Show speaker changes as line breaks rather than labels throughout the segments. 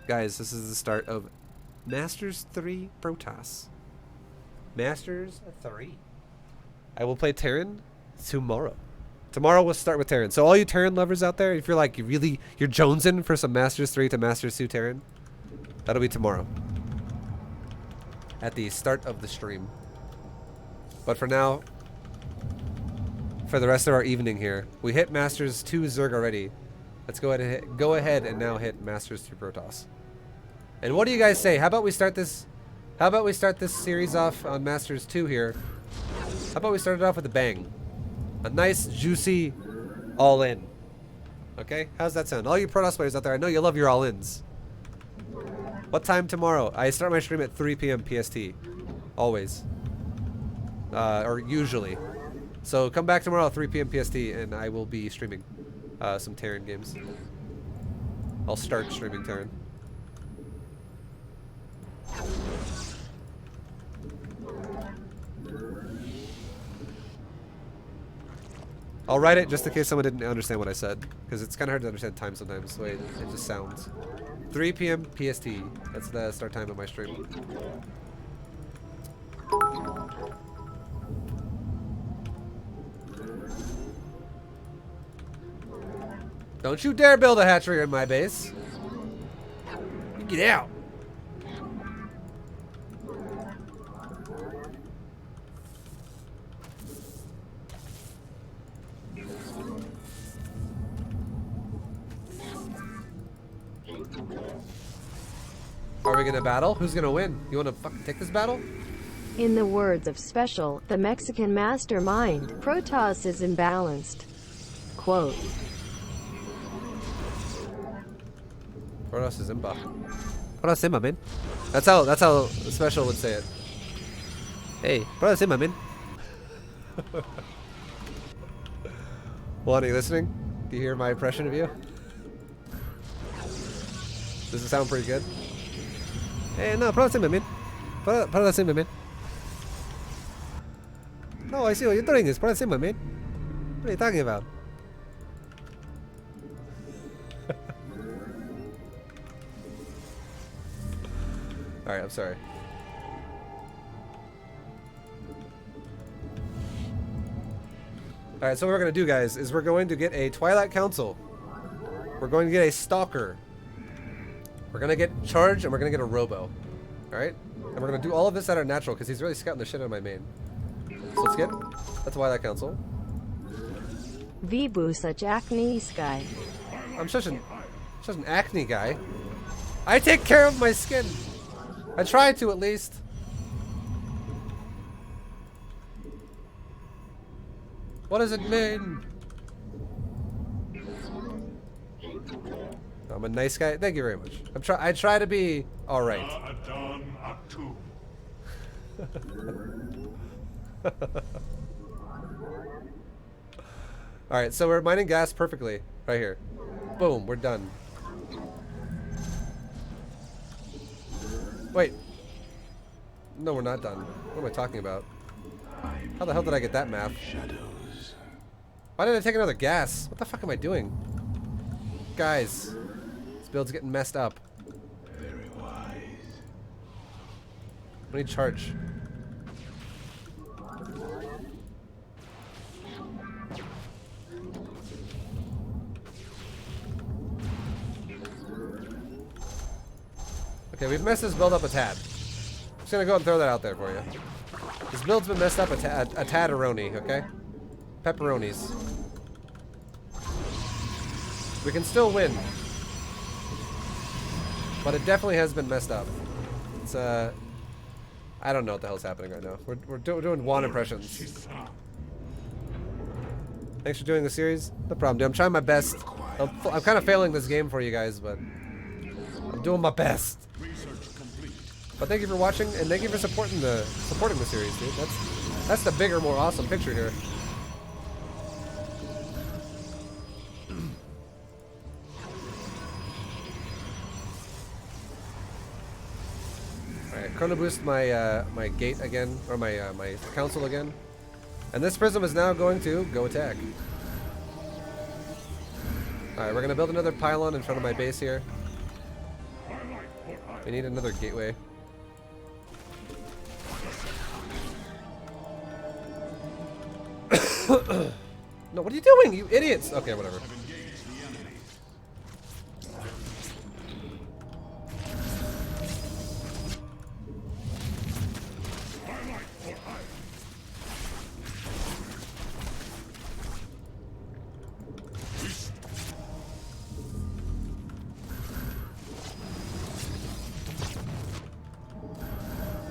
Guys, this is the start of Masters 3 Protoss. Masters 3. I will play Terran tomorrow. Tomorrow we'll start with Terran. So all you Terran lovers out there, if you're like, you're jonesing for some Masters 3 to Masters 2 Terran, that'll be tomorrow. At the start of the stream. But for now, for the rest of our evening here, we hit Masters 2 Zerg already. Let's go ahead and now hit Masters 2 Protoss. And what do you guys say? How about we start this series off on Masters 2 here? How about we start it off with a bang? A nice, juicy all-in. Okay? How's that sound? All you Protoss players out there, I know you love your all-ins. What time tomorrow? I start my stream at 3 p.m. PST. Always. Or usually. So come back tomorrow at 3 p.m. PST and I will be streaming some Terran games. I'll start streaming Terran. I'll write it just in case someone didn't understand what I said, because it's kind of hard to understand time sometimes, the way it just sounds. 3 p.m. PST. That's the start time of my stream. Don't you dare build a hatchery in my base. Get out. Are we gonna battle? Who's gonna win? You wanna fucking take this battle?
In the words of Special, the Mexican mastermind, Protoss is imbalanced. Quote.
Protoss is imba. Protoss imba, man. That's how Special would say it. Hey, Protoss imba, man. Lonnie, listening? Do you hear my impression of you? Does it sound pretty good? Hey, no, Protoss imba, man. Protoss imba, man. No, I see what you're doing is Protoss imba, man. What are you talking about? Alright, I'm sorry. Alright, so what we're going to do, guys, is we're going to get a Twilight Council. We're going to get a Stalker. We're going to get Charge, and we're going to get a Robo. Alright? And we're going to do all of this at our natural, because he's really scouting the shit out of my main. So let's get a Twilight Council.
ViBE such acne guy.
I'm such an acne guy. I take care of my skin. I try to, at least. What does it mean? I'm a nice guy. Thank you very much. I try to be all right. All right, so we're mining gas perfectly right here. Boom, we're done. Wait. No, we're not done. What am I talking about? How the hell did I get that map? Why did I take another gas? What the fuck am I doing? Guys, this build's getting messed up.
Very wise.
I need charge. Okay, we've messed this build up a tad. I'm just gonna go and throw that out there for you. This build's been messed up a tad-a-roni, okay? Pepperonis. We can still win. But it definitely has been messed up. It's, I don't know what the hell's happening right now. We're doing Juan impressions. Thanks for doing the series. No problem, dude. I'm trying my best. I'm kind of failing this game for you guys, but I'm doing my best. But thank you for watching, and thank you for supporting the series, dude. That's the bigger, more awesome picture here. Alright, chrono boost my my gate again, or my my council again. And this prism is now going to go attack. Alright, we're gonna build another pylon in front of my base here. We need another gateway. No, what are you doing, you idiots? Okay, whatever.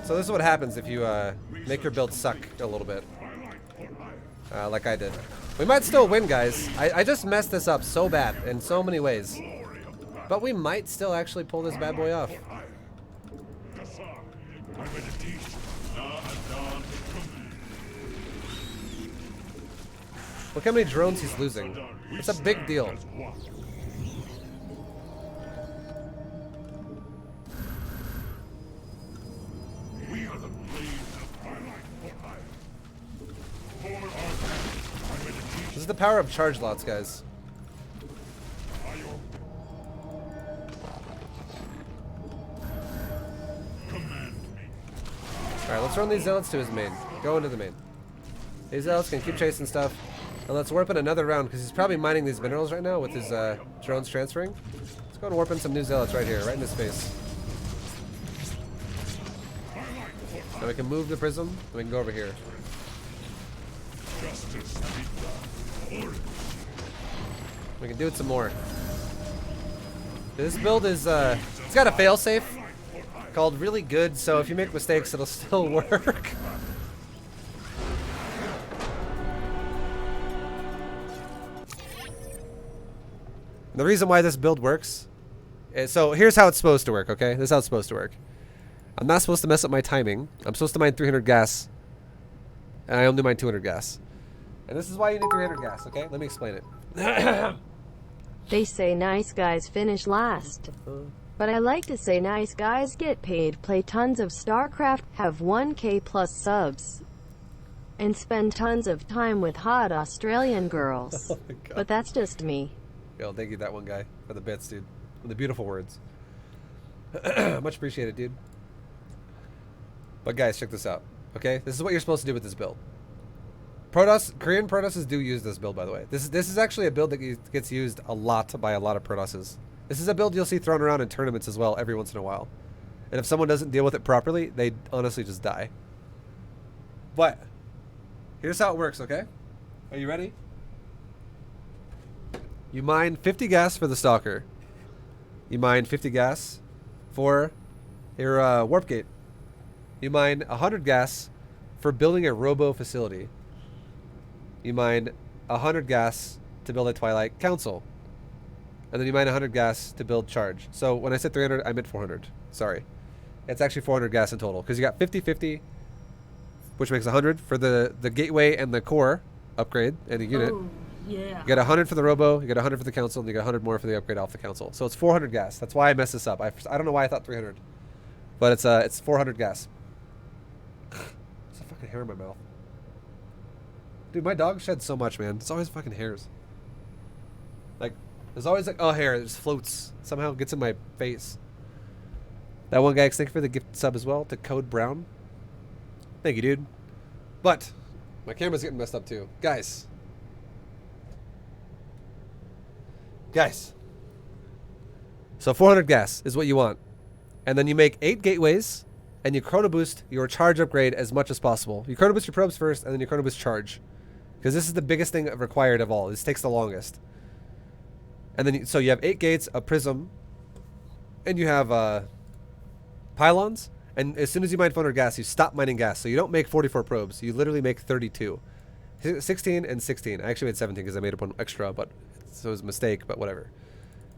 So this is what happens if you make your build suck a little bit. Like I did. We might still win, guys. I just messed this up so bad in so many ways. But we might still actually pull this bad boy off. Look how many drones he's losing. It's a big deal. This is the power of charge lots, guys. Alright, let's run these zealots to his main. Go into the main. These zealots can keep chasing stuff. And let's warp in another round, because he's probably mining these minerals right now with his drones transferring. Let's go and warp in some new zealots right here, right in his face. Now we can move the prism, and we can go over here. We can do it some more. This build is, it's got a failsafe called really good, so if you make mistakes, it'll still work. The reason why this build works is, so here's how it's supposed to work, okay? This is how it's supposed to work. I'm not supposed to mess up my timing. I'm supposed to mine 300 gas, and I only mine 200 gas. And this is why you need 300 gas, okay? Let me explain it.
They say nice guys finish last. But I like to say nice guys get paid, play tons of StarCraft, have 1K plus subs, and spend tons of time with hot Australian girls.
Oh my God.
But that's just me.
Yo, thank you, that one guy, for the bits, dude. And the beautiful words. Much appreciated, dude. But guys, check this out, okay? This is what you're supposed to do with this build. Protoss, Korean Protosses do use this build, by the way. This is actually a build that gets used a lot by a lot of Protosses. This is a build you'll see thrown around in tournaments as well every once in a while. And if someone doesn't deal with it properly, they honestly just die. But here's how it works, okay? Are you ready? You mine 50 gas for the Stalker. You mine 50 gas for your warp gate. You mine 100 gas for building a robo facility. You mine 100 gas to build a Twilight Council. And then you mine 100 gas to build charge. So when I said 300, I meant 400. Sorry. It's actually 400 gas in total, because you got 50-50, which makes 100 for the gateway and the core upgrade and the unit.
Oh, yeah.
You get 100 for the robo, you get 100 for the council, and you get 100 more for the upgrade off the council. So it's 400 gas. That's why I messed this up. I don't know why I thought 300. But it's 400 gas. There's a fucking hair in my mouth. Dude, my dog sheds so much, man. It's always fucking hairs. Like, there's always like, oh, hair. It just floats. Somehow gets in my face. That one guy, thank you for the gift sub as well to Code Brown. Thank you, dude. But my camera's getting messed up too. Guys. So 400 gas is what you want. And then you make 8 gateways and you chrono boost your charge upgrade as much as possible. You chrono boost your probes first and then you chrono boost charge. Because this is the biggest thing required of all. This takes the longest. And then, so you have 8 gates, a prism, and you have pylons. And as soon as you mine 400 gas, you stop mining gas. So you don't make 44 probes. You literally make 32. 16 and 16. I actually made 17 because I made up one extra, but so it was a mistake, but whatever.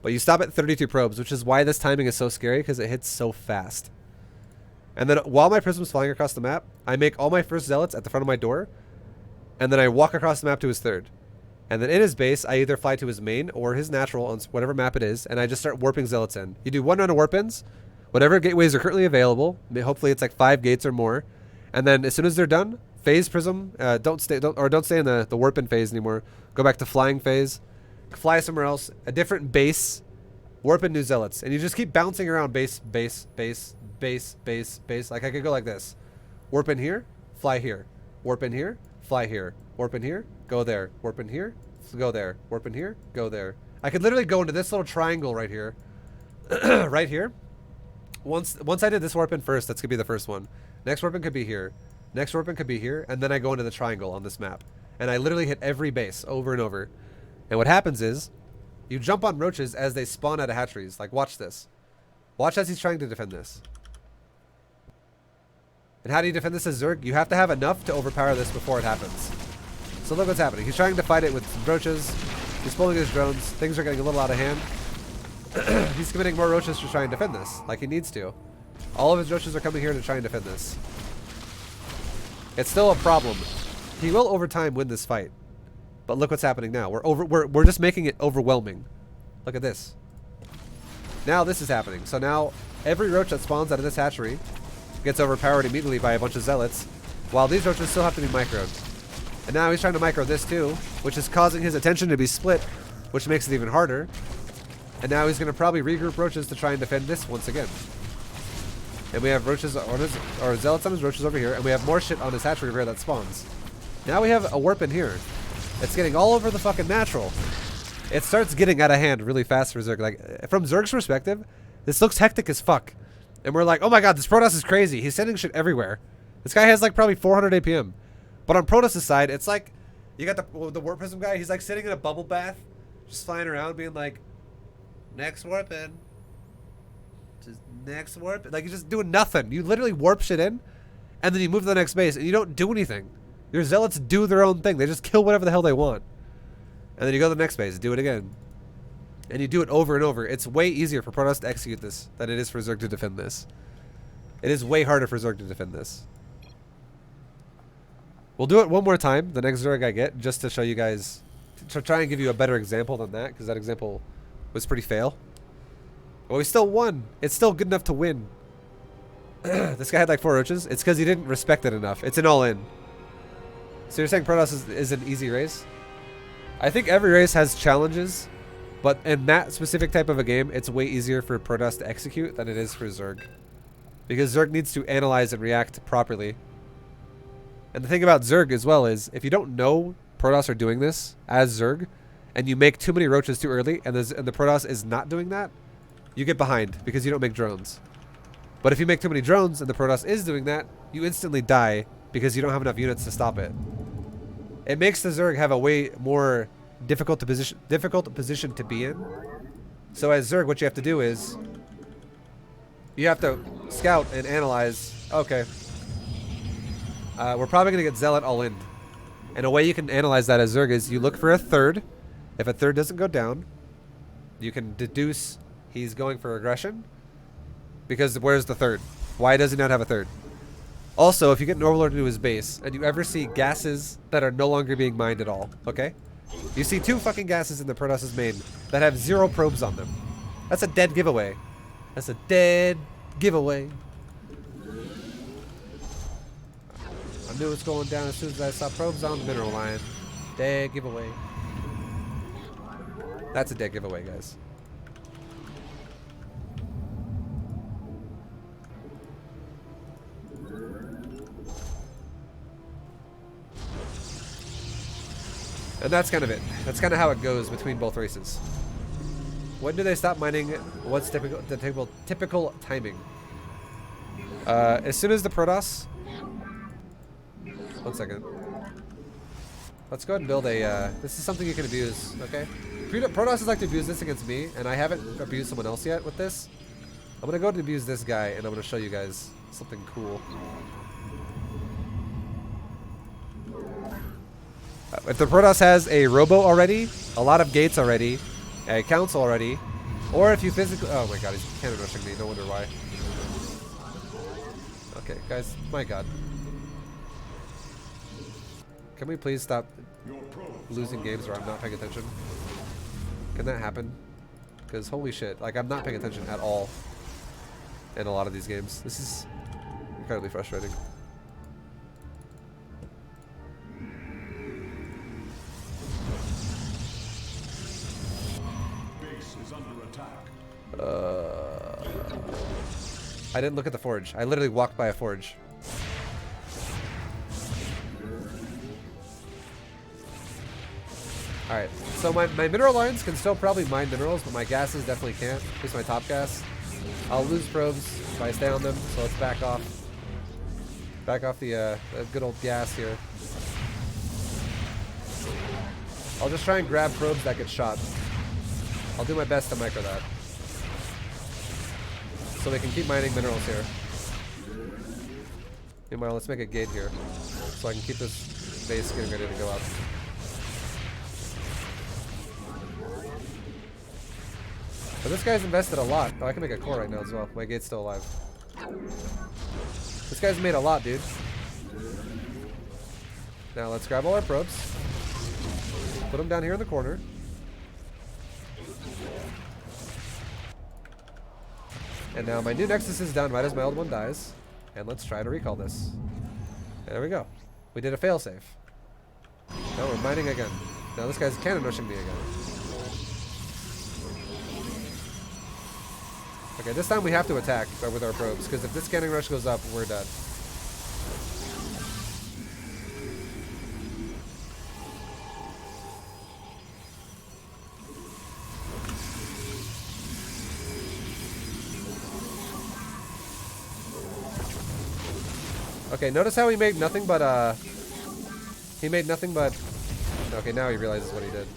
But you stop at 32 probes, which is why this timing is so scary, because it hits so fast. And then while my prism's flying across the map, I make all my first zealots at the front of my door, and then I walk across the map to his third. And then in his base, I either fly to his main or his natural on whatever map it is, and I just start warping zealots in. You do 1 round of warp-ins, whatever gateways are currently available. Hopefully it's like 5 gates or more. And then as soon as they're done, phase prism, don't stay in the warp-in phase anymore. Go back to flying phase, fly somewhere else, a different base, warp in new zealots. And you just keep bouncing around base, base, base, base, base, base. Like I could go like this. Warp in here, fly here. Warp in here, fly here. Warp in here, go there. Warp in here, go there. Warp in here, go there. I could literally go into this little triangle right here. Right here. Once I did this warp in first, that's going to be the first one. Next warp in could be here. Next warp in could be here. And then I go into the triangle on this map. And I literally hit every base over and over. And what happens is, you jump on roaches as they spawn out of hatcheries. Like, watch this. Watch as he's trying to defend this. And how do you defend this as Zerg? You have to have enough to overpower this before it happens. So look what's happening. He's trying to fight it with some roaches. He's pulling his drones. Things are getting a little out of hand. He's committing more roaches to try and defend this, like he needs to. All of his roaches are coming here to try and defend this. It's still a problem. He will over time win this fight. But look what's happening now. We're just making it overwhelming. Look at this. Now this is happening. So now every roach that spawns out of this hatchery gets overpowered immediately by a bunch of zealots, while these roaches still have to be microed. And now he's trying to micro this too, which is causing his attention to be split, which makes it even harder. And now he's going to probably regroup roaches to try and defend this once again. And we have roaches on his, or zealots on his roaches over here, and we have more shit on his hatchery over here that spawns. Now we have a warp in here. It's getting all over the fucking natural. It starts getting out of hand really fast for Zerg. Like, from Zerg's perspective, this looks hectic as fuck. And we're like, oh my god, this Protoss is crazy. He's sending shit everywhere. This guy has like probably 400 APM. But on Protoss' side, it's like, you got the warp prism guy, he's like sitting in a bubble bath, just flying around being like, next warp in. Just next warp. Like, you're just doing nothing. You literally warp shit in, and then you move to the next base, and you don't do anything. Your zealots do their own thing. They just kill whatever the hell they want. And then you go to the next base, do it again. And you do it over and over. It's way easier for Protoss to execute this than it is for Zerg to defend this. It is way harder for Zerg to defend this. We'll do it one more time, the next Zerg I get, just to show you guys, to try and give you a better example than that, because that example was pretty fail. But we still won. It's still good enough to win. This guy had like 4 roaches. It's because he didn't respect it enough. It's an all-in. So you're saying Protoss is an easy race? I think every race has challenges, but in that specific type of a game, it's way easier for Protoss to execute than it is for Zerg. Because Zerg needs to analyze and react properly. And the thing about Zerg as well is, if you don't know Protoss are doing this as Zerg, and you make too many roaches too early, and the Protoss is not doing that, you get behind because you don't make drones. But if you make too many drones and the Protoss is doing that, you instantly die because you don't have enough units to stop it. It makes the Zerg have a way more difficult position to be in. So as Zerg, what you have to do is you have to scout and analyze. Okay, we're probably going to get Zealot all in. And a way you can analyze that as Zerg is you look for a third. If a third doesn't go down, you can deduce he's going for aggression. Because where's the third? Why does he not have a third? Also, if you get an Overlord into his base, and you ever see gases that are no longer being mined at all, okay? You see 2 fucking gases in the Protoss' main that have 0 probes on them. That's a dead giveaway. That's a dead giveaway. I knew it was going down as soon as I saw probes on the mineral line. Dead giveaway. That's a dead giveaway, guys. And that's kind of it. That's kind of how it goes between both races. When do they stop mining? What's typical timing? As soon as the Protoss... 1 second. Let's go ahead and build a... this is something you can abuse, okay? Protoss has like to abuse this against me, and I haven't abused someone else yet with this. I'm going to go ahead and abuse this guy, and I'm going to show you guys something cool. If the Protoss has a robo already, a lot of gates already, a council already, or if you physically... Oh my god, he's cannon rushing me. No wonder why. Okay, guys, my god. Can we please stop losing games where I'm not paying attention? Can that happen? Because holy shit, like I'm not paying attention at all in a lot of these games. This is incredibly frustrating.
Base is under attack.
I didn't look at the forge. I literally walked by a forge. Alright, so my mineral lines can still probably mine minerals, but my gases definitely can't. At least my top gas. I'll lose probes if I stay on them, so let's back off. Back off the good old gas here. I'll just try and grab probes that get shot. I'll do my best to micro that. So we can keep mining minerals here. Meanwhile, let's make a gate here. So I can keep this base getting ready to go up. But this guy's invested a lot. Oh, I can make a core right now as well. My gate's still alive. This guy's made a lot, dude. Now let's grab all our probes. Put them down here in the corner. And now my new Nexus is done right as my old one dies. And let's try to recall this. There we go. We did a failsafe. Now we're mining again. Now this guy's cannon rushing me again. Okay, this time we have to attack with our probes, because if this cannon rush goes up, we're dead. Okay, notice how he made nothing but, okay, now he realizes what he did.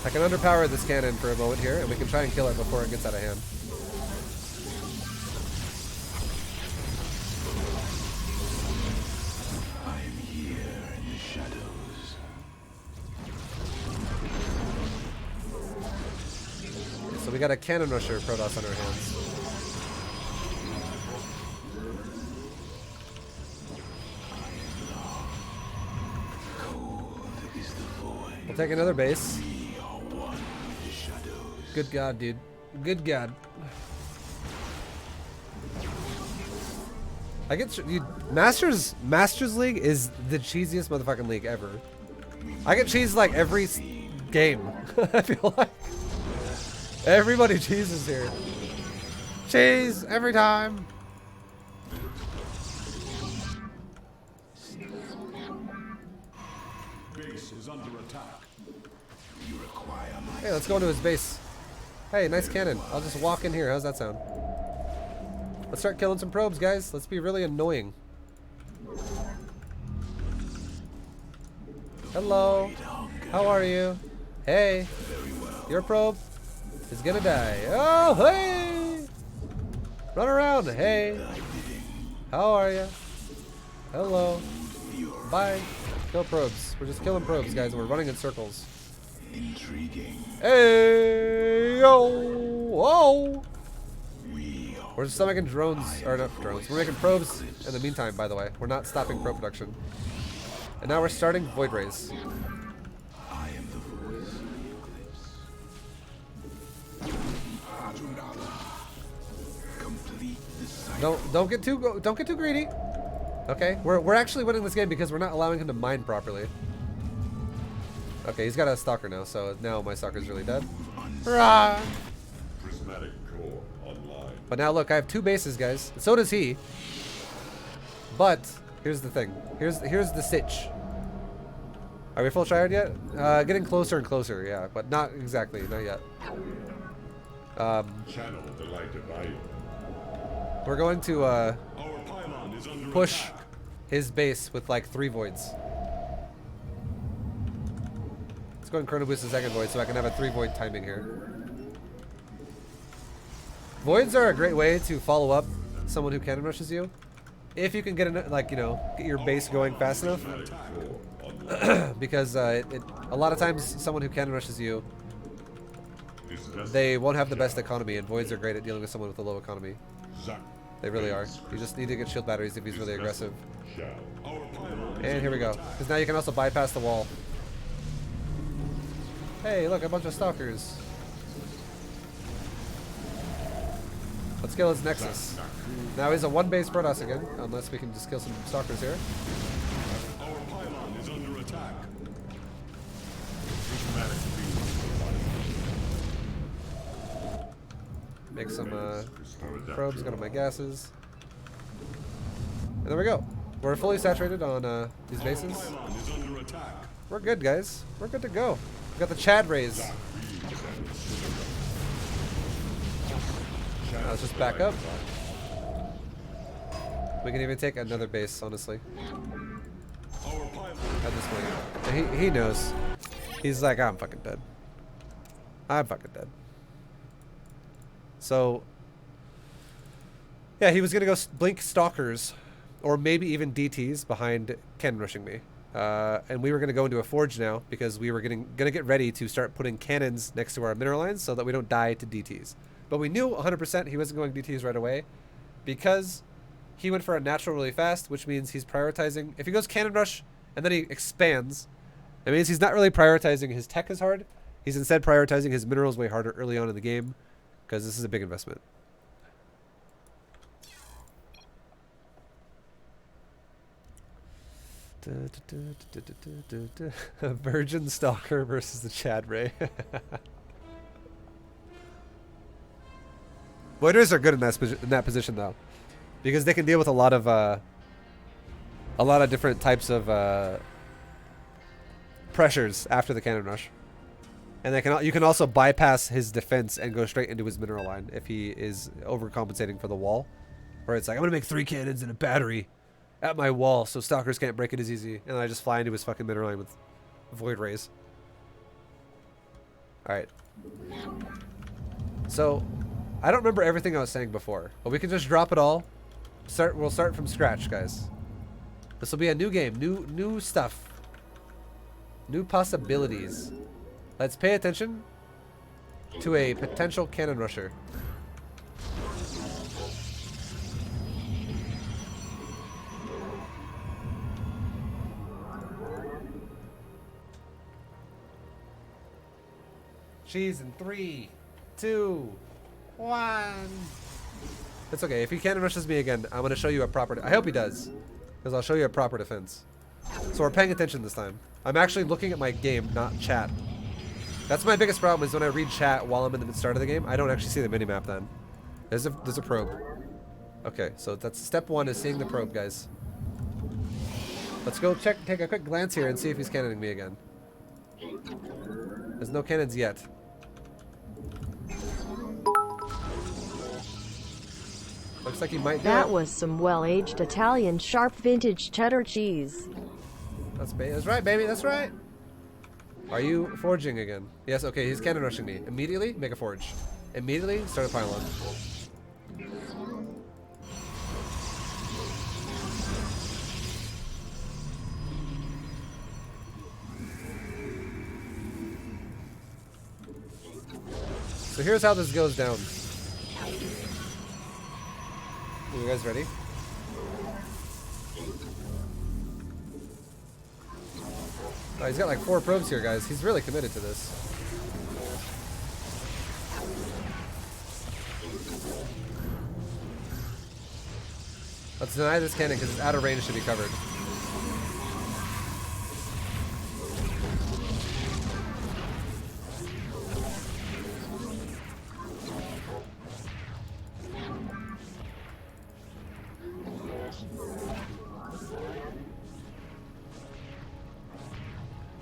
I can underpower this cannon for a moment here, and we can try and kill it before it gets out of hand.
I am here in the shadows.
So we got a cannon rusher Protoss on our hands. We'll take another base. Good God, dude. Good God. I get Masters League is the cheesiest motherfucking league ever. I get cheesed like every game. I feel like everybody cheeses here. Cheese every time.
Base is under attack. You require my
Hey, let's go into his base. Hey, nice cannon. I'll just walk in here. How's that sound? Let's start killing some probes, guys. Let's be really annoying. Hello. How are you? Hey. Your probe is gonna die. Oh, hey. Run around. Hey. How are you? Hello. Bye. Kill probes. We're just killing probes, guys, and we're running in circles.
intriguing.
Hey, yo, whoa. We're just making drones, or not drones, we're making probes in the meantime, by the way. We're not stopping probe production. And now we're starting Void Rays.
I am the voice. Complete the cycle.
Don't get too greedy. Okay, we're actually winning this game because we're not allowing him to mine properly. Okay, he's got a stalker now, so now my stalker's really dead. Rah!
Prismatic core online.
But now look, I have 2 bases, guys. So does he. But here's the thing. Here's the sitch. Are we full tryhard yet? Getting closer and closer, yeah, but not exactly, not yet.
Channel the light of value.
We're going to
Our pylon is under
push
attack.
his base with like 3 voids. Let's go and chrono boost the second void so I can have a 3 void timing here. Voids are a great way to follow up someone who cannon rushes you. If you can get like, you know, get your base going fast enough. Because a lot of times someone who cannon rushes you, they won't have the best economy, and voids are great at dealing with someone with a low economy. They really are. You just need to get shield batteries if he's really aggressive. And here we go. Because now you can also bypass the wall. Hey, look, a bunch of stalkers. Let's kill his Nexus. Now he's a 1-base Protoss again, unless we can just kill some stalkers here.
Our pylon is under attack.
Make some probes, go to my gases. And there we go. We're fully saturated on these bases.
Pylon is under attack.
We're good, guys. We're good to go. We got the Chad raise. Now let's just back up. We can even take another base, honestly.
Our pylon.
At this point. And he knows. He's like, I'm fucking dead. I'm fucking dead. So, yeah, he was gonna go blink stalkers, or maybe even DTs behind cannon rushing me. And we were gonna go into a forge now because we were gonna get ready to start putting cannons next to our mineral lines so that we don't die to DTs. But we knew 100% he wasn't going DTs right away because he went for a natural really fast, which means he's prioritizing. If he goes cannon rush and then he expands, it means he's not really prioritizing his tech as hard. He's instead prioritizing his minerals way harder early on in the game because this is a big investment. Virgin Stalker versus the Chad Ray. Voiders are good in that position though, because they can deal with a lot of different types of pressures after the cannon rush, and you can also bypass his defense and go straight into his mineral line if he is overcompensating for the wall, where it's like I'm gonna make 3 cannons and a battery at my wall so stalkers can't break it as easy, and I just fly into his fucking mineral line with void rays. All right, so I don't remember everything I was saying before, but we can just drop it all. We'll start from scratch, guys. This will be a new game, new stuff, new possibilities. Let's pay attention to a potential cannon rusher. Cheese in 3, 2, 1. It's okay. If he cannon rushes me again, I'm going to show you a proper... I hope he does, because I'll show you a proper defense. So we're paying attention this time. I'm actually looking at my game, not chat. That's my biggest problem, is when I read chat while I'm in the start of the game, I don't actually see the minimap then. There's a probe. Okay, so that's step 1, is seeing the probe, guys. Let's go take a quick glance here and see if he's cannoning me again. There's no cannons yet. Looks like he might do
That
it.
was some well-aged Italian sharp vintage cheddar cheese.
That's right, baby. That's right. Are you forging again? Yes. Okay. He's cannon rushing me. Immediately make a forge. Immediately start a pylon. So here's how this goes down. Are you guys ready? Oh, he's got like 4 probes here, guys. He's really committed to this. Let's deny this cannon because it's out of range to be covered.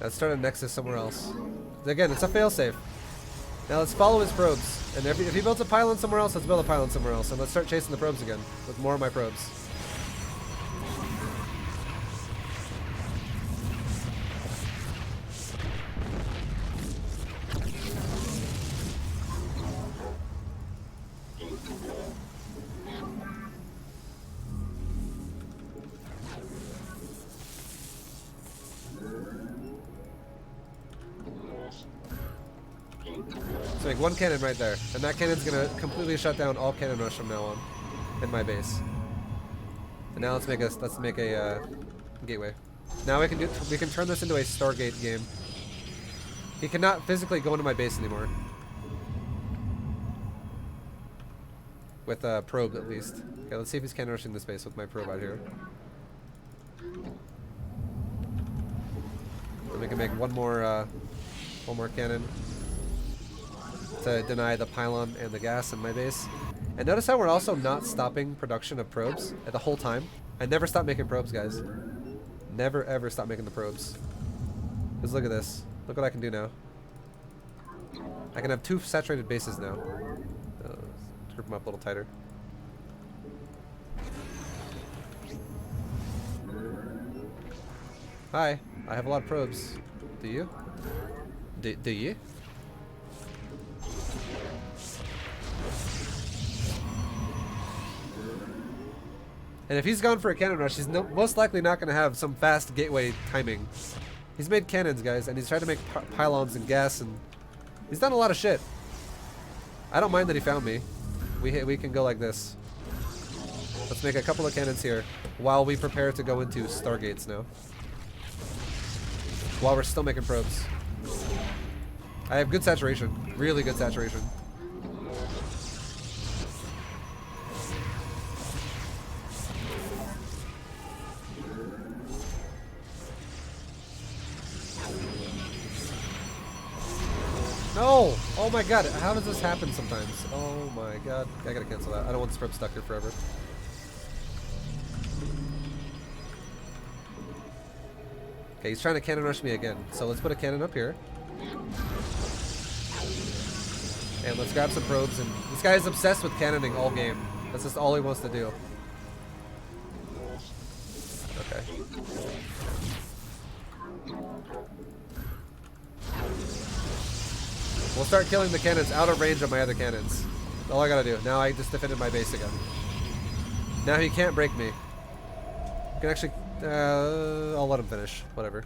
Let's start a nexus somewhere else. Again, it's a failsafe. Now let's follow his probes. And if he builds a pylon somewhere else, let's build a pylon somewhere else. And let's start chasing the probes again with more of my probes. So make 1 cannon right there, and that cannon's gonna completely shut down all cannon rush from now on in my base. And now let's make a gateway. Now we can turn this into a Stargate game. He cannot physically go into my base anymore. With a probe at least. Okay, let's see if he's cannon rushing this base with my probe out here. Then we can make one more cannon. to deny the pylon and the gas in my base. And notice how we're also not stopping production of probes at the whole time. I never stop making probes, guys. Never ever stop making the probes. Because look at this. Look what I can do now. I can have 2 saturated bases now. Group them up a little tighter. Hi, I have a lot of probes. Do you? Do you? And if he's gone for a cannon rush, he's most likely not going to have some fast gateway timing. He's made cannons, guys, and he's tried to make pylons and gas, and he's done a lot of shit. I don't mind that he found me. We can go like this. Let's make a couple of cannons here while we prepare to go into Stargates now. While we're still making probes. I have good saturation. Really good saturation. No! Oh my god, how does this happen sometimes? Oh my god. I gotta cancel that. I don't want this probe stuck here forever. Okay, he's trying to cannon rush me again. So let's put a cannon up here. And let's grab some probes. And this guy is obsessed with cannoning all game. That's just all he wants to do. Okay. We'll start killing the cannons out of range of my other cannons. That's all I gotta do. Now I just defended my base again. Now he can't break me. I can actually... I'll let him finish. Whatever.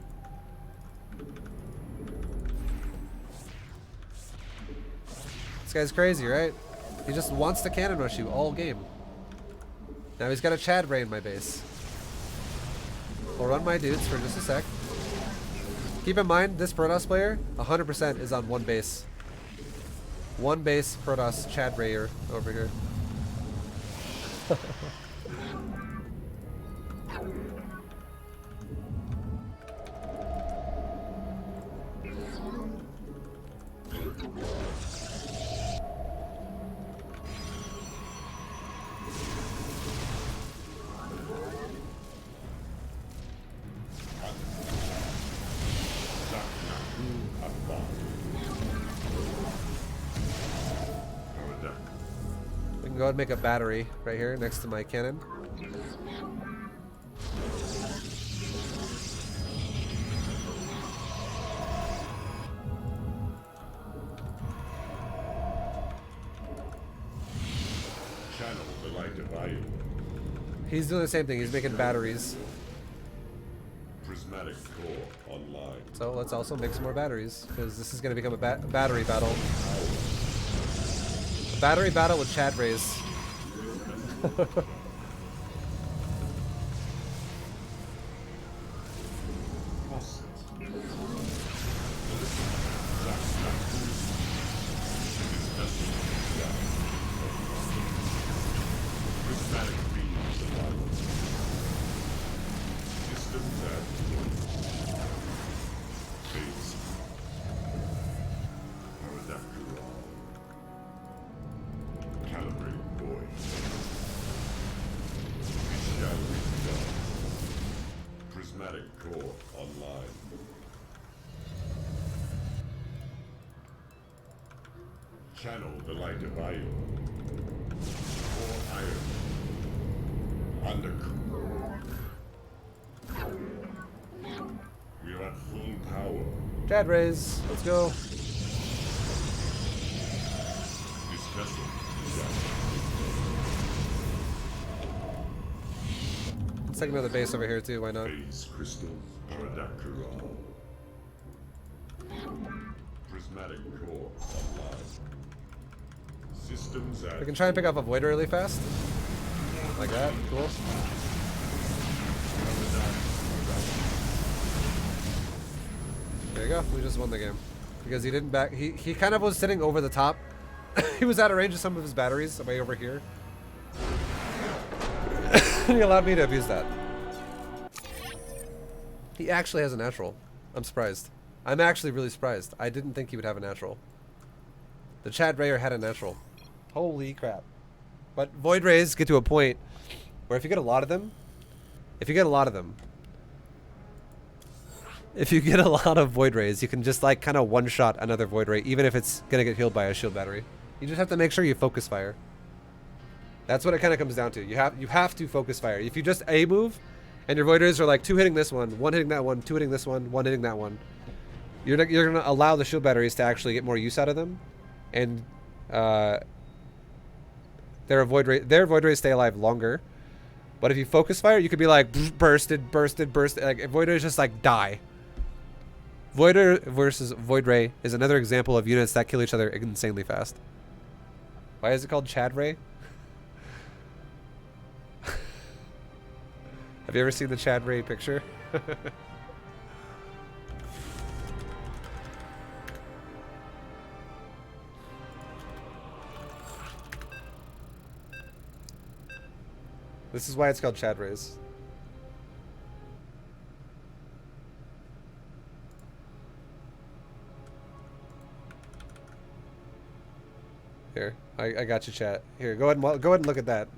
This guy's crazy, right? He just wants to cannon rush you all game. Now he's got a Chad Ray in my base. I'll run my dudes for just a sec. Keep in mind, this Protoss player, 100% is on one base. One base Protoss Chad Rayer over here. Go ahead and make a battery right here next to my cannon.
Channel the light of value.
He's doing the same thing. He's making batteries.
Prismatic core online.
So let's also make some more batteries, because this is going to become a battery battle. A battery battle with Chad Rays.
Core online. Channel the light of iron. Core iron. Undercool. We are at full power.
Chad Rays, let's go.
This vessel
Let's take another base over here too, why not?
Phase crystal Paradakura. Prismatic core online. Systems
We
at
can try and pick up a Voider really fast. Like that, cool. There you go, we just won the game. Because he didn't back, he kind of was sitting over the top. He was out of range of some of his batteries, way over here. He allowed me to abuse that. He actually has a natural. I'm surprised. I'm actually really surprised. I didn't think he would have a natural. The Chad Ray had a natural. Holy crap. But Void Rays get to a point where if you get a lot of them, if you get a lot of Void Rays, you can just like kind of one-shot another Void Ray, even if it's gonna get healed by a shield battery. You just have to make sure you focus fire. That's what it kind of comes down to. You have to focus fire. If you just A move, and your Void Rays are like 2 hitting this one hitting that one, 2 hitting this one hitting that one, you're gonna allow the shield batteries to actually get more use out of them, and their Void Rays stay alive longer. But if you focus fire, you could be like bursted. Like Void Rays just like die. Voider versus Void Ray is another example of units that kill each other insanely fast. Why is it called Chad Ray? Have you ever seen the Chad Ray picture? This is why it's called Chad Rays. Here, I got you, chat. Here, go ahead and look at that.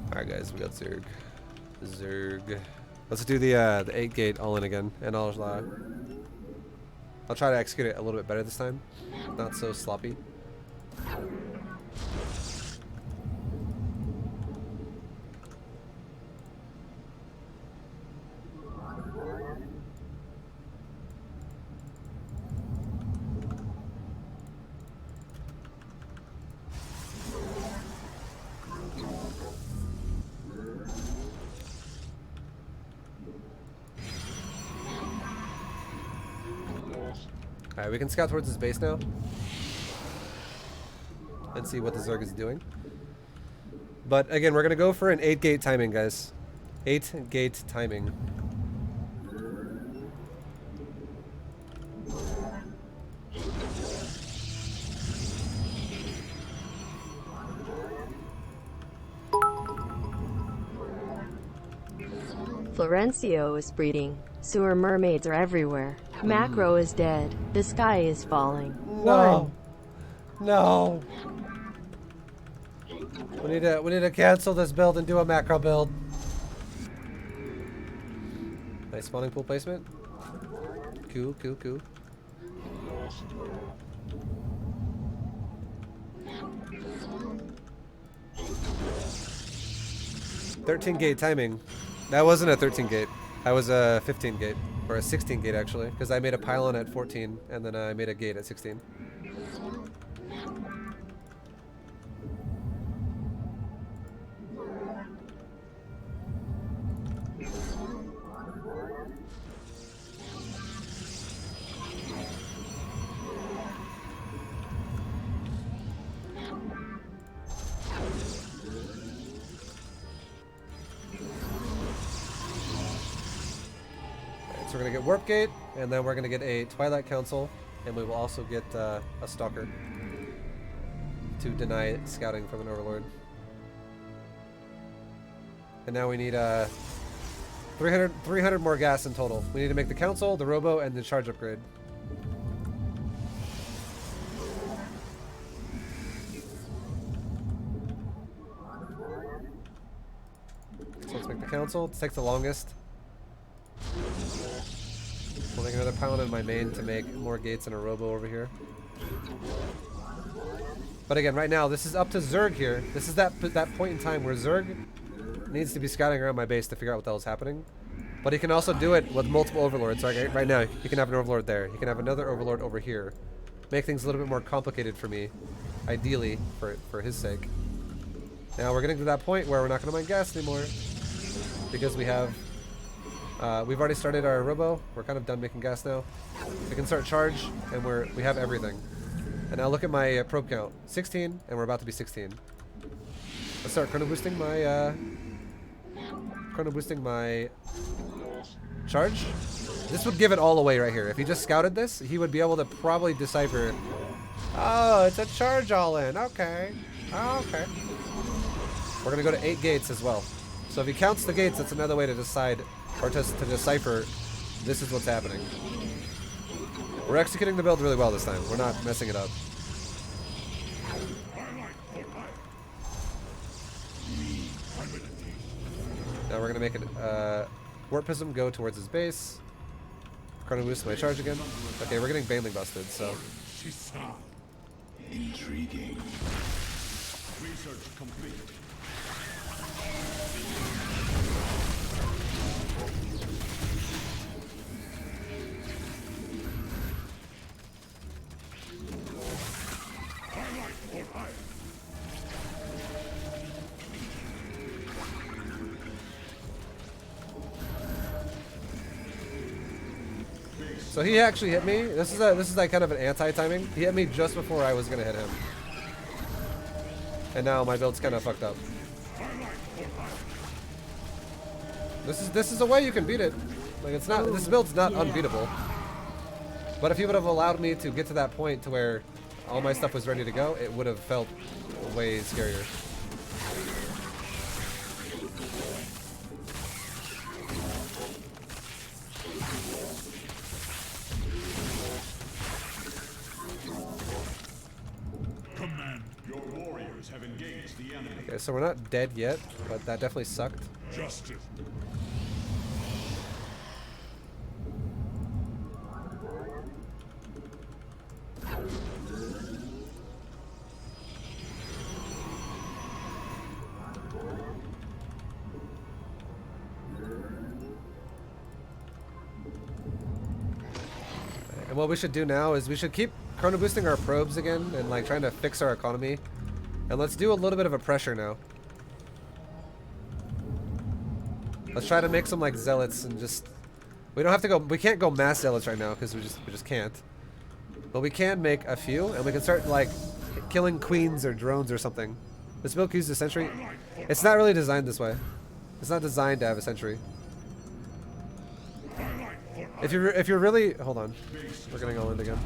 All right, guys, we got Zerg. Let's do the 8 gate all in again, and I'll try to execute it a little bit better this time. Not so sloppy. Alright, we can scout towards his base now and see what the Zerg is doing. But again, we're going to go for an 8 gate timing, guys. 8 gate timing.
Florencio is breeding. Sewer mermaids are everywhere. Macro is dead. The sky is falling.
No. No. We need to cancel this build and do a macro build. Nice spawning pool placement. Cool. 13 gate timing. That wasn't a 13 gate. That was a 15 gate. Or a 16 gate, actually. Because I made a pylon at 14, and then I made a gate at 16. So we're going to get Warp Gate, and then we're going to get a Twilight Council, and we will also get a Stalker to deny scouting from an Overlord. And now we need 300 more gas in total. We need to make the Council, the Robo, and the Charge Upgrade. So let's make the Council. It takes the longest. We'll make another pylon in my main to make more gates and a robo over here. But again, right now, this is up to Zerg here. This is that point in time where Zerg needs to be scouting around my base to figure out what the hell is happening. But he can also do it with multiple overlords. Right now, he can have an overlord there. He can have another overlord over here. Make things a little bit more complicated for me, ideally, for his sake. Now we're getting to that point where we're not going to mine gas anymore because we have... we've already started our robo. We're kind of done making gas now. We can start charge, and we have everything. And now look at my probe count, 16, and we're about to be 16. Let's start chrono boosting my charge. This would give it all away right here. If he just scouted this, he would be able to probably decipher. Oh, it's a charge all in. Okay. Oh, okay. We're gonna go to 8 gates as well. So if he counts the gates, that's another way to decide, or to decipher, this is what's happening. We're executing the build really well this time. We're not messing it up. Now we're gonna make it warp prism go towards his base. Chrono boost my charge again. Okay, we're getting Baneling busted, so.
Intriguing. Research complete.
So he actually hit me. This is like kind of an anti-timing. He hit me just before I was gonna hit him. And now my build's kind of fucked up. This is a way you can beat it. Like it's not, this build's not unbeatable. But if he would have allowed me to get to that point to where all my stuff was ready to go, it would have felt way scarier. Okay, so we're not dead yet, but that definitely sucked.
Justice.
And what we should do now is we should keep chrono boosting our probes again and like trying to fix our economy. And let's do a little bit of a pressure now. Let's try to make some like zealots and just, we don't have to go, we can't go mass zealots right now because we just can't. But we can make a few and we can start like killing queens or drones or something. This build uses a sentry. It's not really designed this way. It's not designed to have a sentry. If you're really, hold on, we're getting all in again.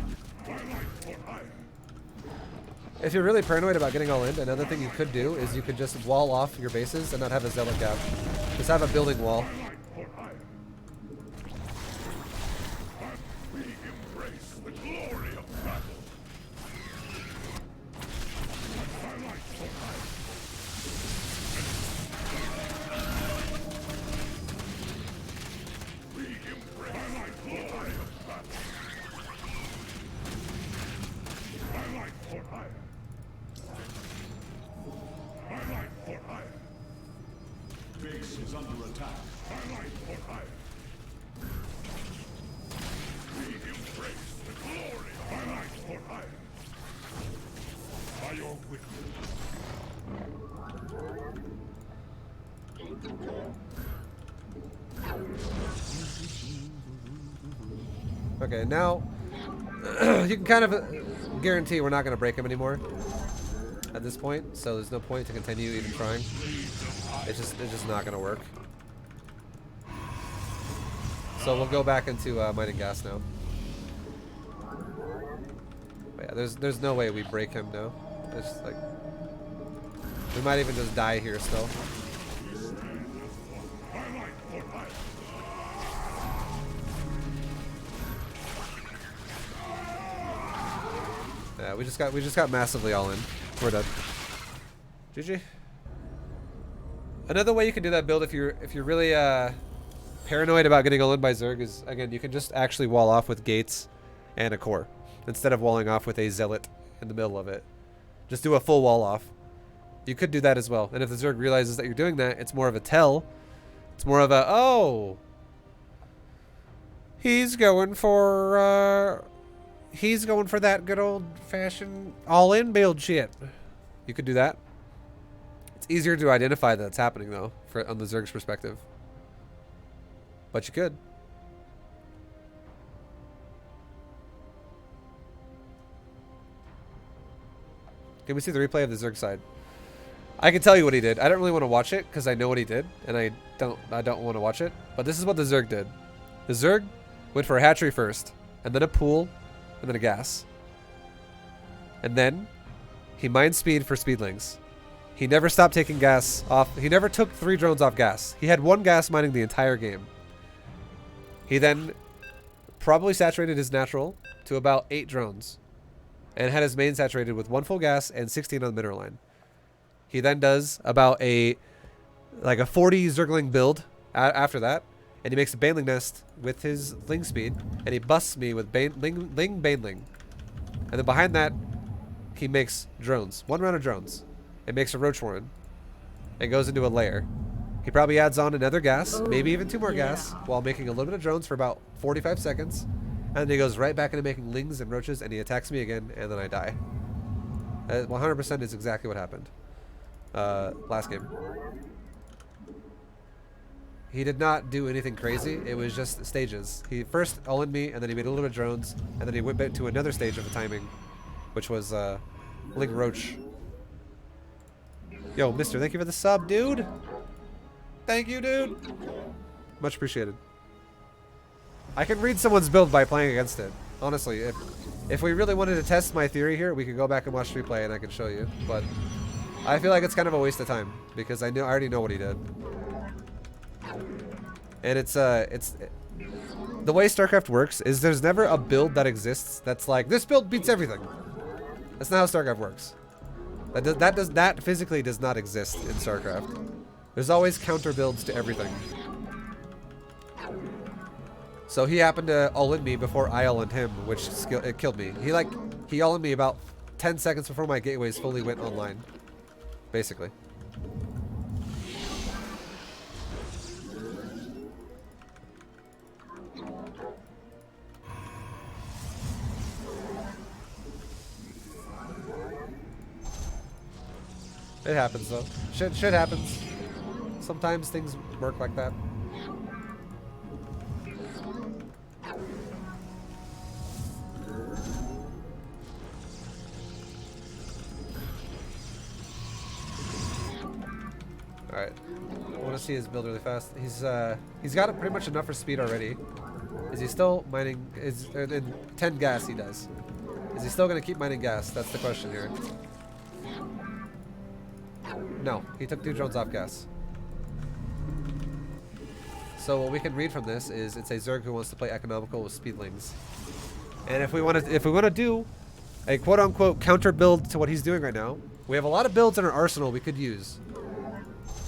If you're really paranoid about getting all in, another thing you could do is you could just wall off your bases and not have a zealot gap. Just have a building wall.
Base is under attack. Highlight for hire. We embrace the glory of highlight for hire. By your will.
Okay, now you can kind of guarantee we're not going to break him anymore at this point, so there's no point to continue even trying. It's just not going to work. So we'll go back into mining gas now. But yeah, there's no way we break him now. It's just like we might even just die here still. Yeah, we just got massively all in. We're done. GG. Another way you can do that build if you're really paranoid about getting all in by Zerg is, again, you can just actually wall off with gates and a core instead of walling off with a zealot in the middle of it. Just do a full wall off. You could do that as well. And if the Zerg realizes that you're doing that, it's more of a tell. It's more of a, oh, he's going for that good old fashioned all in build shit. You could do that. It's easier to identify that it's happening though, on the Zerg's perspective. But you could. Can we see the replay of the Zerg side? I can tell you what he did. I don't really want to watch it because I know what he did, and I don't want to watch it. But this is what the Zerg did. The Zerg went for a hatchery first, and then a pool, and then a gas. And then he mined speed for speedlings. He never stopped taking gas off. He never took 3 drones off gas. He had 1 gas mining the entire game. He then probably saturated his natural to about 8 drones and had his main saturated with 1 full gas and 16 on the mineral line. He then does about a 40 Zergling build after that, and he makes a baneling nest with his ling speed, and he busts me with ling baneling. And then behind that, he makes drones. 1 round of drones. And makes a roach warren. And goes into a lair. He probably adds on another gas, maybe even 2 more gas, while making a little bit of drones for about 45 seconds. And then he goes right back into making lings and roaches, and he attacks me again, and then I die. 100% is exactly what happened. Last game. He did not do anything crazy. It was just stages. He first all-in me, and then he made a little bit of drones, and then he went back to another stage of the timing, which was Ling Roach. Yo, mister, thank you for the sub, dude. Thank you, dude. Much appreciated. I can read someone's build by playing against it. Honestly, if we really wanted to test my theory here, we could go back and watch replay, and I can show you. But I feel like it's kind of a waste of time because I already know what he did. And it's the way StarCraft works is there's never a build that exists that's like this build beats everything. That's not how StarCraft works. That physically does not exist in StarCraft. There's always counter builds to everything. So he happened to all-in me before I all-in him, which it killed me. He all-in me about 10 seconds before my gateways fully went online, basically. It happens though. Shit happens. Sometimes things work like that. Alright. I want to see his build really fast. He's got it pretty much enough for speed already. Is he still mining? In 10 gas he does. Is he still going to keep mining gas? That's the question here. No, he took 2 drones off gas. So what we can read from this is it's a Zerg who wants to play economical with speedlings. And if we want to do a quote-unquote counter build to what he's doing right now, we have a lot of builds in our arsenal we could use.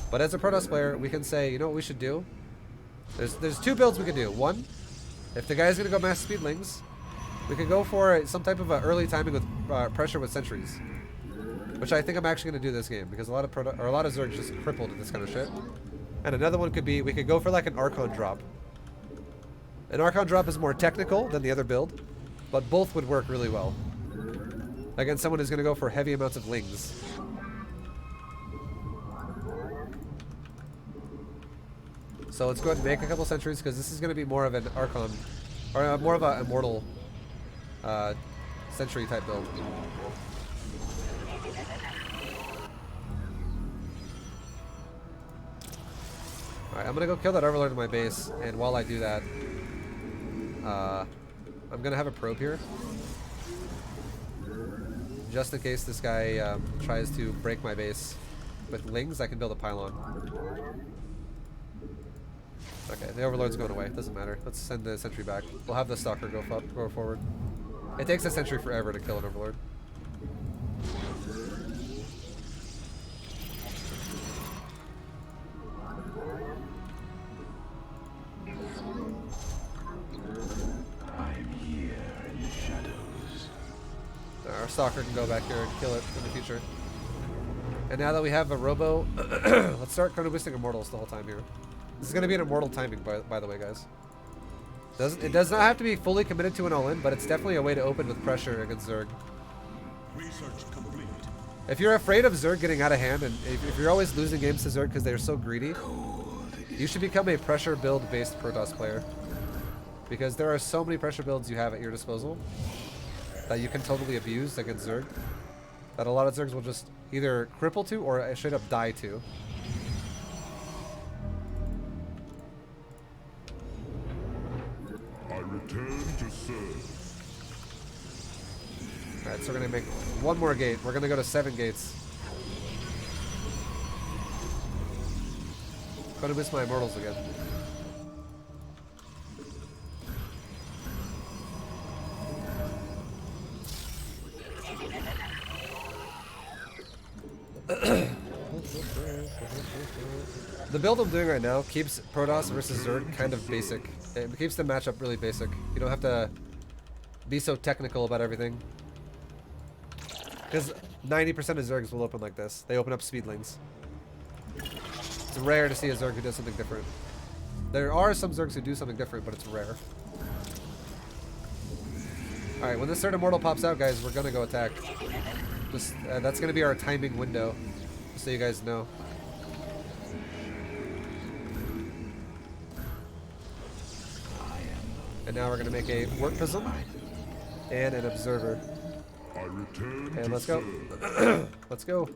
But as a Protoss player, we can say, you know what we should do? There's 2 builds we can do. One, if the guy's gonna go mass speedlings, we could go for some type of early timing with pressure with sentries. Which I think I'm actually going to do this game because a lot of Zerg just crippled at this kind of shit. And another one could be we could go for like an Archon drop. An Archon drop is more technical than the other build, but both would work really well against someone who's going to go for heavy amounts of lings. So let's go ahead and make a couple sentries because this is going to be more of an Archon or more of an immortal sentry type build. Alright, I'm gonna go kill that Overlord in my base, and while I do that, I'm gonna have a probe here. Just in case this guy tries to break my base with lings, I can build a pylon. Okay, the Overlord's going away, doesn't matter. Let's send the sentry back. We'll have the Stalker go forward. It takes a sentry forever to kill an Overlord. Our Stalker can go back here and kill it in the future. And now that we have a Robo, let's start Chrono Boosting Immortals the whole time here. This is going to be an Immortal timing, by the way, guys. It does not have to be fully committed to an all-in, but it's definitely a way to open with pressure against Zerg.
Research complete.
If you're afraid of Zerg getting out of hand, and if you're always losing games to Zerg because they're so greedy, you should become a pressure build-based Protoss player. Because there are so many pressure builds you have at your disposal that you can totally abuse against Zerg, that a lot of Zergs will just either cripple to or straight up die to.
I return to serve.
Alright, so we're going to make one more gate. We're going to go to 7 gates. Gonna miss my immortals again. The build I'm doing right now keeps Protoss versus Zerg kind of basic. It keeps the matchup really basic. You don't have to be so technical about everything. Because 90% of Zergs will open like this. They open up speedlings. It's rare to see a Zerg who does something different. There are some Zergs who do something different, but it's rare. Alright, when this third immortal pops out, guys, we're gonna go attack. Just, that's gonna be our timing window, just so you guys know. And now we're gonna make a work prism and an observer. And let's go. Let's go.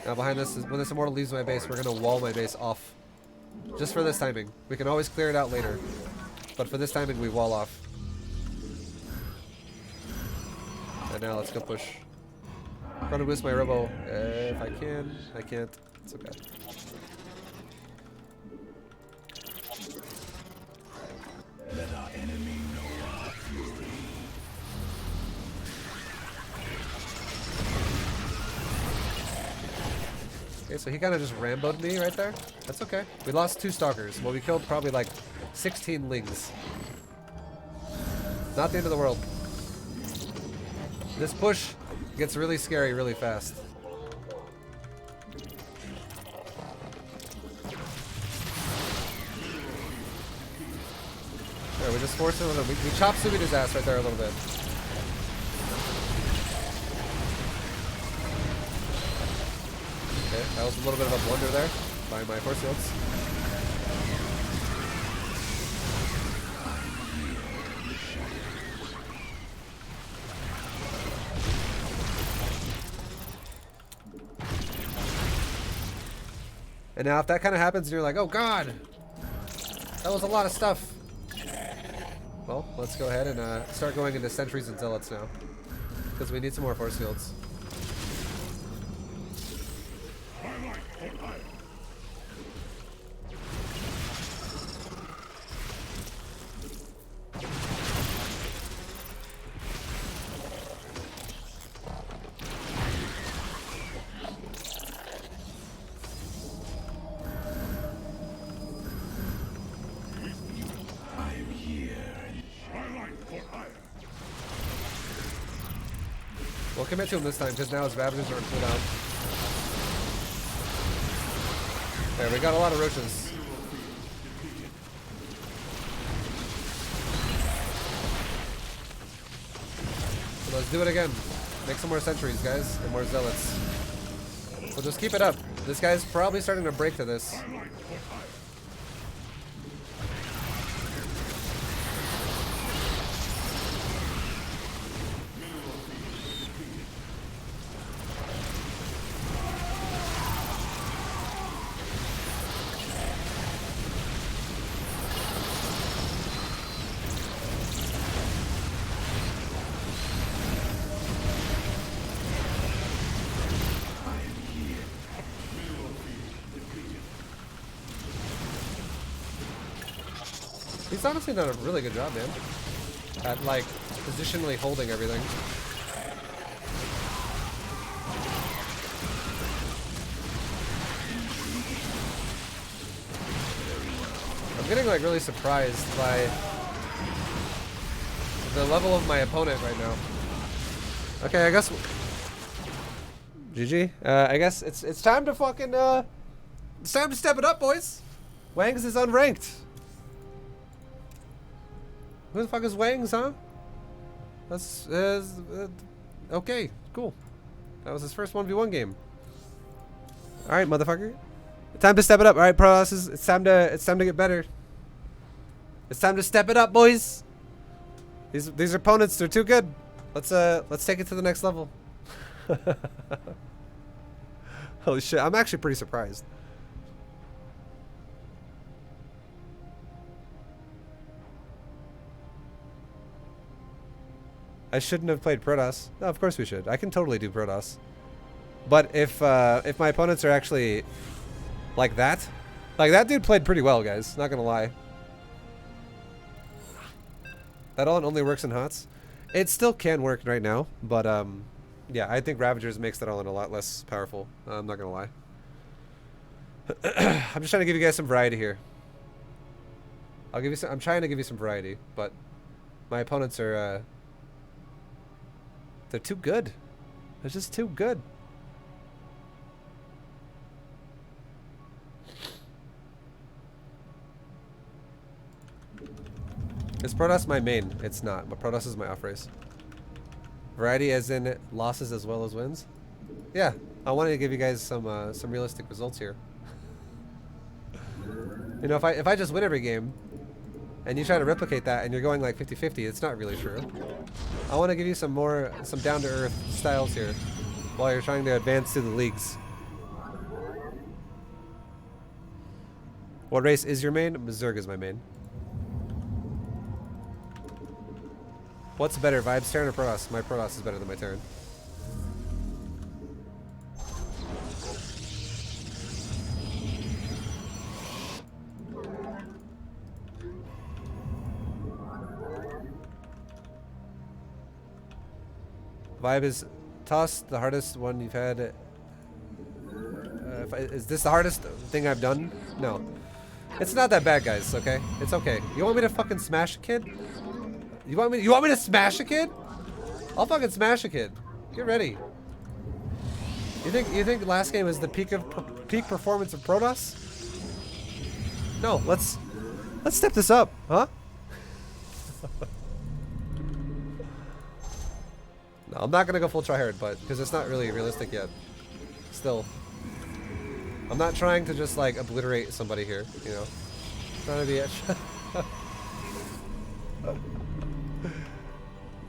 Now behind this, when this immortal leaves my base, we're gonna wall my base off. Just for this timing. We can always clear it out later. But for this timing, we wall off. And now let's go push. I'm trying to boost my robo if I can. I can't. It's okay.
Let our enemy know our fury.
Okay, so he kind of just Rambo'd me right there. That's okay. We lost 2 stalkers. Well, we killed probably like 16 lings. Not the end of the world. This push gets really scary really fast. There, we just forced him. We chop sueyed his ass right there a little bit. Okay, that was a little bit of a blunder there by my force fields. And now if that kind of happens and you're like, oh god, that was a lot of stuff. Well, let's go ahead and start going into sentries and zealots now. Because we need some more force fields. We'll commit to him this time because now his Ravagers are in cooldown. There, we got a lot of roaches. So let's do it again. Make some more sentries, guys, and more zealots. So just keep it up. This guy's probably starting to break to this. He's honestly done a really good job, man. At, like, positionally holding everything. I'm getting, like, really surprised by the level of my opponent right now. Okay, I guess... GG. I guess it's time to fucking, it's time to step it up, boys! Wangs is unranked. Who the fuck is Wangs, huh? That's, okay, cool. That was his first 1v1 game. Alright, motherfucker. Time to step it up. Alright, Protoss, it's time to get better. It's time to step it up, boys. These opponents, they're too good. Let's take it to the next level. Holy shit, I'm actually pretty surprised. I shouldn't have played Protoss. No, of course we should. I can totally do Protoss. But if my opponents are actually like that, Like, that dude played pretty well, guys. Not gonna lie. That all only works in HOTS. It still can work right now, but yeah, I think Ravagers makes that all in a lot less powerful. I'm not gonna lie. I'm just trying to give you guys some variety here. I'll give you some. I'm trying to give you some variety, but my opponents are they're too good. They're just too good. Is Protoss my main? It's not, but Protoss is my off race. Variety as in losses as well as wins? Yeah, I wanted to give you guys some realistic results here. You know, if I just win every game, and you try to replicate that and you're going like 50-50, it's not really true. I want to give you some down-to-earth styles here, while you're trying to advance through the leagues. What race is your main? Zerg is my main. What's better, Vibes, Terran, or Protoss? My Protoss is better than my Terran. ViBE is toss the hardest one you've had. Is this the hardest thing I've done? No. It's not that bad, guys, okay? It's okay. You want me to fucking smash a kid? You want me to smash a kid? I'll fucking smash a kid. Get ready. You think last game is the peak performance of Protoss? No, let's step this up, huh? No, I'm not gonna go full tryhard, but because it's not really realistic yet. Still, I'm not trying to just like obliterate somebody here, you know. I'm trying to be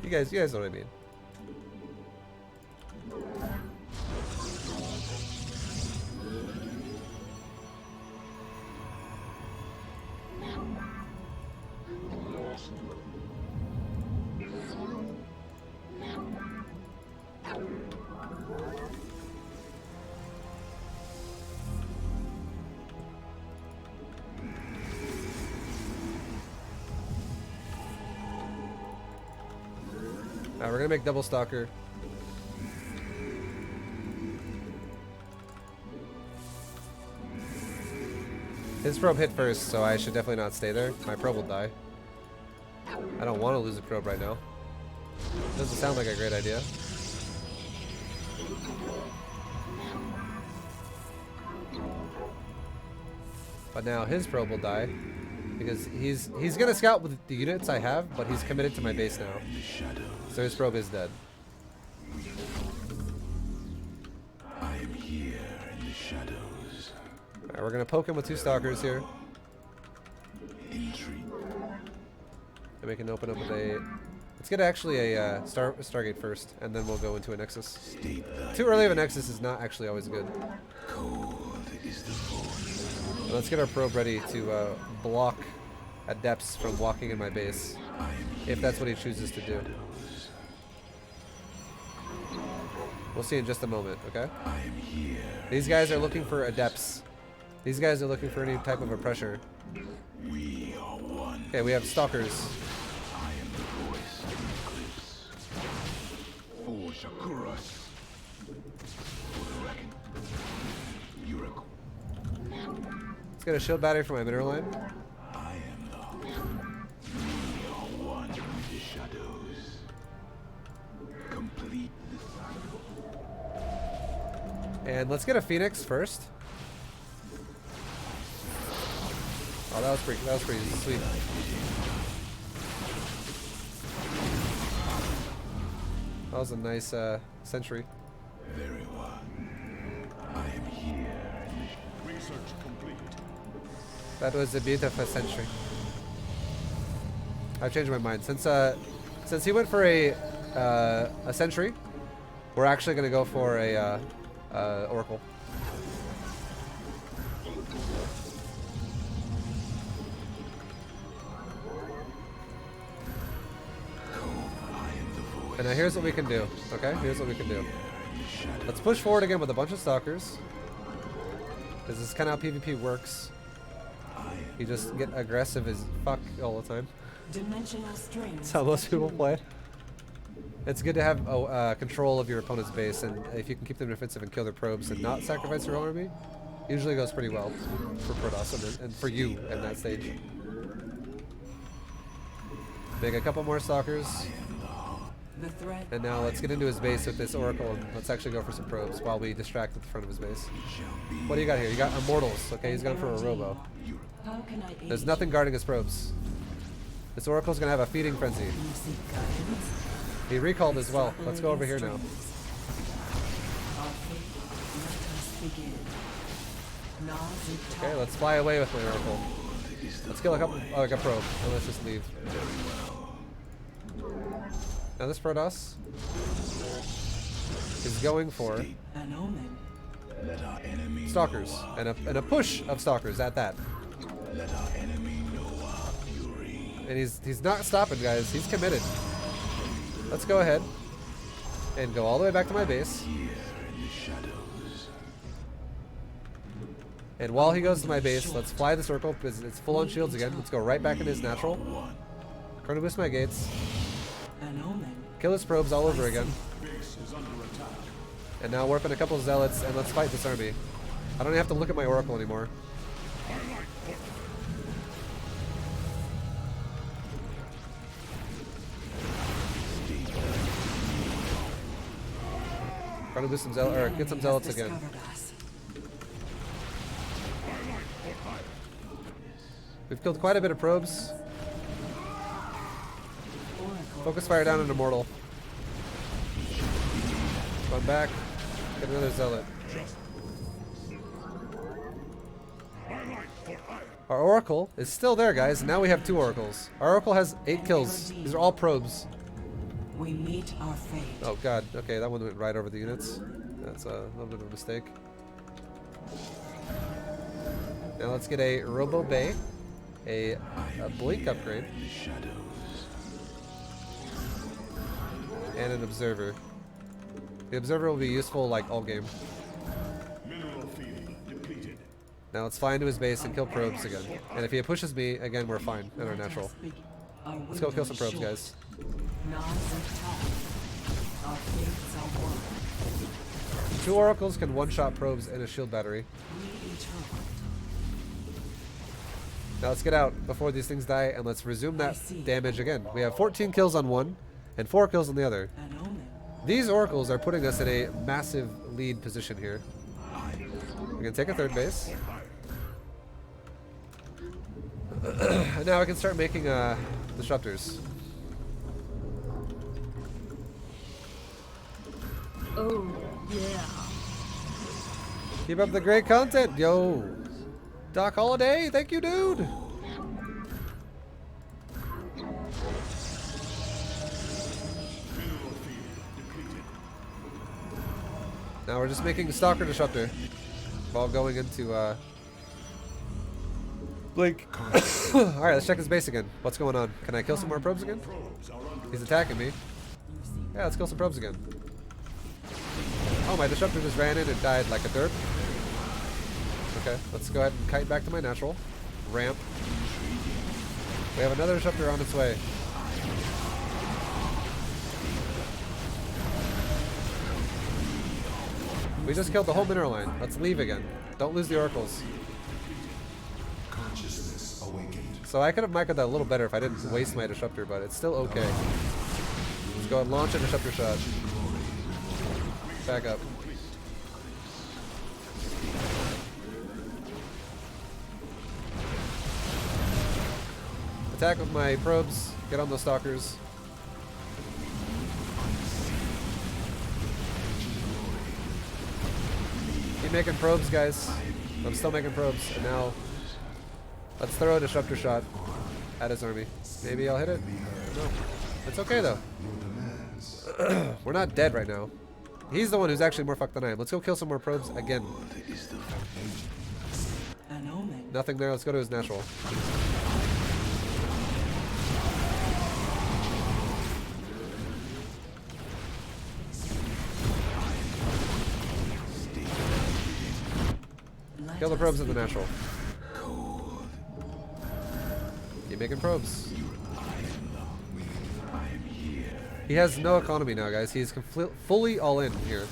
you guys know what I mean. Alright, we're gonna make double stalker. His probe hit first, so I should definitely not stay there. My probe will die. I don't want to lose a probe right now. Doesn't sound like a great idea. But now his probe will die. Because he's gonna scout with the units I have, but he's committed to my base now. So his probe is dead.
I am here in the shadows.
Alright, we're gonna poke him with 2 stalkers here.
Intrigue.
And we can open up with a... Let's get actually a Stargate first, and then we'll go into a Nexus. Too early of a Nexus is not actually always good.
Cold is the void.
Let's get our probe ready to block Adepts from walking in my base, if that's what he chooses to do. We'll see in just a moment, okay?
I am here.
These guys are looking for Adepts. These guys are looking for any type of a pressure.
We are one.
Okay, we have Stalkers.
I am the voice of the eclipse. For Shakuras. For the reckon. Yuriko.
Let's get a shield battery for my mineral line.
I am the hope. We are one with the shadows. Complete the cycle.
And let's get a Phoenix first. Oh, that was pretty sweet. That was a nice sentry.
Very well. I am here. Research complete.
That was a bit of a sentry. I've changed my mind. Since he went for a sentry, we're actually gonna go for a Oracle. And now here's what we can do, okay? Here's what we can do. Let's push forward again with a bunch of Stalkers. Because this is kind of how PvP works. You just get aggressive as fuck all the time.
Dimensional strings.
That's how most people play. It's good to have control of your opponent's base, and if you can keep them defensive and kill their probes and not sacrifice your own army, usually goes pretty well for Protoss and for you in that stage. Make a couple more stalkers. And now let's get into his base with this oracle, and let's actually go for some probes while we distract at the front of his base. What do you got here? You got immortals. Okay, he's going for a robo. There's nothing guarding his probes. This oracle's going to have a feeding frenzy. He recalled as well. Let's go over here now. Okay, let's fly away with my oracle. Let's kill a couple. Oh, I got probe. And let's just leave. Now this Protoss is going for stalkers and a push of stalkers at that. And he's not stopping, guys. He's committed. Let's go ahead and go all the way back to my base. And while he goes to my base, let's fly the circle because it's full on shields again. Let's go right back into his natural. Chrono boost my gates. Kill his probes all over again. And now warp in a couple of zealots and let's fight this army. I don't have to look at my oracle anymore. Chrono boost some zealots, or get some zealots again. We've killed quite a bit of probes. Focus fire down an immortal. Run back. Get another zealot. Our oracle is still there, guys. Now we have 2 oracles. Our oracle has 8 kills. These are all probes.
We meet our fate.
Oh god. Okay, that one went right over the units. That's a little bit of a mistake. Now let's get a Robo Bay, a Blink upgrade, and an Observer. The Observer will be useful like all game. Now let's fly into his base and kill probes again. And if he pushes me, again we're fine in our natural. Let's go kill some probes, guys. 2 oracles can one-shot probes and a shield battery. Now let's get out before these things die and let's resume that damage again. We have 14 kills on one and 4 kills on the other. These oracles are putting us in a massive lead position here. We can take a 3rd base. And now we can start making disruptors.
Oh, yeah.
Keep up the great content, yo. Doc Holiday, thank you, dude. Now we're just making a Stalker Disruptor while going into Blink. Alright, let's check his base again. What's going on? Can I kill some more probes again? He's attacking me. Yeah, let's kill some probes again. Oh, my Disruptor just ran in and died like a derp. Okay, let's go ahead and kite back to my natural. Ramp. We have another Disruptor on its way. We just killed the whole mineral line. Let's leave again. Don't lose the oracles.
Consciousness awakened.
So I could have microed that a little better if I didn't waste my Disruptor, but it's still okay. Let's go and launch a Disruptor shot. Back up. Attack with my probes. Get on those stalkers. Keep making probes, guys. I'm still making probes. And now, let's throw a Disruptor shot at his army. Maybe I'll hit it? No. It's okay, though. We're not dead right now. He's the one who's actually more fucked than I am. Let's go kill some more probes again. Nothing there. Let's go to his natural. Kill the probes in the natural. making probes. He has no economy now, guys. He's fully all in here.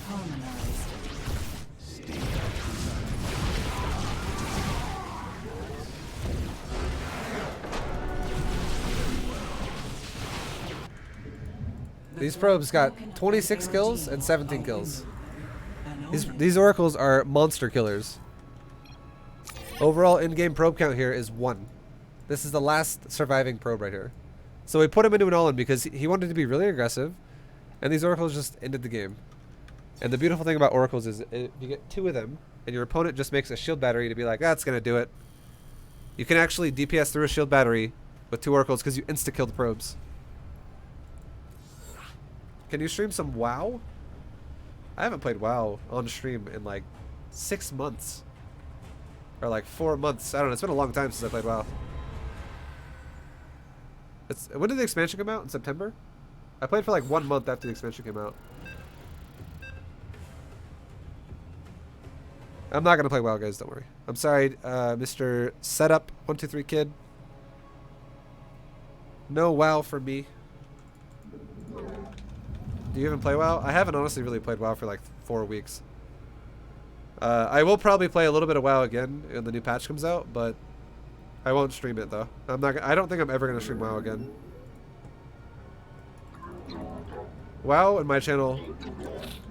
These probes got 26 kills and 17 kills. These oracles are monster killers. Overall in-game probe count here is 1. This is the last surviving probe right here. So we put him into an all-in because he wanted to be really aggressive, and these oracles just ended the game. And the beautiful thing about oracles is if you get 2 of them, and your opponent just makes a shield battery to be like, that's gonna do it. You can actually DPS through a shield battery with 2 oracles because you insta-kill the probes. Can you stream some WoW? I haven't played WoW on stream in like 6 months. Or like 4 months. I don't know. It's been a long time since I played WoW. When did the expansion come out? In September? I played for like 1 month after the expansion came out. I'm not going to play WoW, guys. Don't worry. I'm sorry, Mr. Setup 123 Kid. No WoW for me. Do you even play WoW? I haven't honestly really played WoW for like 4 weeks. I will probably play a little bit of WoW again when the new patch comes out, but I won't stream it though. I don't think I'm ever gonna stream WoW again. WoW and my channel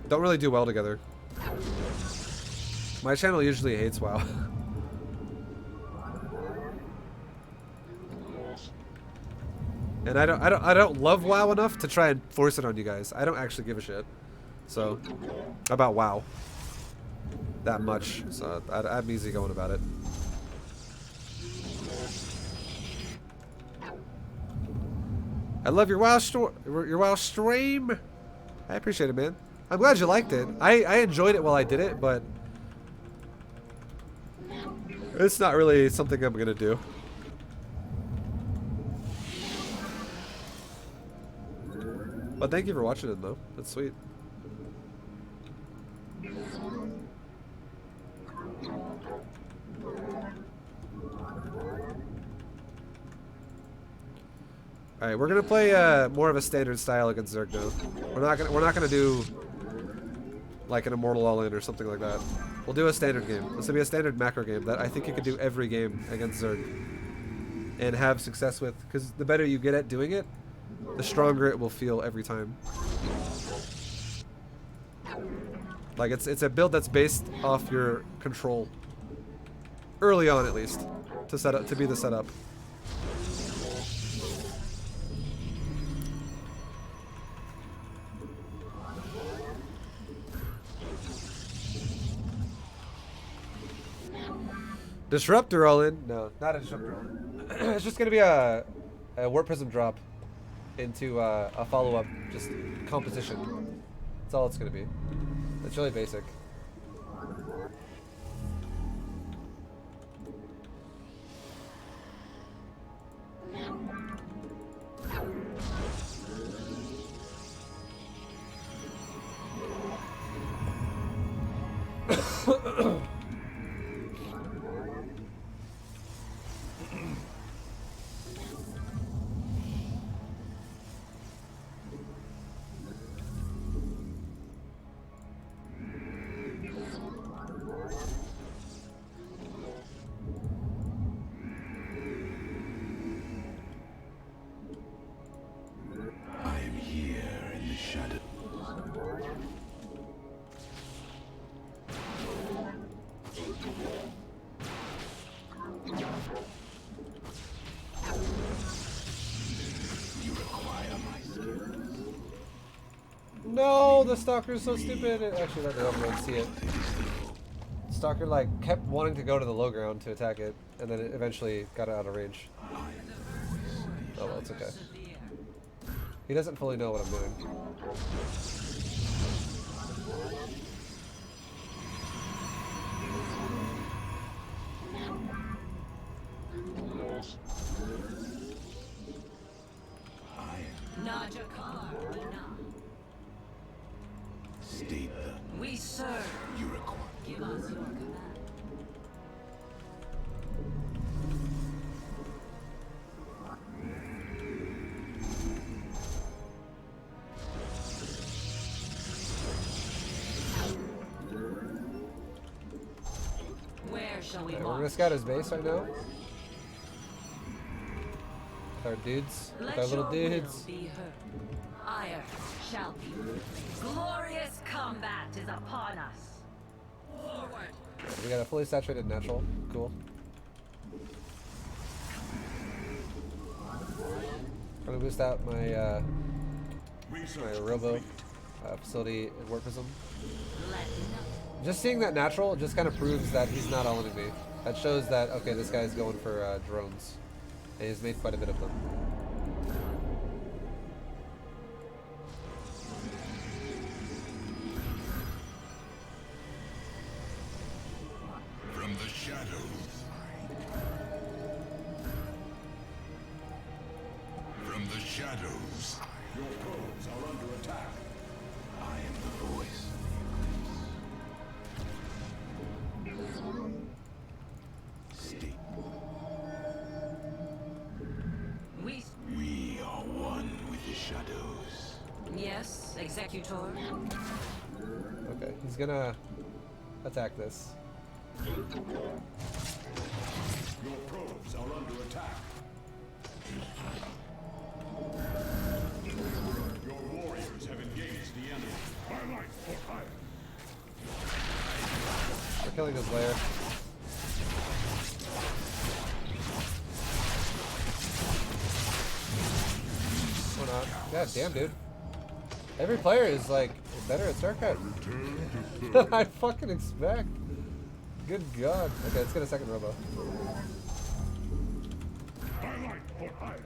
don't really do well together. My channel usually hates WoW. And I don't love WoW enough to try and force it on you guys. I don't actually give a shit. So about WoW that much. So I'm easy going about it. I love your WoW stream. I appreciate it, man. I'm glad you liked it. I enjoyed it while I did it, but it's not really something I'm gonna do. But thank you for watching it, though. That's sweet. All right, we're gonna play more of a standard style against Zerg now. We're not gonna do like an immortal all-in or something like that. We'll do a standard game. This will be a standard macro game that I think you could do every game against Zerg and have success with. Because the better you get at doing it, the stronger it will feel every time. Like it's a build that's based off your control. Early on, at least, to be the setup. Disruptor all in? No, not a disruptor all in. It's just gonna be a warp prism drop into a follow-up, just composition. That's all it's gonna be. It's really basic. No, the Stalker's so stupid. It actually let the overlord see it. Stalker like kept wanting to go to the low ground to attack it, and then it eventually got it out of range. Oh well, it's okay. He doesn't fully know what I'm doing.
We serve. You require. Give us your command. shall we
We're gonna
march?
scout his base right now. With our dudes. With
Let
our little
your will
dudes.
be heard. Ire shall be moved. Glorious combat is upon us. Forward.
We got a fully saturated natural. Cool. Gonna boost out my my robo facility warp prism.
Let nothing.
Just seeing that natural just kind of proves that he's not all-in me. That shows that, okay, this guy's going for drones. And he's made quite a bit of them.
From the shadows. From the shadows. Your probes are under attack. I am the voice. Stay. We are one with the shadows.
Yes, Executor.
Okay, he's gonna attack this.
Your probes are under attack. Your warriors have engaged the enemy. Highlight for hire.
We're killing his lair. Or not. God damn, dude. Every player is like better at StarCraft than I fucking expect. Good God. Okay, let's get a second robo.
Highlight for hire.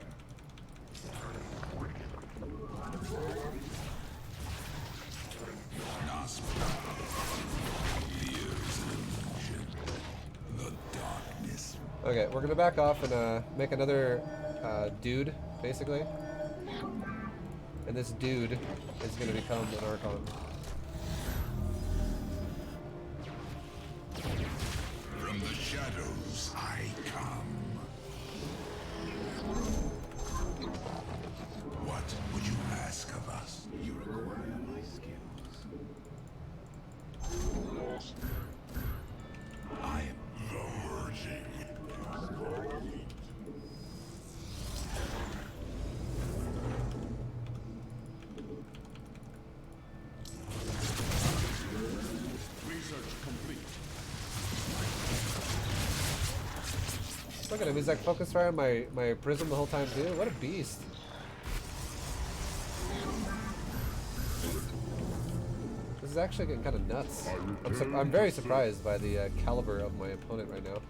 The darkness.
Okay, we're gonna back off and make another dude, basically. And this dude is gonna become an Archon.
From the shadows I come. What would you ask of us? You require my skills. I am the merging. Research complete.
Look at him, he's like focused right on my prism the whole time too. What a beast. This is actually getting kind of nuts. I'm very surprised by the caliber of my opponent right now.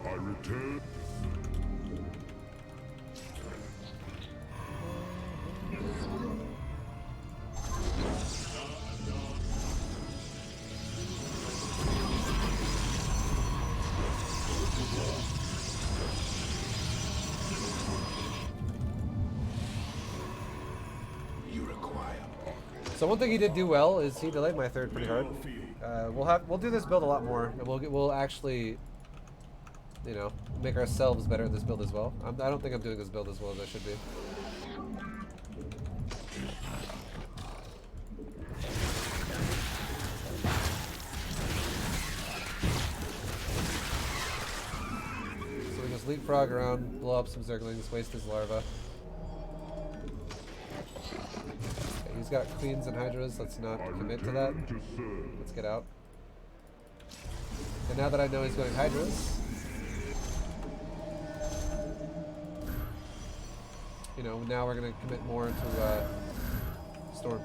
I return. You require.
So one thing he did do well is he delayed my third pretty hard. We'll do this build a lot more, and we'll actually, you know, make ourselves better at this build as well. I don't think I'm doing this build as well as I should be. So we just leapfrog around, blow up some Zerglings, waste his larva. Okay, he's got Queens and Hydras, let's not commit to that. Let's get out. And now that I know he's going Hydras, you know, now we're gonna commit more into Storm.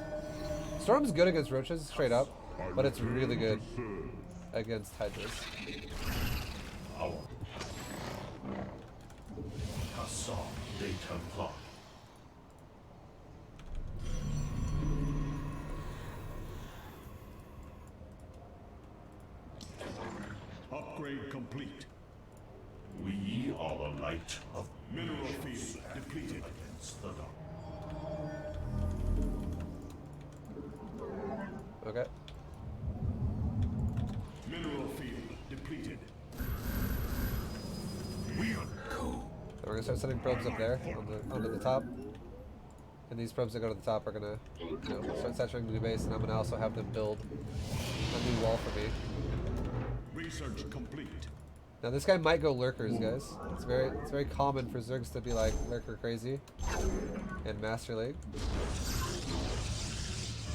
Storm's good against roaches, straight up, but it's really good against Hydras.
Upgrade complete.
We are the light of
Mineral field depleted.
against the dark.
Okay.
Mineral field depleted.
We're gonna start sending probes up there onto the top. And these probes that go to the top are gonna, start saturating the new base, and I'm gonna also have them build a new wall for me.
Research complete.
Now this guy might go lurkers, guys. It's very common for Zergs to be like lurker crazy and Master League.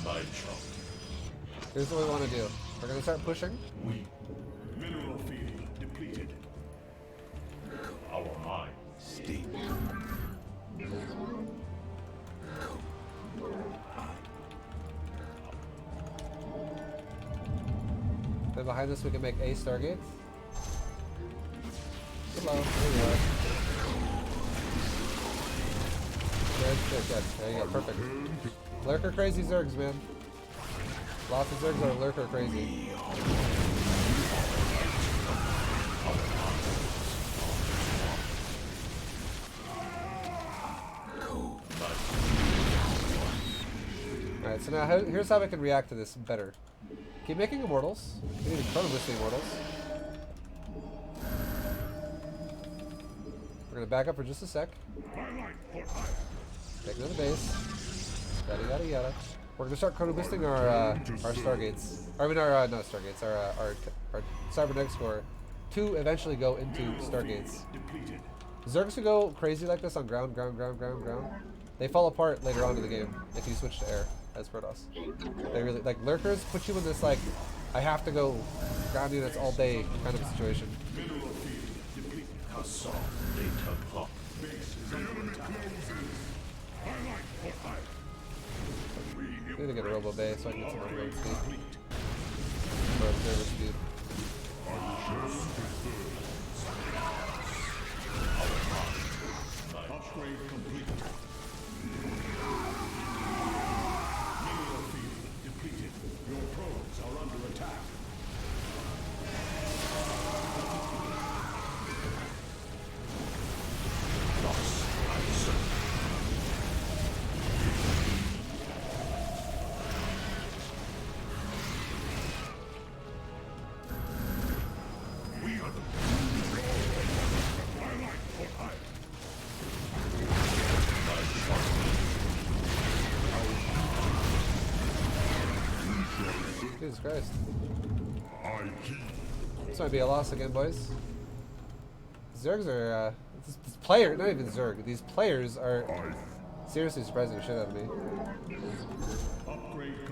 My job.
Here's what we want to do. We're gonna start pushing.
Mineral field depleted.
Our minds steep.
Then behind us we can make a Stargate. Hello, there you are. Good. There you go, perfect. Lurker crazy Zergs, man. Lots of Zergs are lurker crazy. Alright, so now here's how we can react to this better. Keep making immortals. We need to Protoss the immortals. We're gonna back up for just a sec. Take another base. Yada yada yada. We're gonna start chrono-boosting our Stargates. Or I mean not Stargates, our cybernetics core to eventually go into Stargates. Zergs who go crazy like this on ground, they fall apart later on in the game if you switch to air as Protoss. They really, like, lurkers put you in this, like, I have to go ground units all day kind of situation. I need to get a robo bay so I can get some more road speed. Or observer speed.
Upgrade complete. Mineral field depleted. Your probes are under attack.
Jesus Christ. This might be a loss again, boys. Zergs are, this player, not even Zerg, these players are seriously surprising the shit out of me.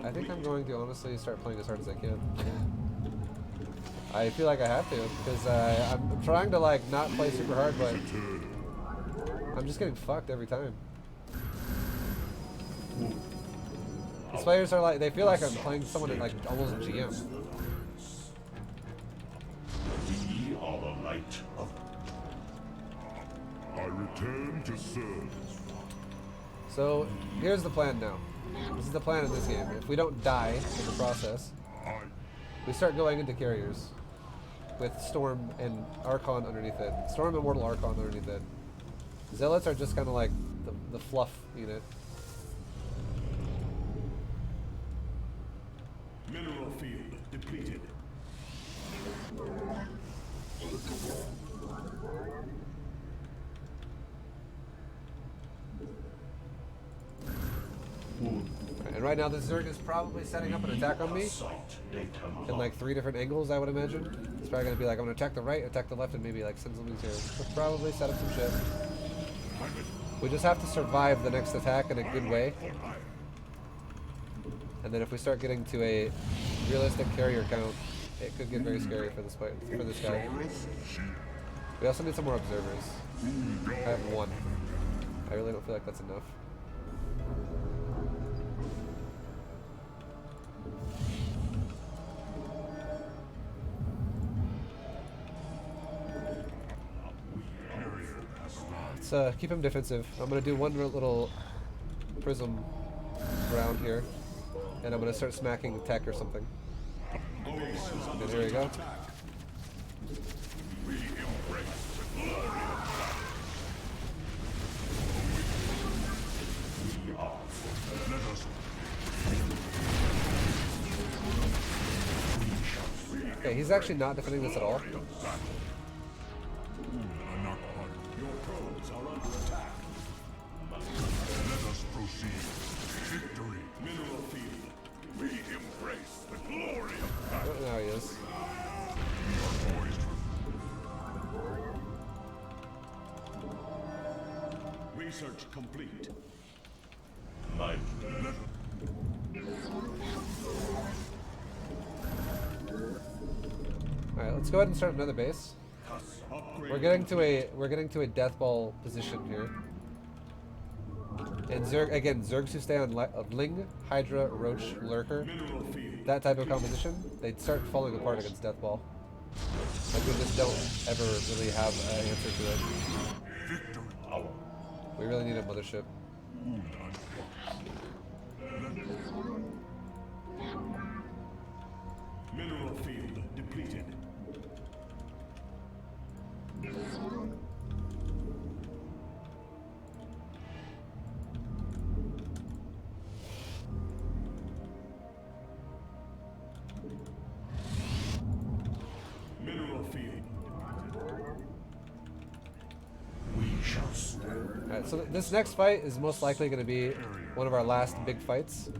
I think I'm going to honestly start playing as hard as I can. I feel like I have to, because I'm trying to, like, not play super hard, but I'm just getting fucked every time. These players are like, they feel like I'm playing someone at, like, almost a GM.
We are the light of.
I return to serve.
So, here's the plan now. This is the plan in this game. If we don't die in the process, we start going into carriers with Storm and Archon underneath it. Storm and Immortal Archon underneath it. Zealots are just kind of like the fluff unit.
Mineral field depleted.
And right now, the Zerg is probably setting up an attack on me in like 3 different angles, I would imagine. It's probably going to be like, I'm going to attack the right, attack the left, and maybe like send something here. We'll probably set up some shit. We just have to survive the next attack in a good way. And then if we start getting to a realistic carrier count, it could get very scary for this fight, for this guy. We also need some more observers. I have 1. I really don't feel like that's enough. Let's keep him defensive. I'm gonna do one little prism round here, and I'm gonna start smacking tech or something. And here we go. Okay, he's actually not defending this at all.
Your probes fields are under attack. Let us proceed. Victory. Mineral field. We embrace the glory of battle.
Oh, now he is.
Research complete.
My
Alright, let's go ahead and start another base.
Upgrade.
We're getting to a death ball position here. And Zerg again, Zergs who stay on Ling, Hydra, Roach, Lurker,
Mineral field.
that type of composition, they'd start falling apart against death ball. Like we just don't ever really have an answer to it.
Victory.
We really need a mothership.
Mineral field depleted. Mineral field.
we shall stand.
Alright, so this next fight is most likely going to be one of our last big fights.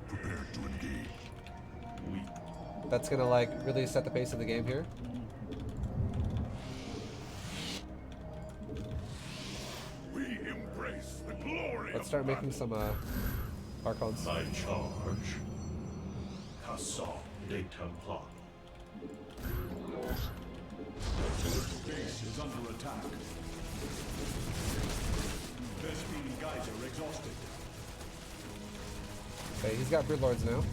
Prepare to engage.
We
That's going to like really set the pace of the game here.
We embrace the glory
Let's start making some Archons.
my charge. Cassam de Templar.
base is under attack. Vespine Geyser exhausted.
Okay, he's got Broodlords now.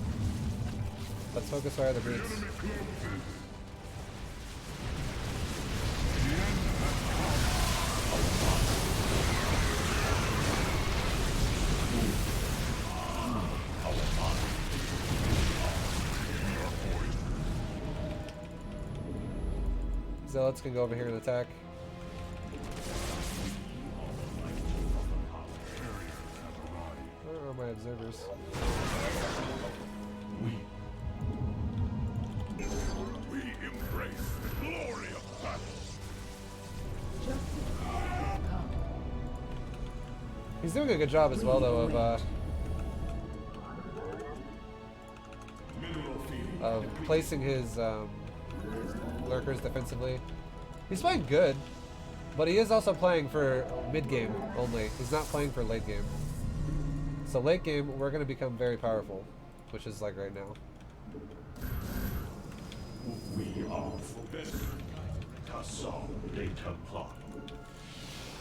Let's focus fire the brutes. Zealots can go over here and attack. Where are my observers?
We embrace the glory of battle.
He's doing a good job as well, though, of placing his lurkers defensively. He's playing good, but he is also playing for mid game only. He's not playing for late game. So late game, we're going to become very powerful, which is like right now.
We are for Cassam de Templar.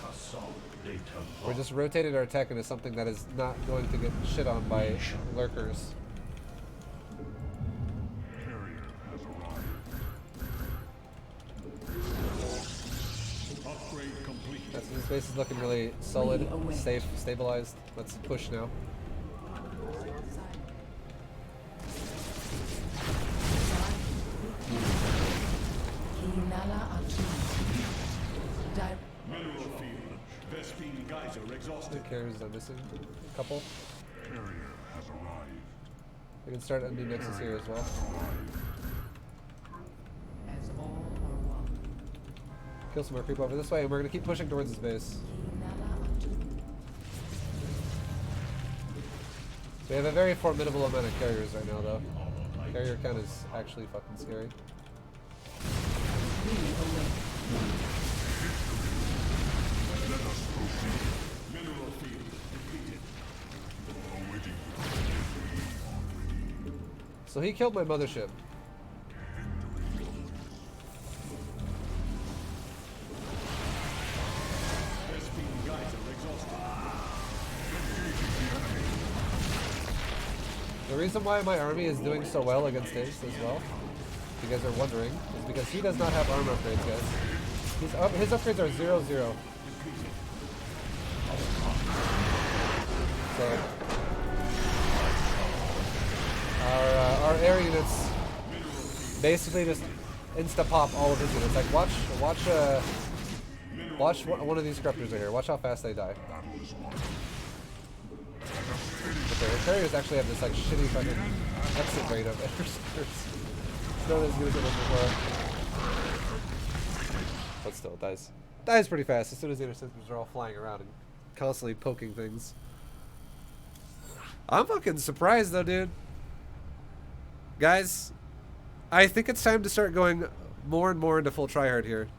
Cassam de Templar.
We're just rotated our tech into something that is not going to get shit on by lurkers.
Carrier has arrived. Upgrade complete.
That's, this base is looking really solid, safe, stabilized. Let's push now.
Mineral field. Vespine Geyser
The
exhausted.
carriers are missing a couple.
Carrier has arrived.
We can start a new nexus here as well.
As all are one.
Kill some more creep over this way, and we're gonna keep pushing towards his base. We have a very formidable amount of carriers right now, though. Carrier count is actually fucking scary.
Mineral field depleted. Awaiting.
So he killed my mothership.
Vespine Geyser exhausted.
The reason why my army is doing so well against his as well, if you guys are wondering, is because he does not have armor upgrades, guys. His upgrades are 0-0. So our air units basically just insta-pop all of his units. Like watch one of these disruptors right here. Watch how fast they die. Okay, the carriers actually have this like shitty fucking exit rate of air. It's not as good as it was before. But still, it dies. dies pretty fast as soon as the interceptors are all flying around and constantly poking things. I'm fucking surprised though, dude. Guys, I think it's time to start going more and more into full tryhard here.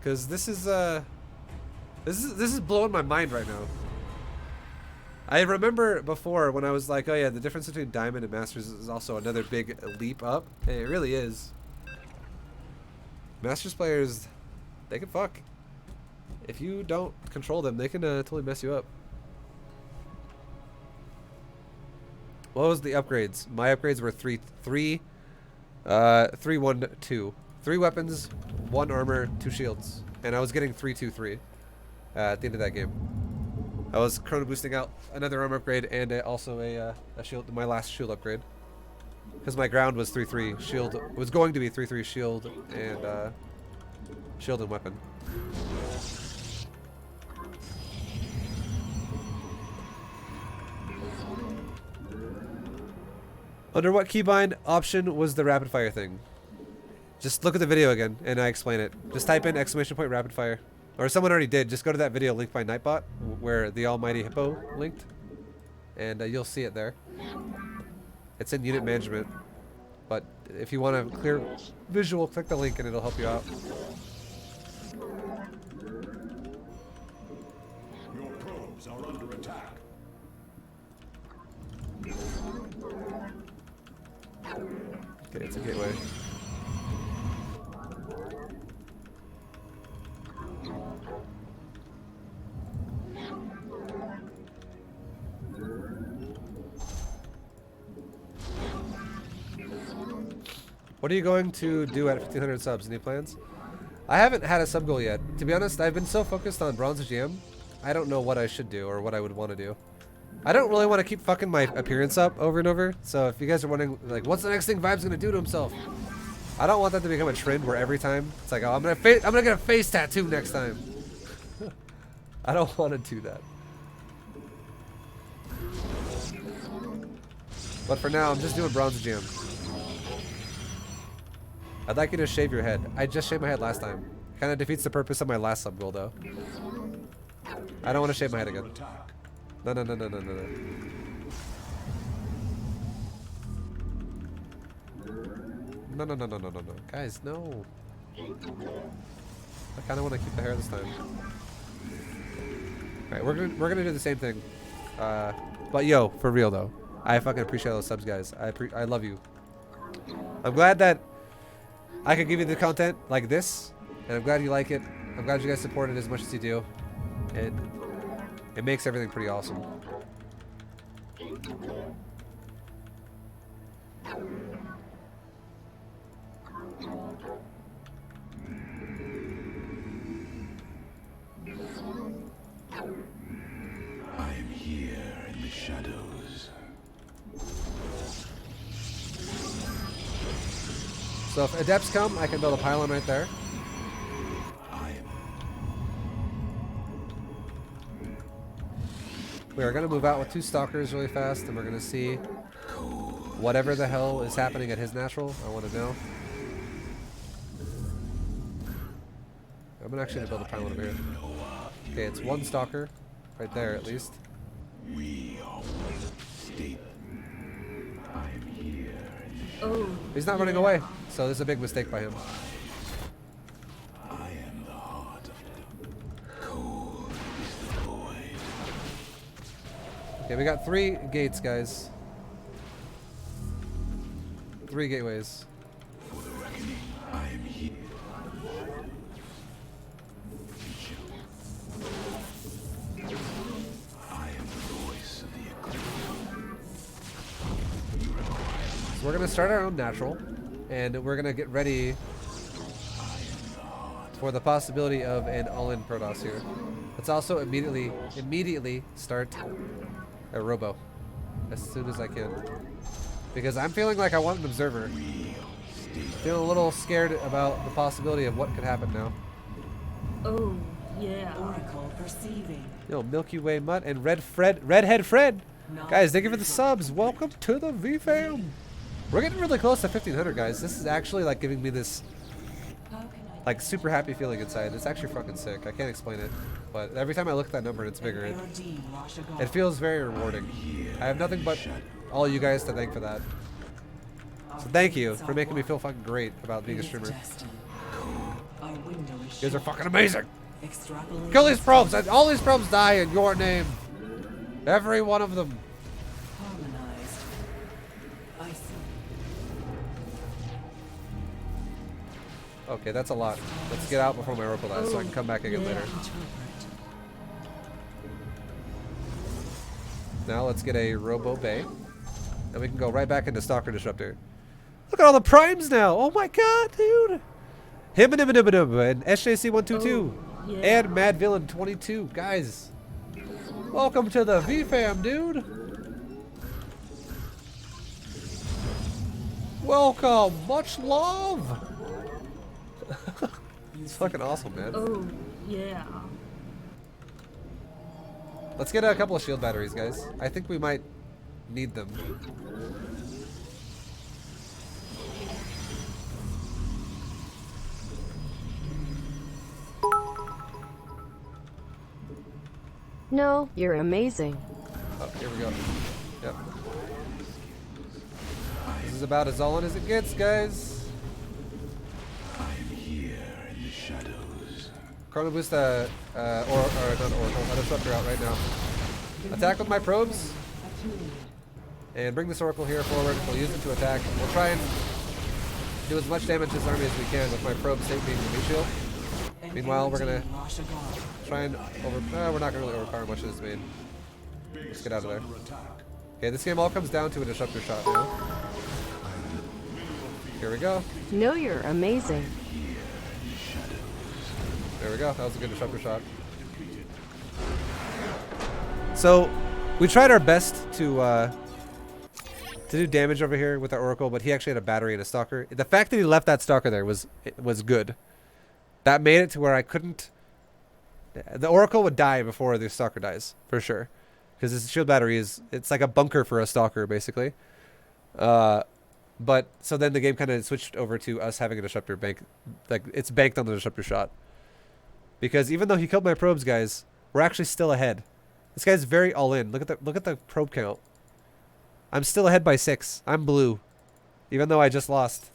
Cause this is blowing my mind right now. I remember before when I was like, oh yeah, the difference between Diamond and Masters is also another big leap up. And it really is. Masters players, they can fuck. If you don't control them, they can totally mess you up. What was the upgrades? My upgrades were 3, 1, 2. 3 weapons, 1 armor, 2 shields. And I was getting 3, 2, 3 at the end of that game. I was chrono boosting out another armor upgrade and also a shield, my last shield upgrade. Because my ground was 3, 3 shield, was going to be 3, 3 shield and shield and weapon. Under what keybind option was the rapid fire thing? Just look at the video again and I explain it. Just type in ! rapid fire. Or someone already did. Just go to that video linked by Nightbot where the almighty hippo linked. And you'll see it there. It's in unit management. But if you want a clear visual, click the link and it'll help you out.
Your probes are under attack.
Okay, it's a gateway. What are you going to do at 1500 subs? Any plans? I haven't had a sub goal yet. To be honest, I've been so focused on Bronze GM, I don't know what I should do or what I would want to do. I don't really want to keep fucking my appearance up over and over. So if you guys are wondering, like, what's the next thing Vibe's gonna do to himself? I don't want that to become a trend where every time it's like, oh, I'm gonna get a face tattoo next time. I don't want to do that. But for now, I'm just doing Bronze GM. I'd like you to shave your head. I just shaved my head last time. Kind of defeats the purpose of my last sub goal, though. I don't want to shave my head again. No, no, no, no, no, no, no. No, no, no, no, no, no, no. Guys, no. I kind of want to keep the hair this time. Alright, we're gonna do the same thing. But yo, for real though. I fucking appreciate those subs, guys. I love you. I'm glad that I could give you the content like this, and I'm glad you like it. I'm glad you guys support it as much as you do. It makes everything pretty awesome.
I am here in the shadows.
So if adepts come, I can build a pylon right there. We are going to move out with 2 stalkers really fast, and we're going to see whatever the hell is happening at his natural. I want to know. I'm actually going to build a pylon over here. Okay, it's 1 stalker right there at least.
We are one state. I am here.
Oh,
He's not running away, so this is a big mistake by him.
I am the heart of the cold is the void.
Okay, we got 3 gates, guys. 3 gateways.
For the reckoning, I am here. I am the voice of the eclipse.
So we're going to start our own natural, and we're going to get ready for the possibility of an all-in Protoss here. Let's also immediately start a robo as soon as I can. Because I'm feeling like I want an observer. Feeling a little scared about the possibility of what could happen now.
oh, yeah.
Oracle perceiving.
Yo, Milky Way Mutt and Redhead Fred. Guys, thank you for the subs. Welcome to the V-Fam. We're getting really close to 1500, guys. This is actually like giving me this like super happy feeling inside. It's actually fucking sick. I can't explain it, but every time I look at that number and it's bigger, it feels very rewarding. I have nothing but all you guys to thank for that. So thank you for making me feel fucking great about being a streamer. You guys are fucking amazing. Kill these probes. All these probes die in your name. Every one of them. Okay, that's a lot. Let's get out before my Oracle dies so I can come back again later. Now let's get a Robo Bay. And we can go right back into Stalker Disruptor. Look at all the primes now! Oh my god, dude! Him and SJC122. And Mad Villain 22. Guys, welcome to the V-Fam, dude! Welcome! Much love! It's fucking awesome, man.
Oh, yeah.
Let's get a couple of shield batteries, guys. I think we might need them.
No, you're amazing.
Oh, here we go. Yep. This is about as all in as it gets, guys.
I'm here in the shadows.
Chrono boost not Oracle, a disruptor out right now. Attack with my probes. And bring this Oracle here forward. We'll use it to attack. We'll try and do as much damage to his army as we can with my probes taking the meat shield. Meanwhile, we're gonna try and we're not gonna really overpower much of this main. Let's get out of there. Okay, this game all comes down to a disruptor shot now. Here we go.
No, you're amazing.
There we go. That was a good disruptor shot. So, we tried our best to do damage over here with our Oracle, but he actually had a battery and a Stalker. The fact that he left that Stalker there was good. That made it to where I couldn't... The Oracle would die before the Stalker dies, for sure. Because his shield battery is... It's like a bunker for a Stalker, basically. But, so then the game kind of switched over to us having a disruptor bank. Like, it's banked on the disruptor shot. Because even though he killed my probes, guys, we're actually still ahead. This guy's very all in. Look at the probe count. I'm still ahead by 6. I'm blue. Even though I just lost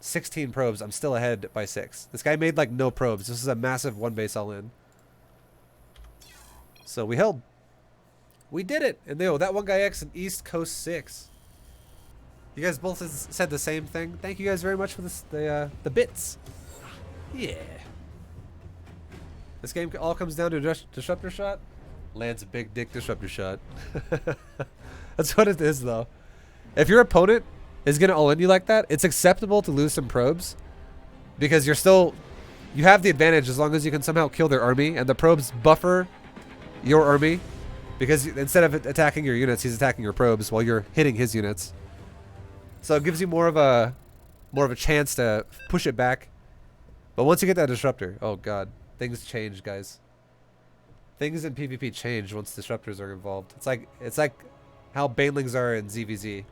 16 probes, I'm still ahead by 6. This guy made like no probes. This is a massive one base all in. So we held. We did it. And that one guy X in East Coast 6. You guys both said the same thing. Thank you guys very much for this, the bits. Yeah. This game all comes down to a disruptor shot. Lands a big dick disruptor shot. That's what it is, though. If your opponent is gonna all in you like that, it's acceptable to lose some probes because you have the advantage as long as you can somehow kill their army, and the probes buffer your army because instead of attacking your units, he's attacking your probes while you're hitting his units. So it gives you more of a chance to push it back. But once you get that disruptor, oh god, things change, guys. Things in PvP change once disruptors are involved. It's like how banelings are in ZVZ.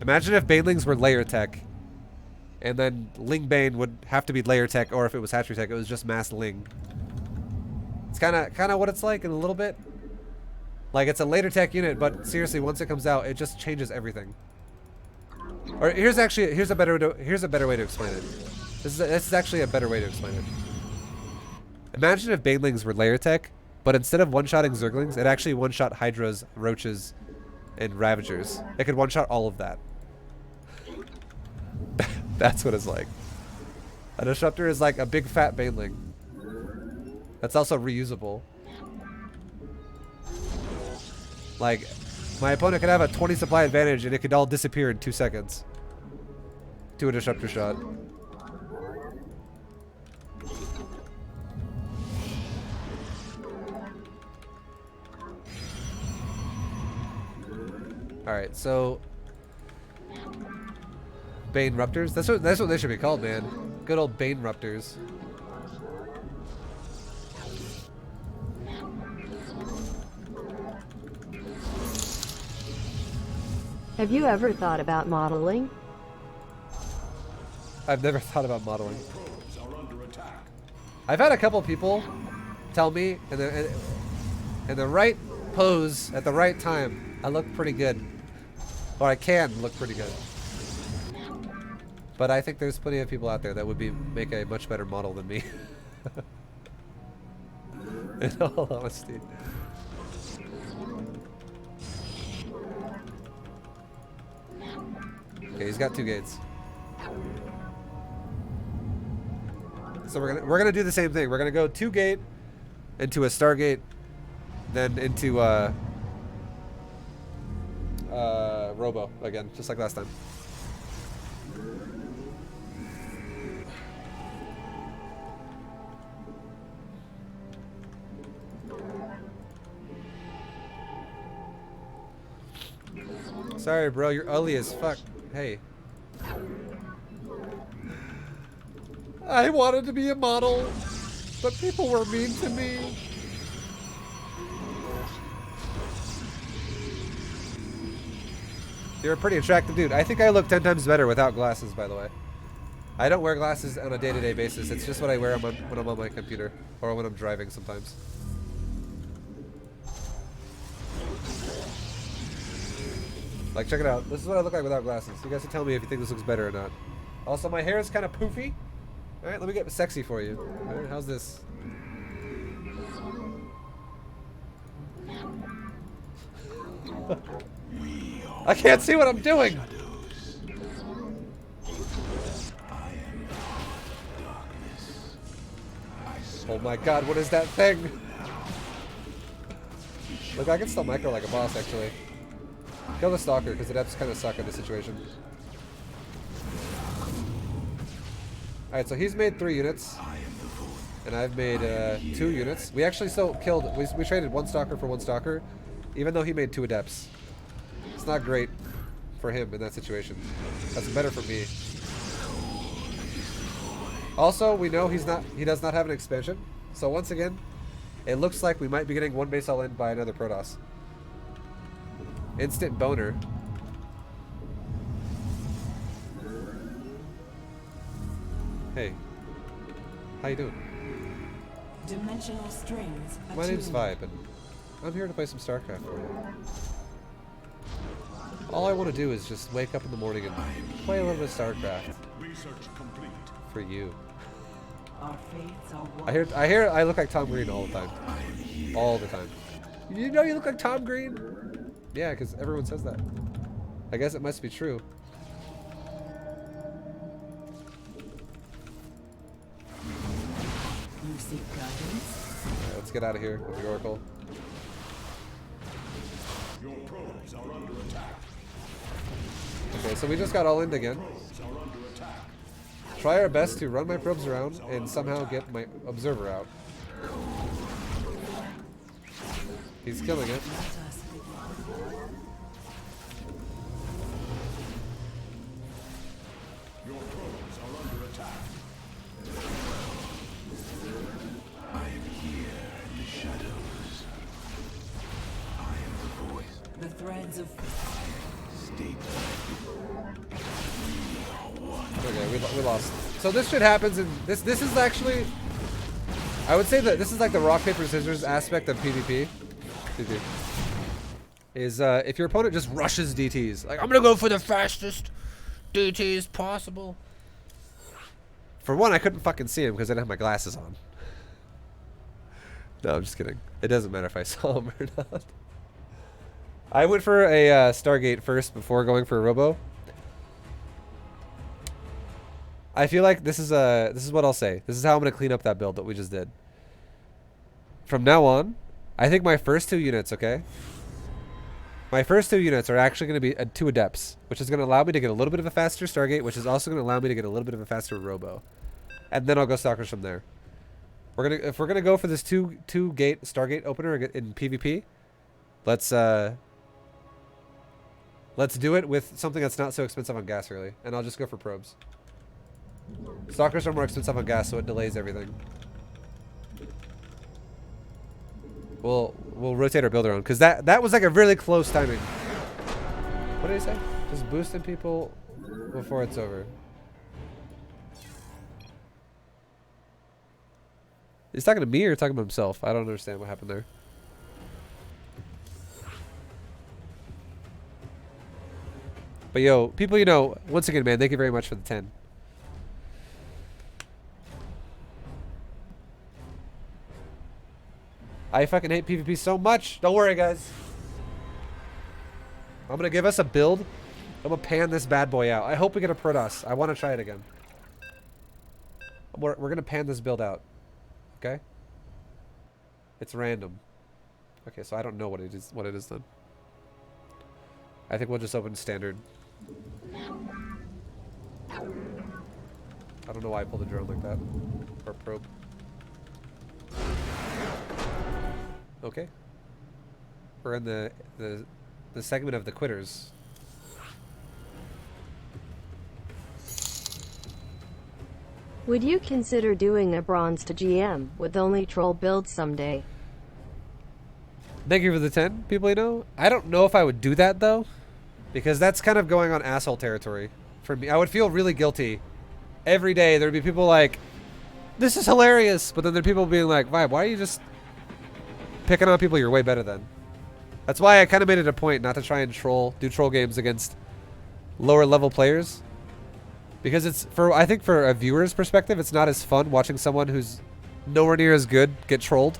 Imagine if banelings were layer tech, and then Ling Bane would have to be layer tech, or if it was hatchery tech, it was just mass Ling. It's kind of what it's like in a little bit. Like it's a later tech unit, but seriously, once it comes out, it just changes everything. Or here's a better way to explain it. This is actually a better way to explain it. Imagine if banelings were layer tech, but instead of one-shotting Zerglings, it actually one-shot Hydras, Roaches, and Ravagers. It could one-shot all of that. That's what it's like. A disruptor is like a big fat baneling. That's also reusable. Like, my opponent could have a 20 supply advantage and it could all disappear in 2 seconds. To a disruptor shot. Alright, so Bane Ruptors? That's what they should be called, man. Good old Bane Ruptors.
Have you ever thought about modeling?
I've never thought about modeling.
Probes are under attack.
I've had a couple people tell me in the right pose at the right time, I look pretty good. Or I can look pretty good. But I think there's plenty of people out there that would make a much better model than me. In all honesty. Okay, he's got 2 gates. So we're gonna do the same thing. We're gonna go 2 gate into a Stargate, then into Robo again, just like last time. Sorry, bro, you're ugly as fuck. Hey. I wanted to be a model, but people were mean to me. You're a pretty attractive dude. I think I look 10 times better without glasses, by the way. I don't wear glasses on a day-to-day basis. It's just what I wear when I'm on my computer or when I'm driving sometimes. Like, check it out. This is what I look like without glasses. You guys can tell me if you think this looks better or not. Also, my hair is kind of poofy. All right, let me get sexy for you. All right, how's this? I can't see what I'm doing. Oh my god, what is that thing? Look, I can still micro like a boss, actually. Kill the stalker, because the depths kind of suck in this situation. Alright, so he's made 3 units. And I've made 2 units. We actually still killed... We traded 1 stalker for 1 stalker, even though he made 2 adepts. It's not great for him in that situation. That's better for me. Also, we know he does not have an expansion. So once again, it looks like we might be getting 1 base all in by another Protoss. Instant boner. Hey. How you doing?
Dimensional strings.
My name's ViBE, and I'm here to play some StarCraft for you. All I want to do is just wake up in the morning and play a little bit of StarCraft.
Research complete.
For you.
Our fates are one.
I hear I look like Tom Green all the time. All the time. You know you look like Tom Green? Yeah, because everyone says that. I guess it must be true.
You seek guidance?
Alright, let's get out of here with the Oracle.
Your probes are under attack.
Okay, so we just got all in again.
Probes are under attack.
Try our best to run my probes around and somehow get my observer out. He's killing it.
Your probes are under attack.
I am here in the shadows. I am the voice.
The threads of
State.
Okay, we lost. So this shit happens, and this is actually, I would say that this is like the rock paper scissors aspect of PvP. Is if your opponent just rushes DTs, like I'm gonna go for the fastest DTs possible. For one, I couldn't fucking see him because I didn't have my glasses on. No, I'm just kidding. It doesn't matter if I saw him or not. I went for a Stargate first before going for a Robo. I feel like this is what I'll say. This is how I'm gonna clean up that build that we just did. From now on, I think my first 2 units, okay? My first 2 units are actually going to be 2 adepts, which is going to allow me to get a little bit of a faster Stargate, which is also going to allow me to get a little bit of a faster Robo. And then I'll go stalkers from there. If we're gonna go for this two gate Stargate opener in PvP, let's do it with something that's not so expensive on gas early, and I'll just go for probes. Stalkers are more expensive on gas, so it delays everything. We'll rotate our build around, because that was like a really close timing. What did he say? Just boosting people before it's over. He's talking to me or talking to himself? I don't understand what happened there. But yo, people, you know, once again, man, thank you very much for the 10. I fucking hate PvP so much. Don't worry, guys. I'm gonna give us a build. I'm gonna pan this bad boy out. I hope we get a Protoss. I want to try it again. We're gonna pan this build out. Okay? It's random. Okay, so I don't know what it is. What it is then. I think we'll just open standard. I don't know why I pulled a drone like that. Or a probe. Okay. We're in the segment of the quitters.
Would you consider doing a bronze to GM with only troll builds someday?
Thank you for the 10, people, you know. I don't know if I would do that, though. Because that's kind of going on asshole territory for me. I would feel really guilty. Every day, there'd be people like, this is hilarious. But then there'd be people being like, ViBE, why are you just picking on people you're way better than? That's why I kind of made it a point not to try and do troll games against lower level players. Because it's, I think for a viewer's perspective, it's not as fun watching someone who's nowhere near as good get trolled.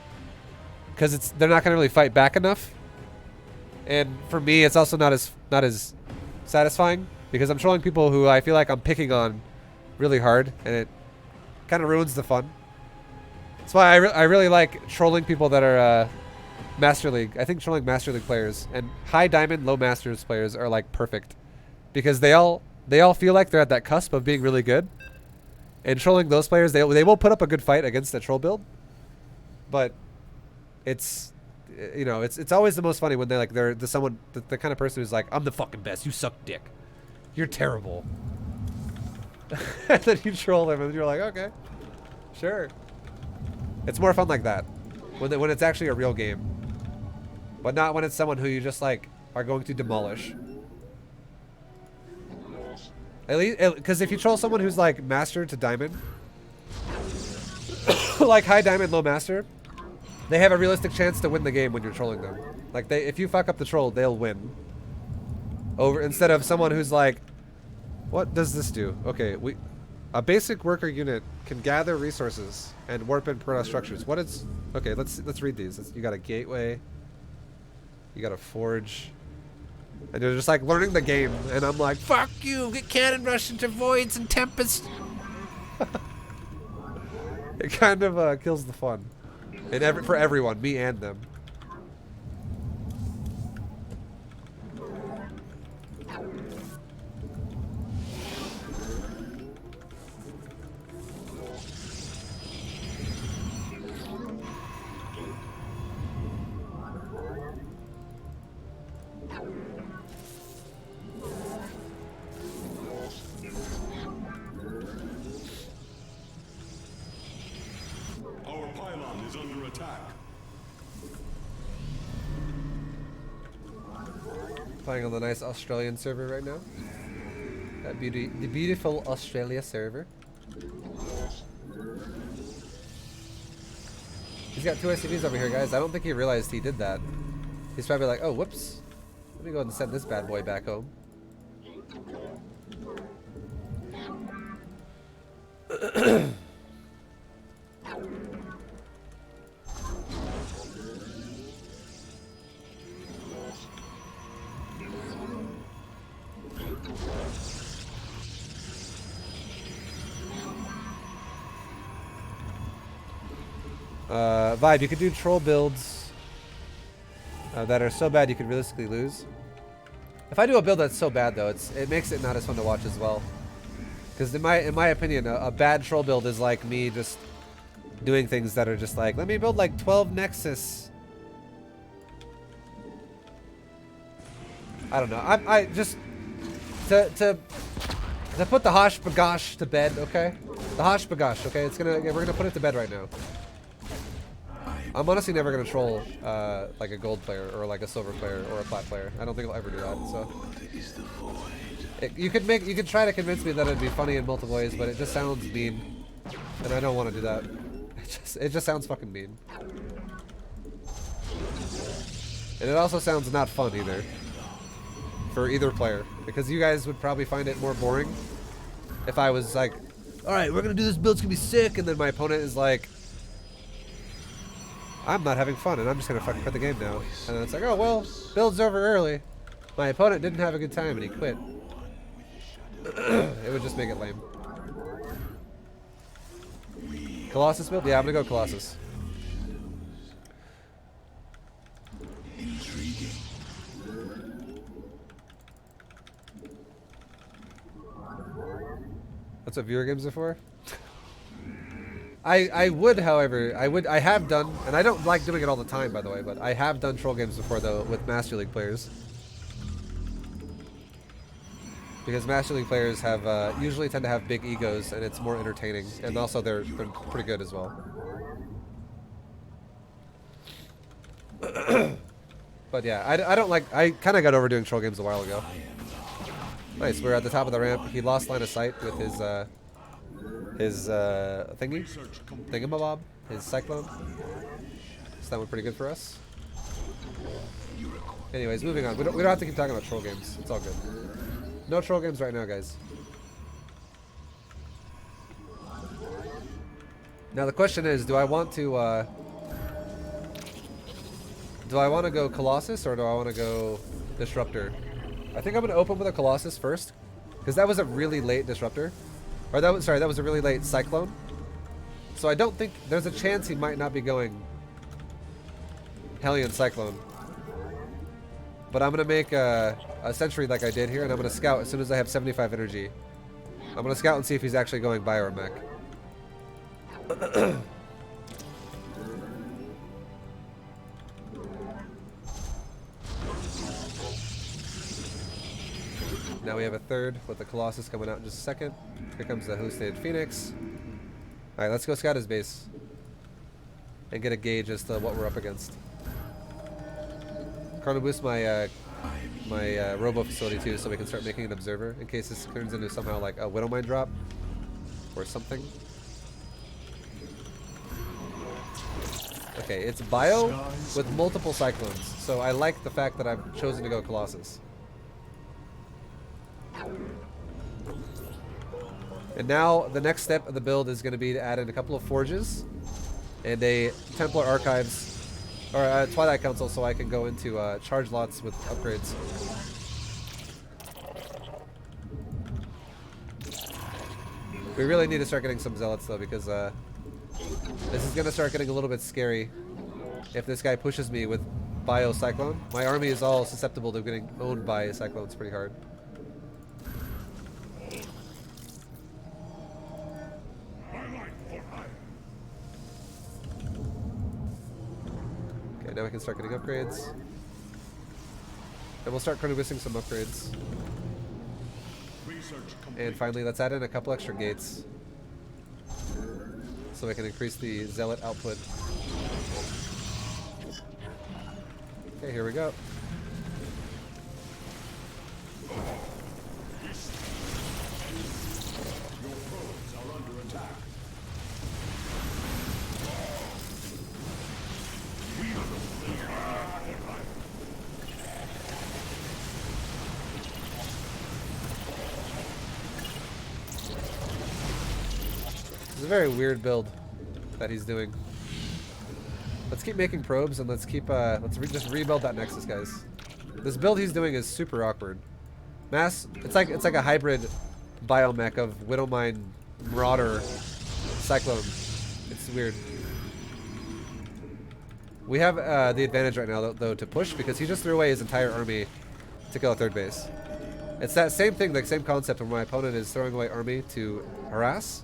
Because they're not going to really fight back enough. And for me, it's also not as satisfying. Because I'm trolling people who I feel like I'm picking on really hard. And it kind of ruins the fun. That's why I really like trolling people that are Master League. I think trolling Master League players and high diamond, low Masters players are like perfect. Because they all feel like they're at that cusp of being really good. And trolling those players, they will put up a good fight against the troll build. But it's, you know, it's always the most funny when they're the kind of person who's like, I'm the fucking best, you suck dick, you're terrible. And then you troll them and you're like, okay, sure. It's more fun like that when it's actually a real game, but not when it's someone who you just like are going to demolish. At least, because if you troll someone who's like master to diamond, like high diamond, low master, they have a realistic chance to win the game when you're trolling them. Like if you fuck up the troll, they'll win. Instead of someone who's like, what does this do? Okay, a basic worker unit can gather resources and warp in Protoss structures. What is? Okay, let's read these. You got a gateway. You got a forge. And you're just like learning the game, and I'm like, fuck you, get cannon rush into voids and Tempest. It kind of kills the fun. And for everyone, me and them. Playing on the nice Australian server right now. The beautiful Australia server. He's got 2 SCVs over here, guys. I don't think he realized he did that. He's probably like, oh, whoops. Let me go ahead and send this bad boy back home. ViBE, you could do troll builds that are so bad you could realistically lose. If I do a build that's so bad though, it makes it not as fun to watch as well. Because in my opinion, a bad troll build is like me just doing things that are just like, let me build like 12 Nexus. I don't know. I just to put the Hosh Bagosh to bed, okay? The Hosh Bagosh, okay? We're gonna put it to bed right now. I'm honestly never gonna troll like a gold player or like a silver player or a plat player. I don't think I'll ever do that. So you could try to convince me that it'd be funny in multiple ways, but it just sounds mean, and I don't want to do that. It just sounds fucking mean. And it also sounds not fun either. For either player. Because you guys would probably find it more boring if I was like, alright, we're gonna do this build, it's gonna be sick, and then my opponent is like, I'm not having fun and I'm just gonna fucking quit the game now. And then it's like, oh well, build's over early. My opponent didn't have a good time and he quit. It would just make it lame. Colossus build? Yeah, I'm gonna go Colossus.
Intriguing.
That's what viewer games are for? I would, however, I have done, and I don't like doing it all the time, by the way, but I have done troll games before, though, with Master League players. Because Master League players have, usually tend to have big egos, and it's more entertaining, and also they're pretty good as well. But yeah, I don't like, I kind of got over doing troll games a while ago. Nice, we're at the top of the ramp. He lost line of sight with his thingamabob, his cyclone. So that went pretty good for us. Anyways, moving on. We don't have to keep talking about troll games. It's all good. No troll games right now, guys. Now the question is, do I want to go Colossus or do I want to go Disruptor? I think I'm going to open with a Colossus first, because that was a really late Disruptor. Or that was a really late Cyclone. So I don't think, there's a chance he might not be going Hellion Cyclone. But I'm going to make a Sentry like I did here, and I'm going to scout as soon as I have 75 energy. I'm going to scout and see if he's actually going bio-mech. Now we have a third with the Colossus coming out in just a second. Here comes the hallucinated Phoenix. Alright, let's go scout his base. And get a gauge as to what we're up against. Chrono boost my robo facility too, so we can start making an observer in case this turns into somehow like a Widow Mine drop or something. Okay, it's bio with multiple cyclones, so I like the fact that I've chosen to go Colossus. And now the next step of the build is going to be to add in a couple of forges and a Templar Archives or a Twilight Council, so I can go into charge lots with upgrades. We really need to start getting some zealots though, because this is going to start getting a little bit scary if this guy pushes me with Bio Cyclone. My army is all susceptible to getting owned by Cyclones pretty hard. Okay, now we can start getting upgrades. And we'll start chrono boosting some upgrades. And finally, let's add in a couple extra gates so we can increase the zealot output. Okay, here we go. It's a very weird build that he's doing. Let's keep making probes and let's keep just rebuild that Nexus, guys. This build he's doing is super awkward. It's like a hybrid bio-mech of Widowmine, Marauder, Cyclone. It's weird. We have the advantage right now though to push, because he just threw away his entire army to kill a third base. It's that same thing, like same concept where my opponent is throwing away army to harass.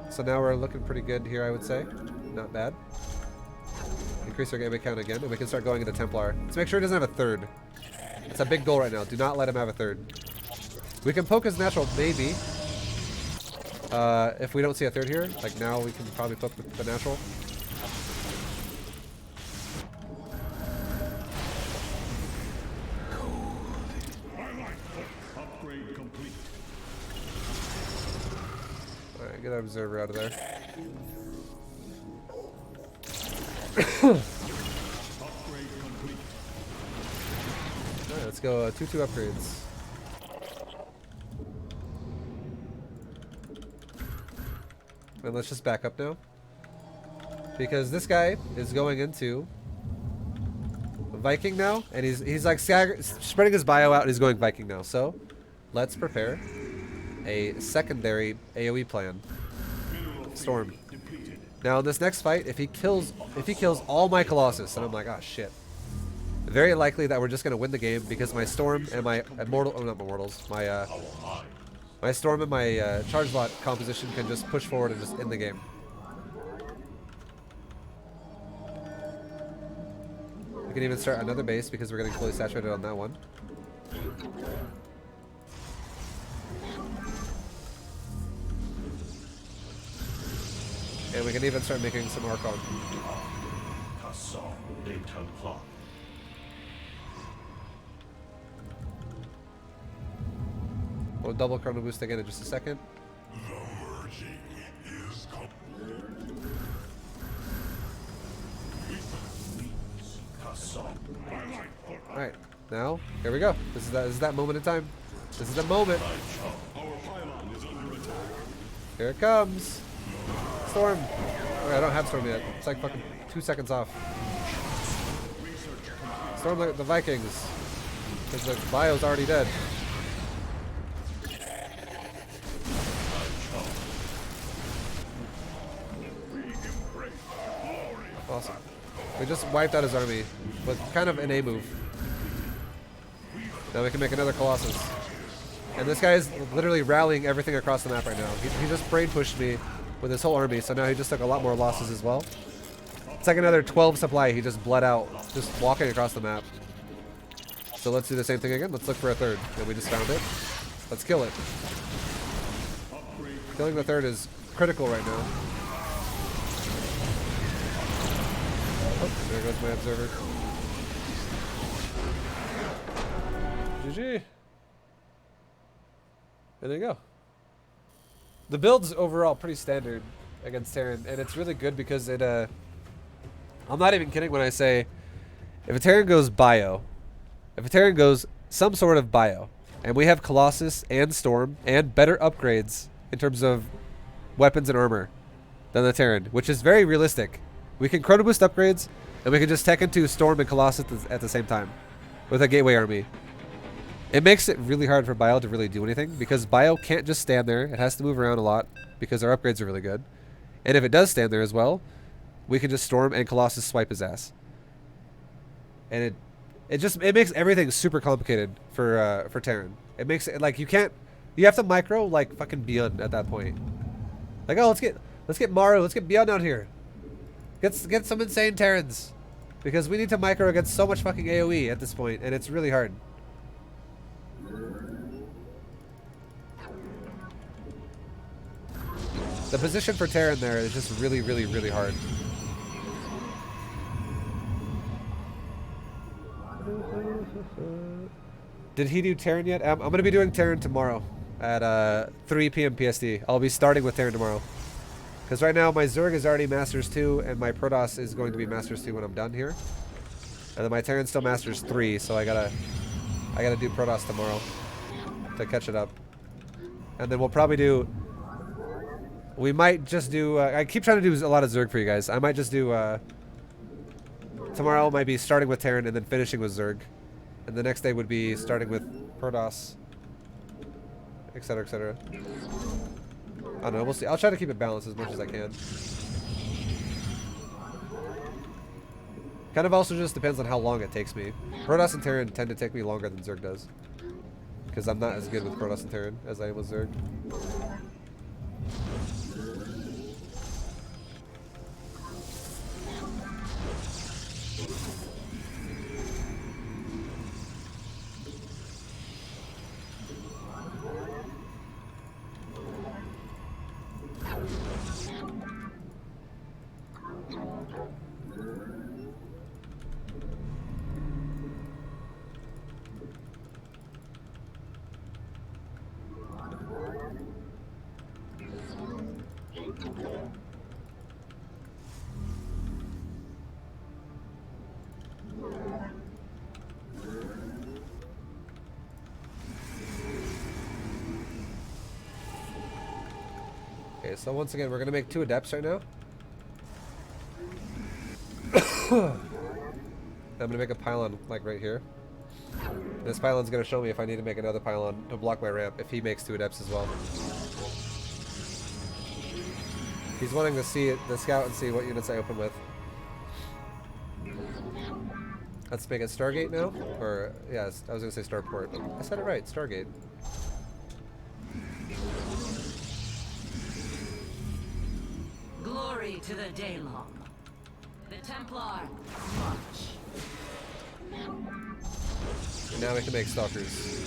So now we're looking pretty good here, I would say. Not bad. Increase our game count again, and we can start going into Templar. Let's make sure he doesn't have a third. It's a big goal right now. Do not let him have a third. We can poke his natural, maybe. If we don't see a third here, like now we can probably poke the natural.
Upgrade complete.
Alright, get a observer out of there. Alright, let's go 2-2 upgrades. And let's just back up now. Because this guy is going into Viking now, and he's like spreading his bio out, and he's going Viking now. So let's prepare a secondary AoE plan. Storm. Now in this next fight, if he kills all my Colossus, and I'm like, oh shit. Very likely that we're just gonna win the game because my Storm and my immortal, oh not immortals, my Storm and my charge lot composition can just push forward and just end the game. We can even start another base because we're getting fully saturated on that one. And we can even start making some Archon. We'll double Chrono Boost again in just a second.
The merging is
Alright, now, here we go. This is that moment in time. This is the moment. Here it comes. Storm. Okay, I don't have Storm yet. It's like fucking 2 seconds off. Storm the Vikings. Because the bio's already dead. Awesome. We just wiped out his army with kind of an A move. Now we can make another Colossus. And this guy is literally rallying everything across the map right now. He just brain pushed me with his whole army, so now he just took a lot more losses as well. It's like another 12 supply he just bled out, just walking across the map. So let's do the same thing again. Let's look for a third. And we just found it. Let's kill it. Killing the third is critical right now. Oh, there goes my observer. GG. And there you go. The build's overall pretty standard against Terran, and it's really good because it, I'm not even kidding when I say, if a Terran goes bio, if a Terran goes some sort of bio, and we have Colossus and Storm, and better upgrades in terms of weapons and armor than the Terran, which is very realistic. We can Chrono Boost upgrades, and we can just tech into Storm and Colossus at the same time, with a Gateway army. It makes it really hard for Bio to really do anything, because Bio can't just stand there. It has to move around a lot, because our upgrades are really good. And if it does stand there as well, we can just Storm and Colossus swipe his ass. And it makes everything super complicated for Terran. It makes it like you have to micro like fucking Beyond at that point. Like, oh, let's get Maru, let's get Beyond out here. Get some insane Terrans. Because we need to micro against so much fucking AoE at this point, and it's really hard. The position for Terran there is just really, really, really hard. Did he do Terran yet? I'm going to be doing Terran tomorrow at 3 p.m. PST. I'll be starting with Terran tomorrow. Because right now my Zerg is already Masters 2 and my Protoss is going to be Masters 2 when I'm done here. And then my Terran's still Masters 3, so I gotta do Protoss tomorrow to catch it up. And then we'll probably do... We might just do... I keep trying to do a lot of Zerg for you guys. I might just do... tomorrow might be starting with Terran and then finishing with Zerg. And the next day would be starting with Protoss, etc., etc. I don't know, we'll see. I'll try to keep it balanced as much as I can. Kind of also just depends on how long it takes me. Protoss and Terran tend to take me longer than Zerg does. Because I'm not as good with Protoss and Terran as I am with Zerg. Okay, so once again, we're gonna make 2 adepts right now. I'm gonna make a pylon like right here. This pylon's gonna show me if I need to make another pylon to block my ramp if he makes 2 adepts as well. He's wanting to see it, the scout, and see what units I open with. Let's make it Stargate now, or yeah, I was gonna say Starport, but I said it right, Stargate.
Glory to the Daylong. The Templar march.
And now we can make Stalkers.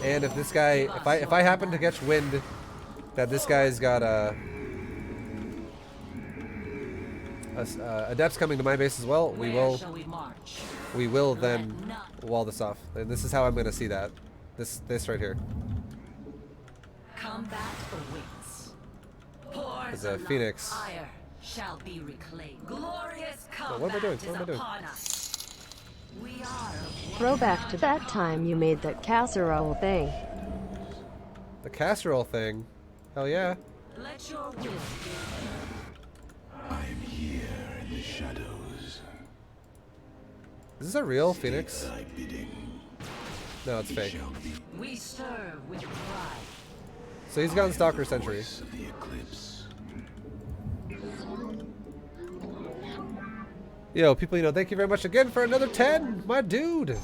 And if this guy, if I happen to catch wind that this guy's got adepts coming to my base as well, we will then wall this off. And this is how I'm gonna see that. This right here.
Combat awaits.
Is a Phoenix.
Ire shall be reclaimed. Glorious combat
what am I doing?
is
What am I doing?
upon us. We are
Throwback to that time you made that casserole thing.
The casserole thing. Hell yeah.
let your will be.
I'm here in the shadows.
Is this a real Phoenix?
Thy bidding.
No, it's fake.
Shall be
We serve with pride.
So he's gone Stalker Sentry.
voice of the eclipse.
Yo, people, thank you very much again for another 10, my dude.
Yes,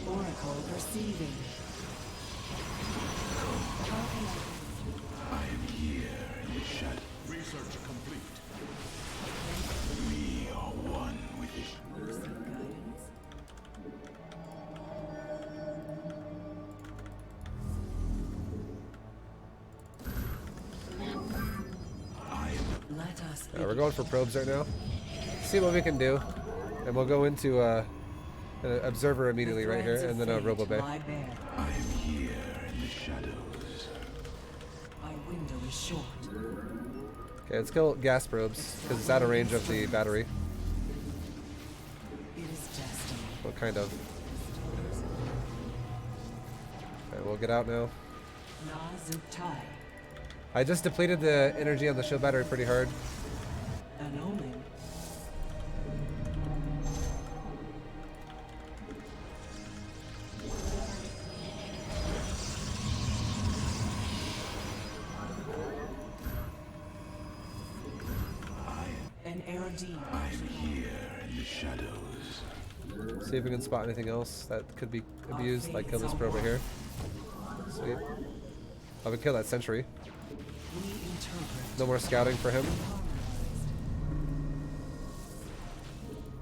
Oracle perceiving.
I am here in the shadows.
Research complete.
We are one with it.
You seek guidance. Let us
We're going for probes right now. See what we can do. And we'll go into an observer immediately right here, and then a robo bay.
lie bare.
I am here in the shadows.
My window is short.
Okay, let's kill gas probes, because it's out of range of the battery.
It is destiny.
What kind of? Okay, we'll get out now.
Nazuktai.
I just depleted the energy on the shield battery pretty hard.
An omen. An Erodine.
I'm here in the shadows.
See if we can spot anything else that could be abused, like kill this probe right here. Sweet. I would kill that sentry.
We interpret.
No more scouting for him.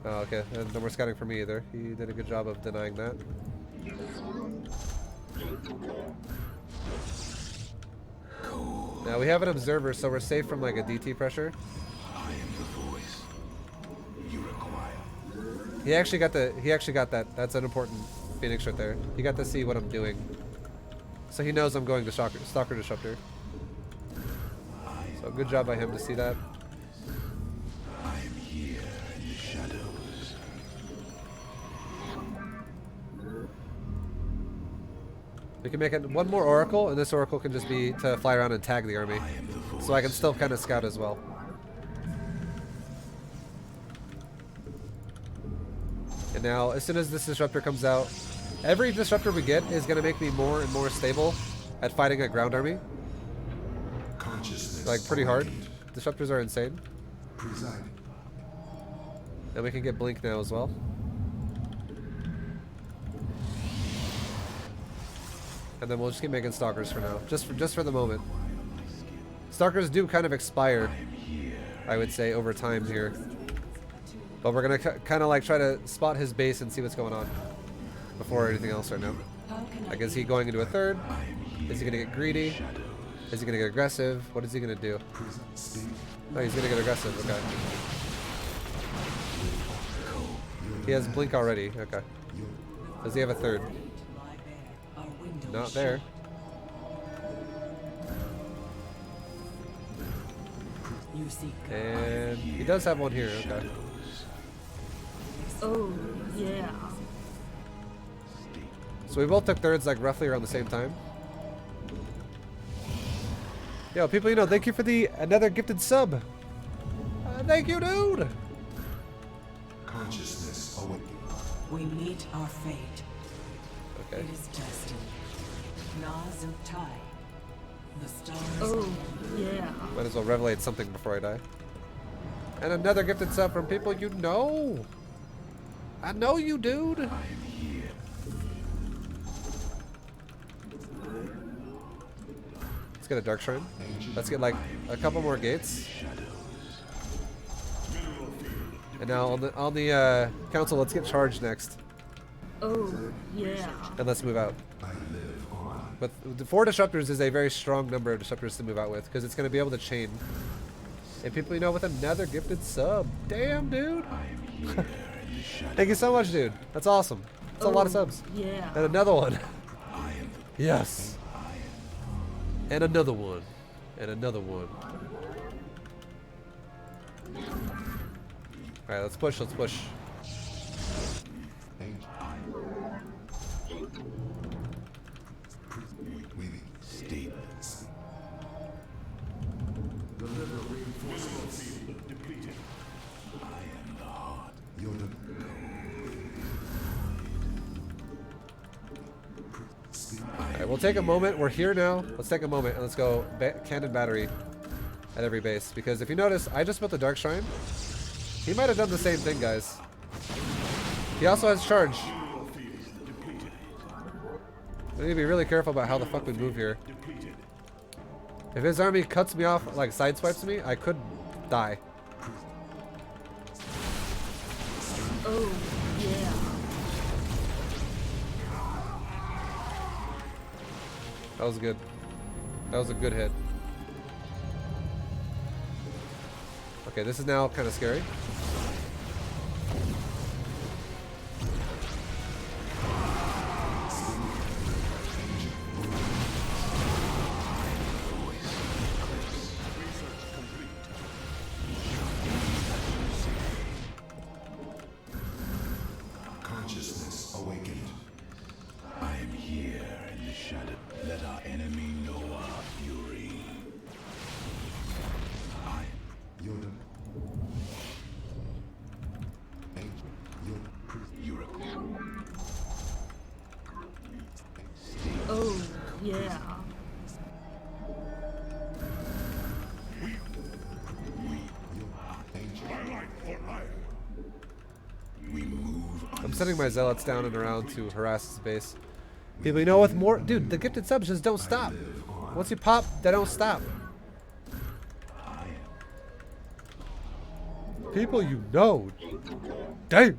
Oh, okay. And no more scouting for me either. He did a good job of denying that. Now we have an observer, so we're safe from like a DT pressure.
I am the voice you require.
He actually got that. That's an important Phoenix right there. He got to see what I'm doing. So he knows I'm going to Stalker Disruptor. So good job by him to see that.
I am here in the shadows.
We can make it one more Oracle, and this Oracle can just be to fly around and tag the army.
I am the voice.
So I can still kind of scout as well. And now, as soon as this Disruptor comes out, every Disruptor we get is going to make me more and more stable at fighting a ground army.
Consciousness.
Like, pretty hard. Disruptors are insane.
Presiding.
And we can get Blink now as well. And then we'll just keep making Stalkers for now. Just for the moment. Stalkers do kind of expire, I would say, over time here. But we're going to kind of like try to spot his base and see what's going on before anything else right now. Like, is he going into a third? Is he going to get greedy? Is he going to get aggressive? What is he going to do? Oh, he's going to get aggressive. Okay. He has Blink already. Okay. Does he have a third?
Lie bare. Our window
Not
is
there.
short. You seek
And he does have one here. Okay. So we both took thirds like roughly around the same time. Yo, people, you know, thank you for the another gifted sub. Thank you, dude.
Consciousness awakened.
We meet our fate.
Okay.
It is destined. Nazuktai. The stars.
Oh, yeah.
Might as well revelate something before I die. And another gifted sub from people you know. I know you, dude.
I am here.
Let's get a dark shrine. Let's get like a couple more gates. And now on the council, let's get charged next.
Oh, yeah.
And let's move out.
I live on.
But the 4 disruptors is a very strong number of disruptors to move out with because it's going to be able to chain. And people, you know, with another gifted sub. Damn, dude.
I am here in the shadows.
Thank you so much, dude. That's awesome. That's a lot of subs.
Yeah.
And another one.
I am
Yes. And another one. And another one. Alright, let's push, let's push.
statements.
Deliver reinforcement field depleted.
I am the heart. You're the
Alright, we'll take a moment. We're here now. Let's take a moment and let's go cannon battery at every base. Because if you notice, I just built a dark shrine. He might have done the same thing, guys. He also has charge. We need to be really careful about how the fuck we move here. If his army cuts me off, like sideswipes me, I could die.
Oh, yeah.
That was good. That was a good hit. Okay, this is now kind of scary.
consciousness awakened. I am here in the shadow. Let our enemy know our fury. You're the
Oh, yeah.
I'm sending my zealots down and around to harass his base. People, you know, with more... Dude, the gifted subs just don't stop. Once you pop, they don't stop. People, you know. Damn.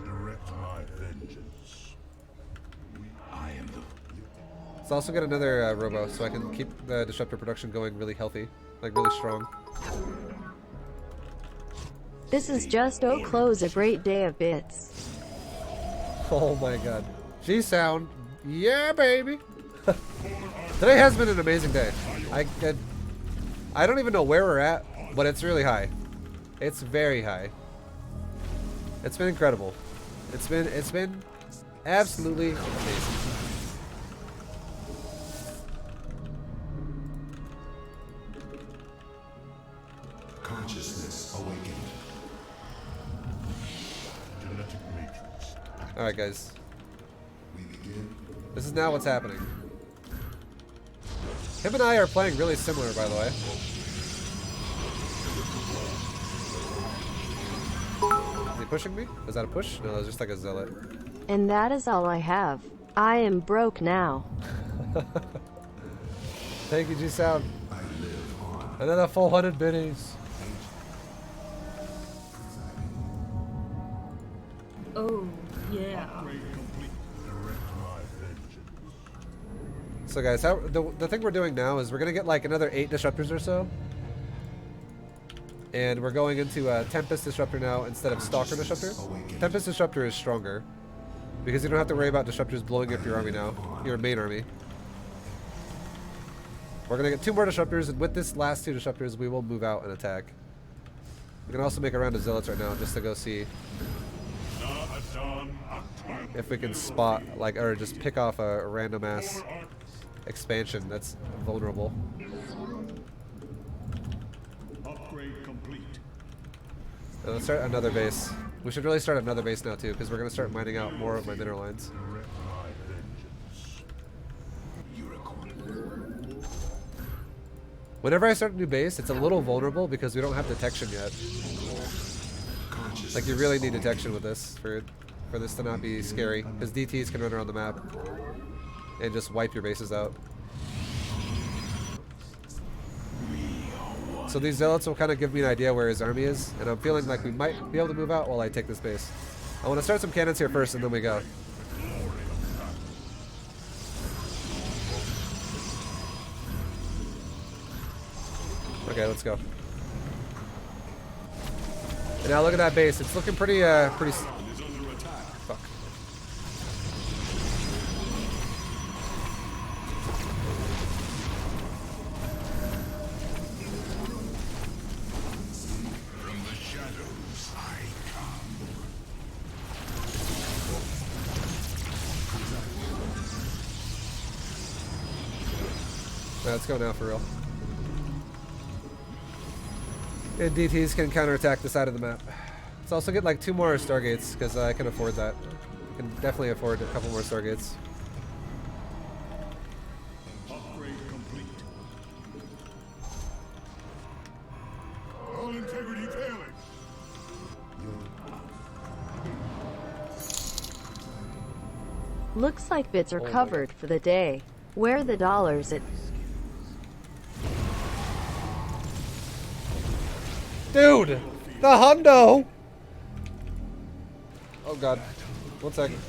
Direct my vengeance.
I am the
Let's also get another robo so I can keep the disruptor production going really healthy. Like, really strong.
This is just close a great day of bits.
Oh my god. G-Sound. Yeah, baby. Today has been an amazing day. I don't even know where we're at, but it's really high. It's very high. It's been incredible. It's been absolutely amazing.
consciousness awakened.
Genetic matrix.
Alright, guys.
We begin.
This is now what's happening. Him and I are playing really similar, by the way. Is he pushing me? Was that a push? No, that was just like a zealot.
And that is all I have. I am broke now.
Thank you, G-Sound.
I live on.
Another 400 biddies.
Oh, yeah.
Upgrade complete. Direct my vengeance.
So guys, how, the thing we're doing now is we're going to get like another 8 disruptors or so. And we're going into Tempest Disruptor now instead of Stalker Disruptor. Tempest Disruptor is stronger. Because you don't have to worry about disruptors blowing up your army now. Your main army. We're going to get 2 more disruptors, and with this last 2 disruptors, we will move out and attack. We can also make a round of zealots right now just to go see.
Na Adan Akta.
if we can spot, like, or just pick off a random ass expansion that's vulnerable.
Upgrade complete.
And let's start another base. We should really start another base now too, because we're gonna start mining out more of my mineral lines. Whenever I start a new base, it's a little vulnerable because we don't have detection yet. Like, you really need detection with this for this to not be scary, because DTs can run around the map and just wipe your bases out. So these zealots will kind of give me an idea where his army is, and I'm feeling like we might be able to move out while I take this base. I want to start some cannons here first, and then we go. Okay, let's go. And now look at that base. It's looking pretty, fuck.
From the shadows I come.
Alright, let's go now for real. And DTs can counterattack the side of the map. Let's also get like 2 more Stargates, because I can afford that. I can definitely afford a couple more Stargates.
Upgrade complete. All integrity failing.
Looks like bits are covered for the day. Where are the dollars at?
Dude! The hundo! Oh god. 1 second.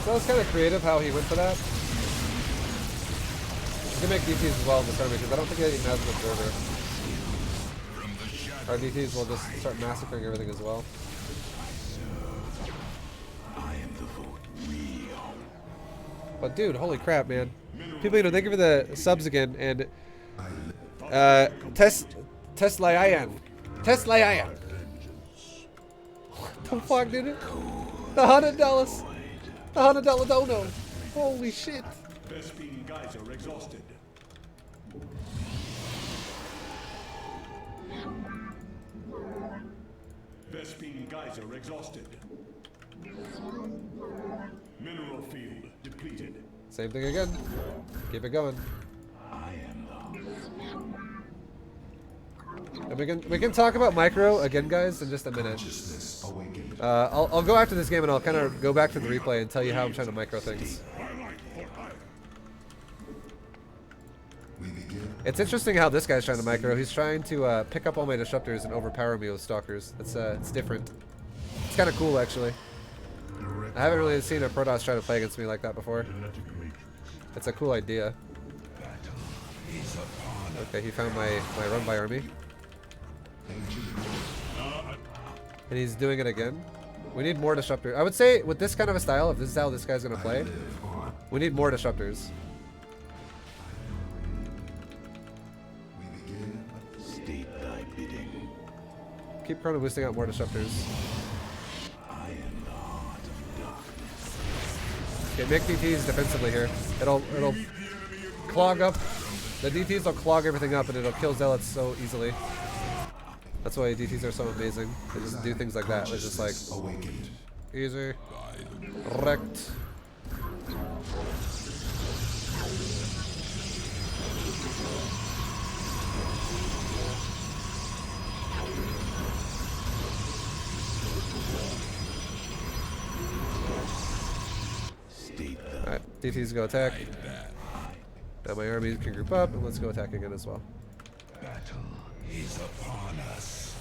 So that was kind of creative how he went for that. You can make DTs as well in this army, because I don't think it even has an observer. Our DTs will just start massacring everything as well. But dude, holy crap, man. People, you know, thank you for the subs again, and Teslayan. What the fuck, dude? The $100. The $100 dono. Holy shit.
Vespene geyser exhausted. Vespene geyser exhausted. Mineral field depleted.
Same thing again. Keep it going. And we can talk about micro again, guys, in just a minute. I'll go after this game and I'll kind of go back to the replay and tell you how I'm trying to micro things. It's interesting how this guy's trying to micro. He's trying to pick up all my disruptors and overpower me with stalkers. It's different. It's kind of cool, actually. I haven't really seen a Protoss try to play against me like that before. It's a cool idea. Okay, he found my run by army. And he's doing it again. We need more disruptors. I would say with this kind of a style, if this is how this guy's gonna play, we need more disruptors. Keep chrono boosting out more disruptors. Okay, make DTs defensively here. It'll clog up. The DTs will clog everything up and it'll kill zealots so easily. That's why DTs are so amazing. They just do things like that. They're just like easy, wrecked. Alright, DTs go attack. Now my army can group up and let's go attack again as well.
is upon us.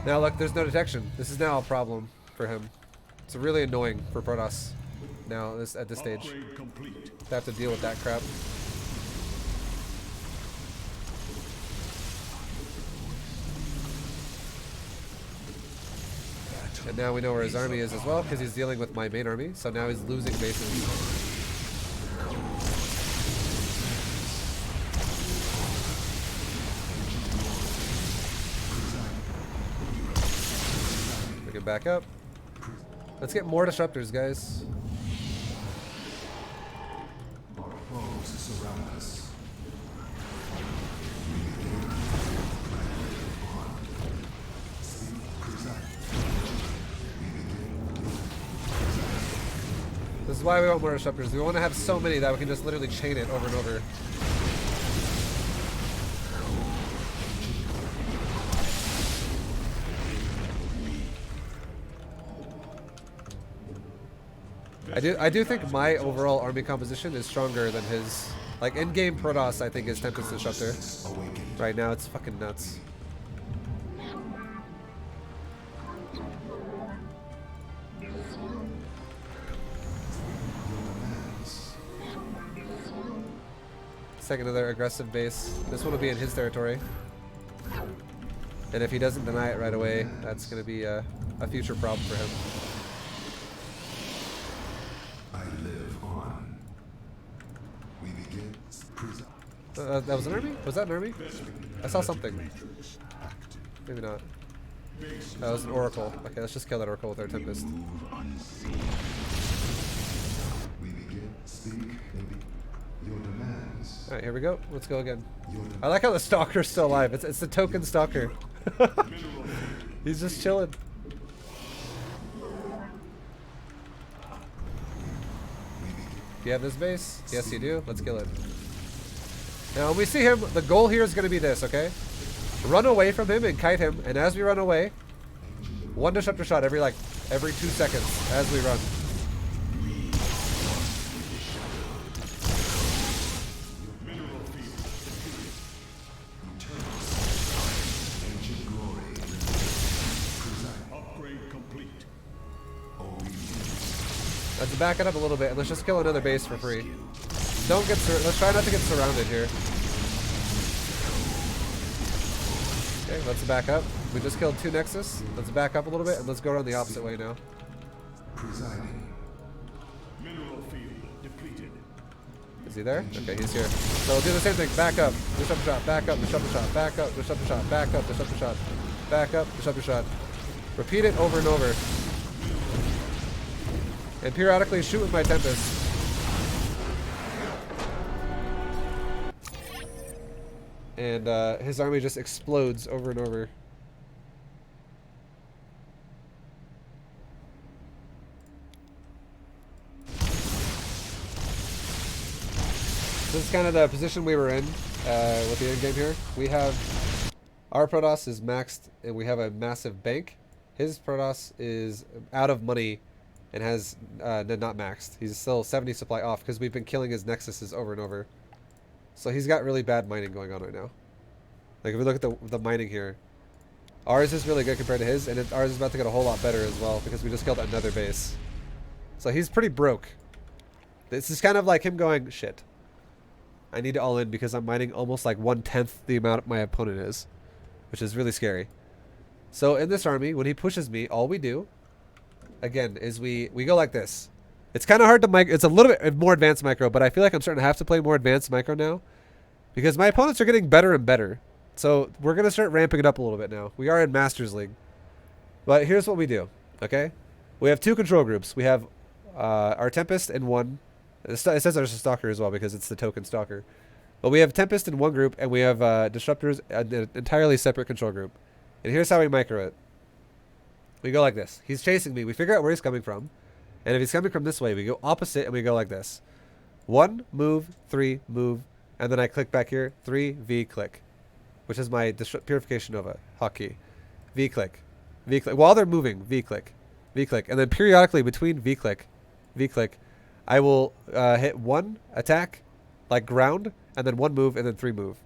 Now look, there's no detection. This is now a problem for him. It's really annoying for Protoss now at this stage.
Upgrade complete.
To have to deal with that crap. And now we know where his army is as well, because he's dealing with my main army. So now he's losing bases. We can back up. Let's get more disruptors, guys.
Our foes surround us.
This is why we want more disruptors. We want to have so many that we can just literally chain it over and over. I do think my overall army composition is stronger than his. Like in-game Protoss, I think is Tempest Disruptor. Right now, it's fucking nuts. Take another aggressive base. This one will be in his territory. And if he doesn't deny it right away, that's going to be a future problem for him.
I live on. We begin prison.
That was an army? Was that an army? I saw something. Maybe not. That was an oracle. Okay, let's just kill that oracle with our Tempest.
Move unseen. We begin. Speak. Maybe. Your demands.
Alright, here we go. Let's go again. I like how the Stalker's still alive. It's the token Stalker. He's just chilling. Do you have this base? Yes, you do. Let's kill it. Now, when we see him, the goal here is going to be this, okay? Run away from him and kite him, and as we run away, one disruptor shot every 2 seconds as we run. Let's back it up a little bit and let's just kill another base for free. Let's try not to get surrounded here. Okay, let's back up. We just killed 2 Nexus. Let's back up a little bit and let's go around the opposite way now.
Presiding.
Mineral field depleted.
Is he there? Okay, he's here. So we'll do the same thing. Back up, disruptor shot, back up, disruptor shot, back up, disruptor shot, back up, disruptor shot, back up, disruptor shot. Repeat it over and over. And periodically shoot with my Tempest. And his army just explodes over and over. This is kind of the position we were in with the end game here. We have our Protoss is maxed and we have a massive bank. His Protoss is out of money and has not maxed. He's still 70 supply off because we've been killing his Nexuses over and over. So he's got really bad mining going on right now. Like if we look at the mining here, ours is really good compared to his, and ours is about to get a whole lot better as well because we just killed another base. So he's pretty broke. This is kind of like him going, shit, I need to all in because I'm mining almost like 1/10 the amount my opponent is, which is really scary. So in this army, when he pushes me, all we do again is we go like this. It's kind of hard to micro. It's a little bit more advanced micro, but I feel like I'm starting to have to play more advanced micro now because my opponents are getting better and better. So we're going to start ramping it up a little bit now. We are in Masters League. But here's what we do, okay? We have 2 control groups. We have our Tempest in one. It says there's a Stalker as well because it's the token Stalker. But we have Tempest in one group, and we have Disruptors in an entirely separate control group. And here's how we micro it. We go like this. He's chasing me. We figure out where he's coming from. And if he's coming from this way, we go opposite and we go like this. 1, move, 3, move. And then I click back here. 3, V, click. Which is my Purification Nova hotkey. V-click, V-click. While they're moving, V-click, V-click. And then periodically between V-click, V-click, I will hit 1 attack, like ground, and then 1 move, and then 3 move.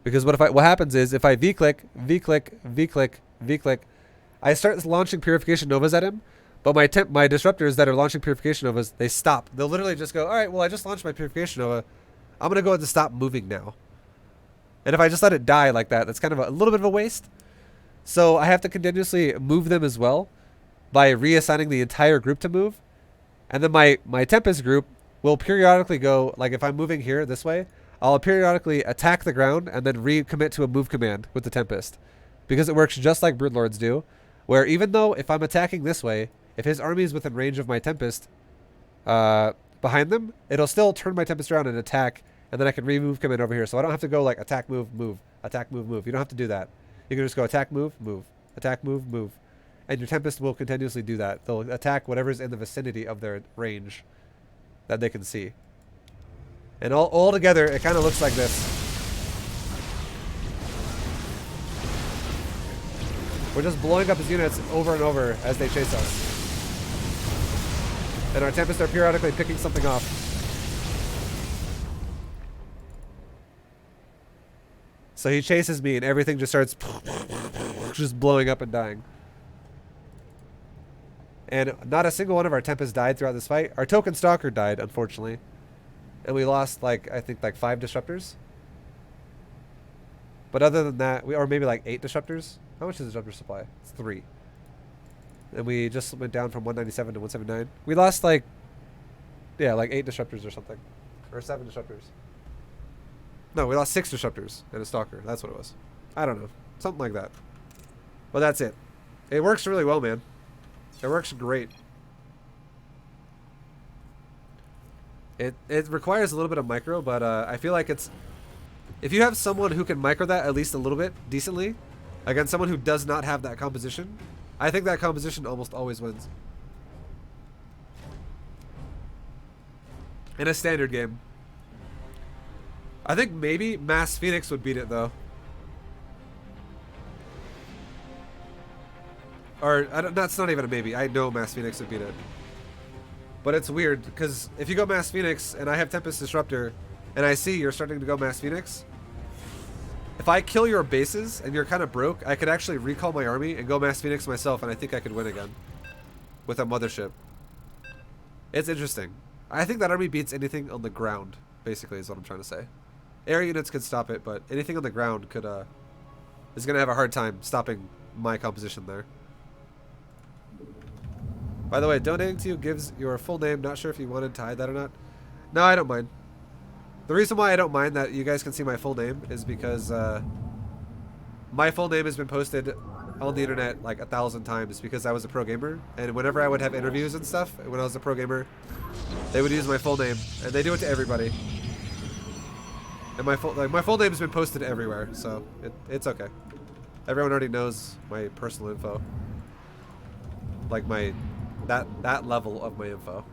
Because what happens is if I V-click, V-click, V-click, V-click, I start launching Purification Novas at him, but my disruptors that are launching Purification Novas, they stop. They'll literally just go, all right, well, I just launched my Purification Nova. I'm going to go ahead and stop moving now. And if I just let it die like that, that's kind of a little bit of a waste. So I have to continuously move them as well by reassigning the entire group to move. And then my Tempest group will periodically go, like if I'm moving here this way, I'll periodically attack the ground and then recommit to a move command with the Tempest. Because it works just like Broodlords do, where even though if I'm attacking this way, if his army is within range of my Tempest behind them, it'll still turn my Tempest around and attack, and then I can remove command over here. So I don't have to go like attack, move, move, attack, move, move. You don't have to do that. You can just go attack, move, move, attack, move, move. And your Tempest will continuously do that. They'll attack whatever's in the vicinity of their range that they can see. And all together, it kind of looks like this. We're just blowing up his units over and over as they chase us. And our Tempests are periodically picking something off. So he chases me and everything just starts just blowing up and dying. And not a single one of our Tempests died throughout this fight. Our Token Stalker died, unfortunately. And we lost, like, I think, like 5 disruptors. But other than that, or maybe like 8 disruptors. How much is the disruptor supply? It's 3. And we just went down from 197 to 179. We lost like, yeah, like 8 disruptors or something. Or 7 disruptors. No, we lost 6 disruptors and a stalker. That's what it was. I don't know. Something like that. But that's it. It works really well, man. It works great. It requires a little bit of micro, but I feel like it's... If you have someone who can micro that at least a little bit decently, against someone who does not have that composition, I think that composition almost always wins. In a standard game. I think maybe Mass Phoenix would beat it, though. Or, that's not even a maybe. I know Mass Phoenix would beat it. But it's weird, because if you go Mass Phoenix, and I have Tempest Disruptor, and I see you're starting to go Mass Phoenix, if I kill your bases, and you're kind of broke, I could actually recall my army and go Mass Phoenix myself, and I think I could win again. With a mothership. It's interesting. I think that army beats anything on the ground, basically, is what I'm trying to say. Air units could stop it, but anything on the ground could, is going to have a hard time stopping my composition there. By the way, donating to you gives your full name. Not sure if you wanted to hide that or not. No, I don't mind. The reason why I don't mind that you guys can see my full name is because my full name has been posted on the internet like 1,000 times because I was a pro gamer. And whenever I would have interviews and stuff, when I was a pro gamer, they would use my full name. And they do it to everybody. And my full name has been posted everywhere, so it's okay. Everyone already knows my personal info. Like my... that level of my info.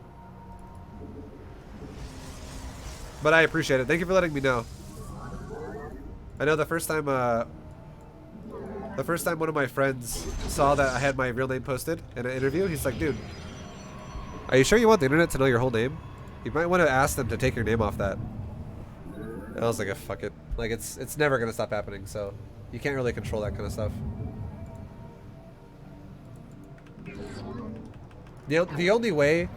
But I appreciate it. Thank you for letting me know. I know the first time one of my friends saw that I had my real name posted in an interview, he's like, dude, are you sure you want the internet to know your whole name? You might want to ask them to take your name off that. And I was like, oh, fuck it. Like, it's never going to stop happening, so you can't really control that kind of stuff. The only way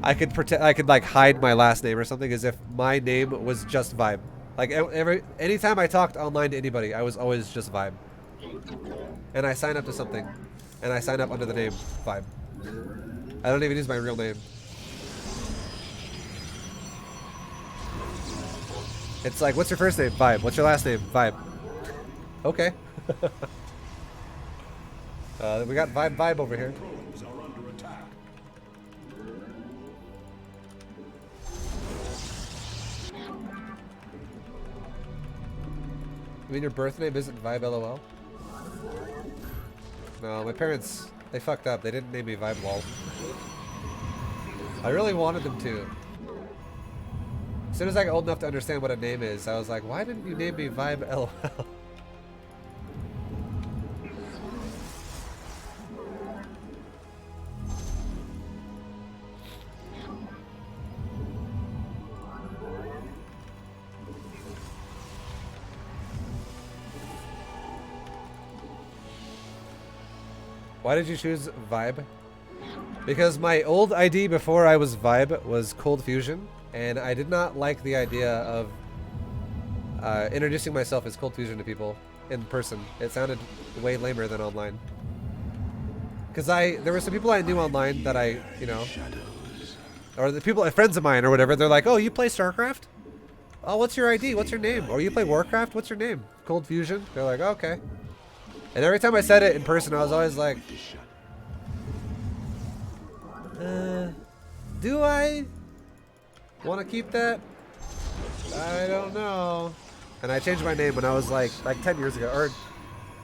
I could like hide my last name or something is if my name was just ViBE. Like anytime I talked online to anybody, I was always just ViBE. And I sign up to something, and I sign up under the name ViBE. I don't even use my real name. It's like, what's your first name? ViBE. What's your last name? ViBE. Okay. We got ViBE over here. You mean your birth name isn't ViBE LOL? No, my parents, they fucked up. They didn't name me ViBE LOL. I really wanted them to. As soon as I got old enough to understand what a name is, I was like, why didn't you name me ViBE LOL? Why did you choose ViBE? Because my old ID before I was ViBE was Cold Fusion, and I did not like the idea of introducing myself as Cold Fusion to people in person. It sounded way lamer than online. Because there were some people I knew online that I, you know, or the people, friends of mine or whatever, they're like, oh, you play StarCraft? Oh, what's your ID? What's your name? Or you play Warcraft? What's your name? Cold Fusion? They're like, oh, okay. And every time I said it in person, I was always like, do I want to keep that? I don't know. And I changed my name when I was like 10 years ago. Or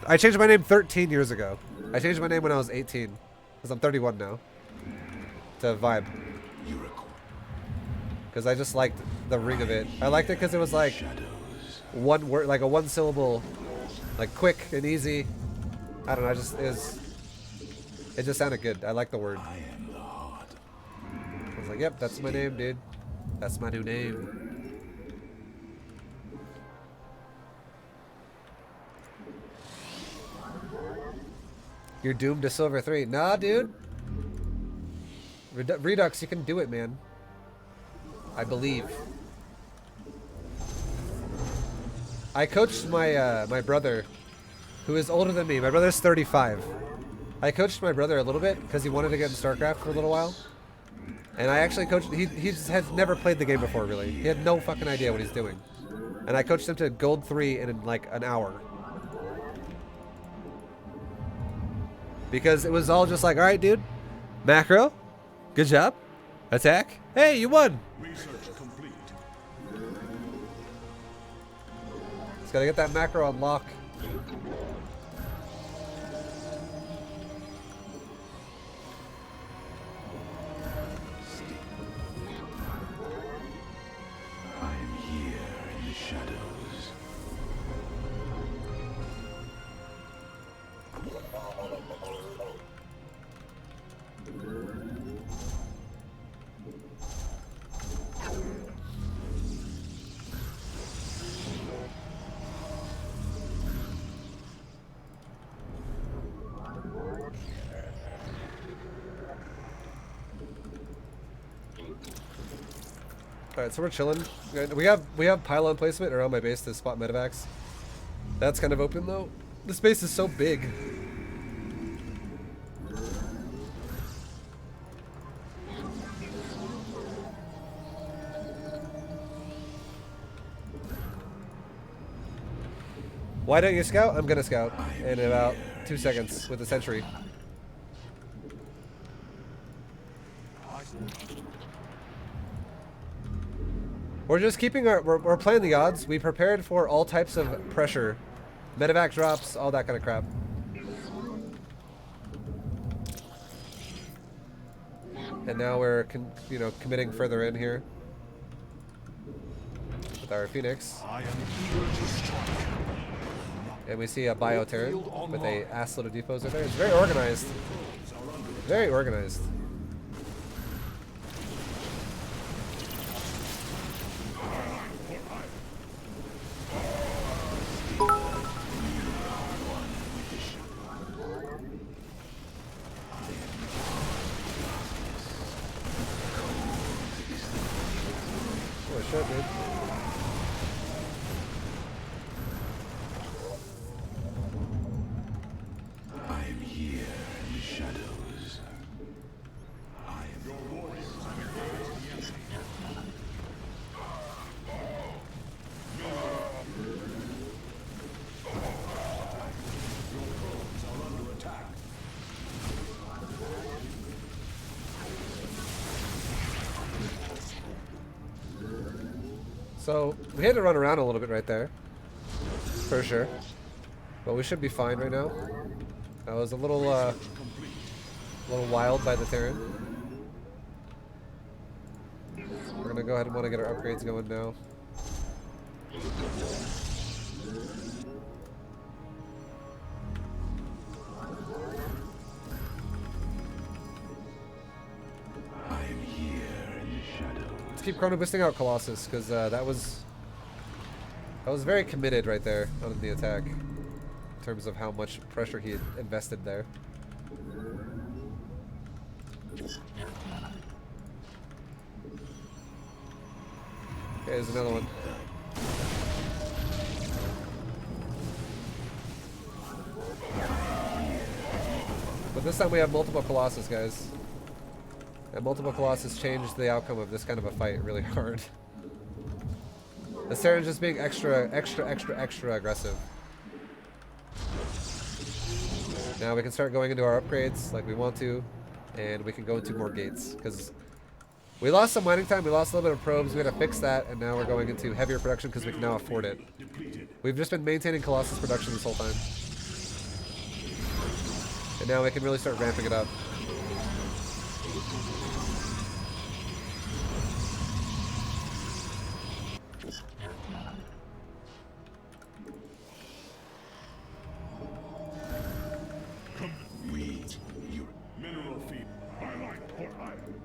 I changed my name 13 years ago. I changed my name when I was 18. Because I'm 31 now. To ViBE. Because I just liked the ring of it. I liked it because it was like one word, like a one syllable, like quick and easy. I don't know, it just sounded good. I like the word. I was like, yep, that's my name, dude. That's my new name. You're doomed to Silver 3. Nah, dude. Redux, you can do it, man. I believe. I coached my my brother, who is older than me. My brother's 35. I coached my brother a little bit because he wanted to get in StarCraft for a little while. And I actually coached, he just had never played the game before, really. He had no fucking idea what he's doing. And I coached him to Gold 3 in like an hour. Because it was all just like, alright, dude. Macro. Good job. Attack. Hey, you won.
Research complete.
Just gotta get that macro on lock.
I am here in the shadows.
Alright, so we're chilling. We have pylon placement around my base to spot medevacs. That's kind of open though. This base is so big. Why don't you scout? I'm gonna scout in about 2 seconds with the sentry. We're just keeping we're playing the odds. We prepared for all types of pressure. Medevac drops, all that kind of crap. And now we're, committing further in here. With our Phoenix.
I am eager to strike.
And we see a bio-Terran with a ass load of depots right there. It's very organized. Very organized. Oh shit, dude.
I am here in the shadows. I am your warriors.
Your probes are under attack.
So we had to run around a little bit right there, for sure. But we should be fine right now. I was a little wild by the Terran. We're gonna go ahead and want to get our upgrades going now.
I am here in the shadows.
Let's keep chrono boosting out Colossus, because that was very committed right there on the attack. In terms of how much pressure he had invested there. Okay, there's another one. But this time we have multiple Colossus, guys. And multiple Colossus changed the outcome of this kind of a fight really hard. The Terran's just being extra aggressive. Now we can start going into our upgrades like we want to, and we can go into more gates, because we lost some mining time, we lost a little bit of probes, we had to fix that, and now we're going into heavier production because we can now afford it. We've just been maintaining Colossus production this whole time. And now we can really start ramping it up.
Mineral feed. Highlight for iron.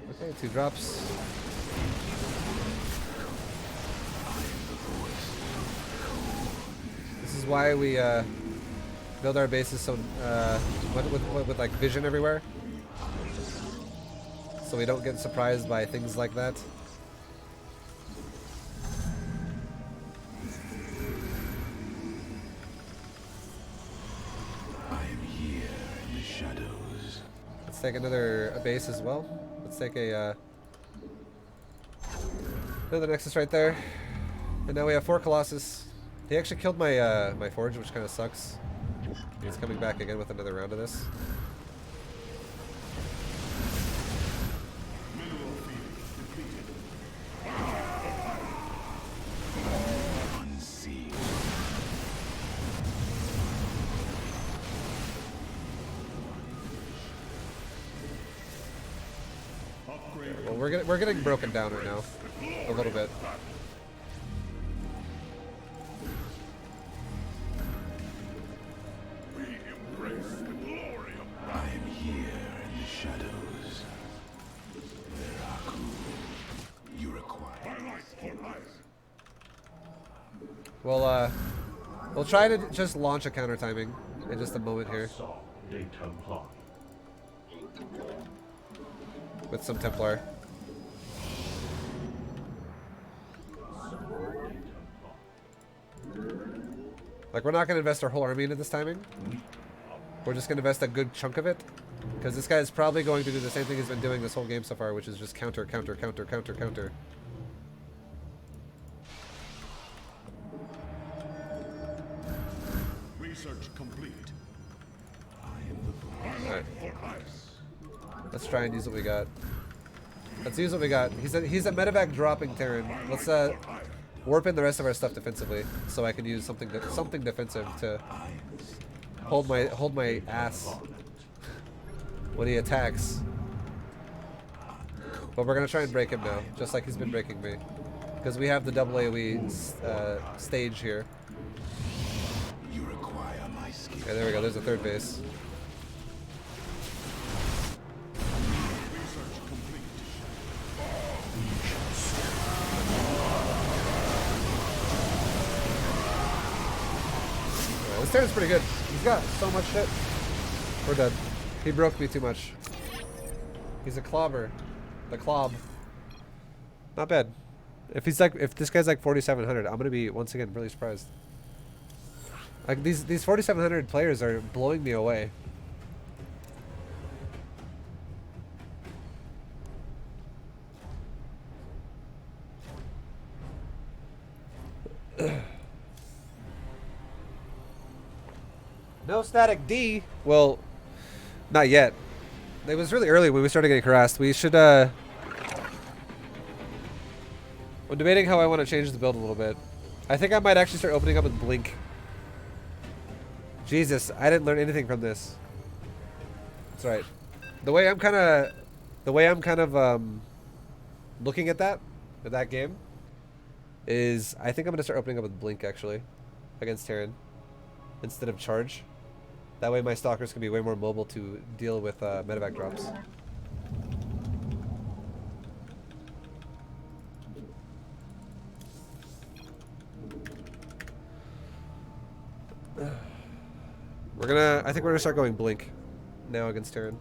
Okay, 2 drops. This is why we build our bases so with like vision everywhere, so we don't get surprised by things like that.
I am here in the shadows.
Let's take another base as well. Let's take a another Nexus right there, and now we have 4 Colossus. He actually killed my my forge, which kind of sucks. He's coming back again with another round of this.
Mineral feed depleted.
Unseen.
Upgrade.
Well, we're getting broken down right now, a little bit.
We embrace the glory of
I am here in the shadows. Veraku. You require.
highlight for iron.
We'll try to just launch a counter timing in just a moment here with some Templar. Like, we're not going to invest our whole army into this timing. We're just going to invest a good chunk of it, because this guy is probably going to do the same thing he's been doing this whole game so far, which is just counter, counter, counter, counter, counter.
Research complete.
Alright,
For ice.
let's try and use what we got. Let's use what we got. He's a medevac dropping Terran. Let's warp in the rest of our stuff defensively, so I can use something defensive to hold my ass when he attacks. But we're gonna try and break him now, just like he's been breaking me, because we have the double AoE stage here.
You require my skill.
Okay, there we go. There's a 3rd base.
Research complete.
Alright, this Terran's pretty good. He's got so much shit. We're dead. He broke me too much. He's a clobber. The clob. Not bad. If this guy's like 4,700, I'm gonna be once again really surprised. Like, these 4,700 players are blowing me away. No static D. Well, not yet. It was really early when we started getting harassed. We should, I'm debating how I want to change the build a little bit. I think I might actually start opening up with Blink. Jesus, I didn't learn anything from this. That's right. The way I'm kind of looking at that game, is I think I'm gonna start opening up with Blink actually, against Terran, instead of Charge. That way my stalkers can be way more mobile to deal with medevac drops. I think we're gonna start going Blink. now against Terran.